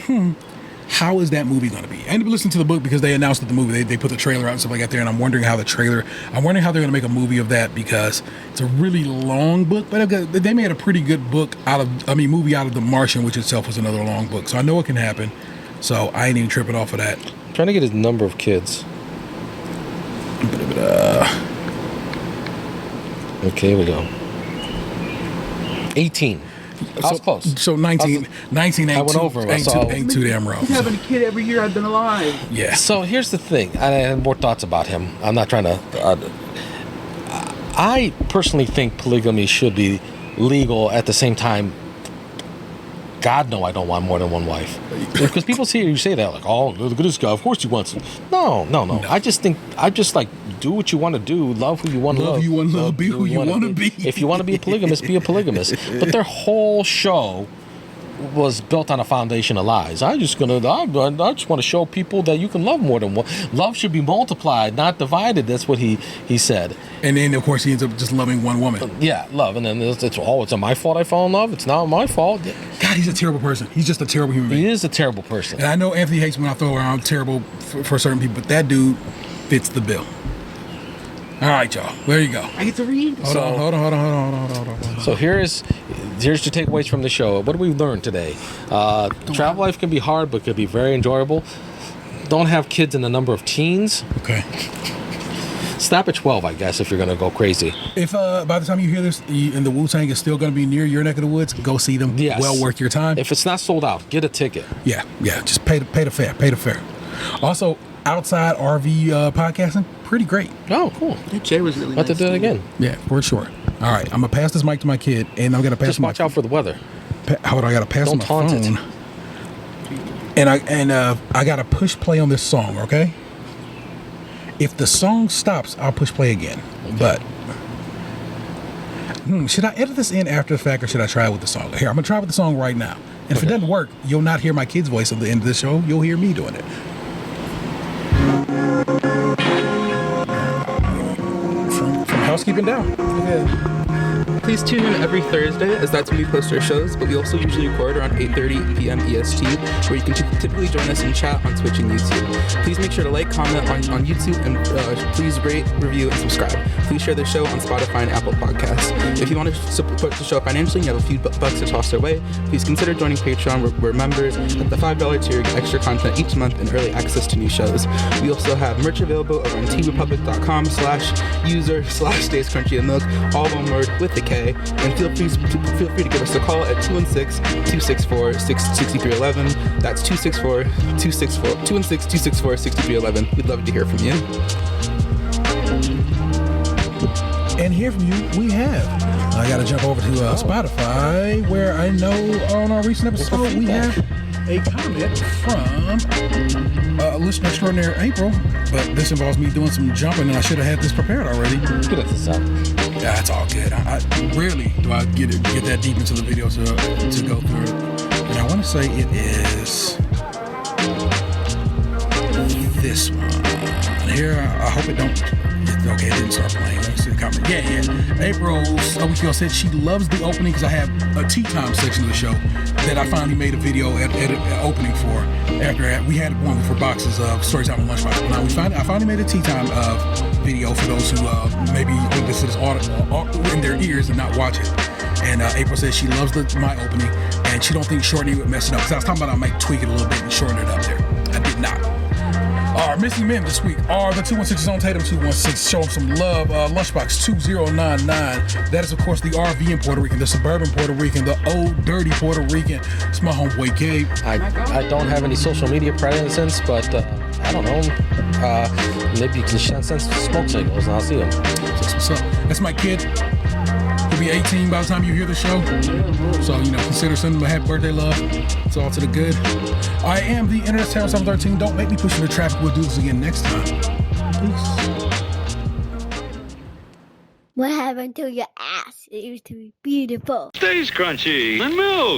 how is that movie going to be? I ended up listening to the book because they announced that the movie they put the trailer out and stuff like that there, and I'm wondering how they're going to make a movie of that because it's a really long book, but they made a pretty good movie out of The Martian, which itself was another long book, so I know it can happen. So I ain't even tripping off of that. I'm trying to get his number of kids. Okay, here we go. 18. I was close. So 19 ain't I went over. ain't too damn rough. He's having a kid every year I've been alive. Yeah. So here's the thing. I have more thoughts about him. I'm not trying to. I personally think polygamy should be legal at the same time. God, no, I don't want more than one wife. Because people see you say that, like, oh, look at this guy. Of course he wants it. No. I just like, do what you want to do. Love who you want to love. Love who you want to love. Be who you want to be. If you want to be a polygamist, be a polygamist. But their whole show was built on a foundation of lies. I just want to show people that you can love more than one. Love should be multiplied, not divided. That's what he said. And then, of course, he ends up just loving one woman. Yeah, love. And then it's my fault I fell in love. It's not my fault. God, he's a terrible person. He's just a terrible human being. He is a terrible person. And I know Anthony hates when I throw around terrible for certain people, but that dude fits the bill. All right, y'all. There you go. I get to read. Hold on. So here's your takeaways from the show. What did we learn today? Travel life can be hard, but can be very enjoyable. Don't have kids in the number of teens. Okay. Stop at 12, I guess, if you're going to go crazy. If by the time you hear this, and the Wu-Tang is still going to be near your neck of the woods, go see them. Yes. Well worth your time. If it's not sold out, get a ticket. Yeah. Just pay the fare. Also, outside RV podcasting, pretty great. Oh, cool. That chair was really Have to nice. do it again. Yeah, for sure. All right, I'm gonna pass this mic to my kid, and I'm gonna pass. Just watch out for the weather. Hold on, I gotta pass Don't my taunt phone. it. And I gotta push play on this song. Okay. If the song stops, I'll push play again. Okay. But should I edit this in after the fact, or should I try with the song? Here, I'm gonna try with the song right now. And if it doesn't work, you'll not hear my kid's voice at the end of the show. You'll hear me doing it. From housekeeping down. Okay. Please tune in every Thursday, as that's when we post our shows, but we also usually record around 8:30 p.m. EST, where you can typically join us in chat on Twitch and YouTube. Please make sure to like, comment on YouTube, and please rate, review, and subscribe. Please share the show on Spotify and Apple Podcasts. If you want to support the show financially and you have a few bucks to toss our way, please consider joining Patreon. We're members at the $5 tier, get extra content each month and early access to new shows. We also have merch available over on tpublic.com/user/DaysCrunchy and Milk, all one word with a K. And feel free to give us a call at 216-264-6311. That's 216-264-6311. We'd love to hear from you. And hear from you, we have. I got to jump over to Spotify, where I know on our recent episode we have a comment from listener extraordinaire April, but this involves me doing some jumping, and I should have had this prepared already. Good at this up. Yeah, it's all good. I rarely do I get that deep into the video to go through it. And I want to say it is this one here. I hope it don't. Okay, it didn't start playing. Let me see the comment. Yeah. April's a week ago said she loves the opening because I have a tea time section of the show that I finally made a video at opening for. After we had one for boxes of Storytime and Lunchbox. Now I finally made a tea time video for those who maybe think this is in their ears and not watch it. And April says she loves my opening and she don't think shortening would mess it up. Because I was talking about I might tweak it a little bit and shorten it up there. I did not. Our missing men this week are the 216's on Tatum 216. Show them some love. Lunchbox 2099. That is, of course, the RV in Puerto Rican, the suburban Puerto Rican, the old dirty Puerto Rican. It's my homeboy Gabe. I don't have any social media presence, but I don't know. Maybe you can send some smoke signals and I'll see them. That's what's up. That's my kid. He'll be 18 by the time you hear the show. So, consider sending him a happy birthday love. It's all to the good. I am the Internet Terror 713. Don't make me push into traffic. We'll do this again next time. Peace. What happened to your ass? It used to be beautiful. Stays crunchy and milk.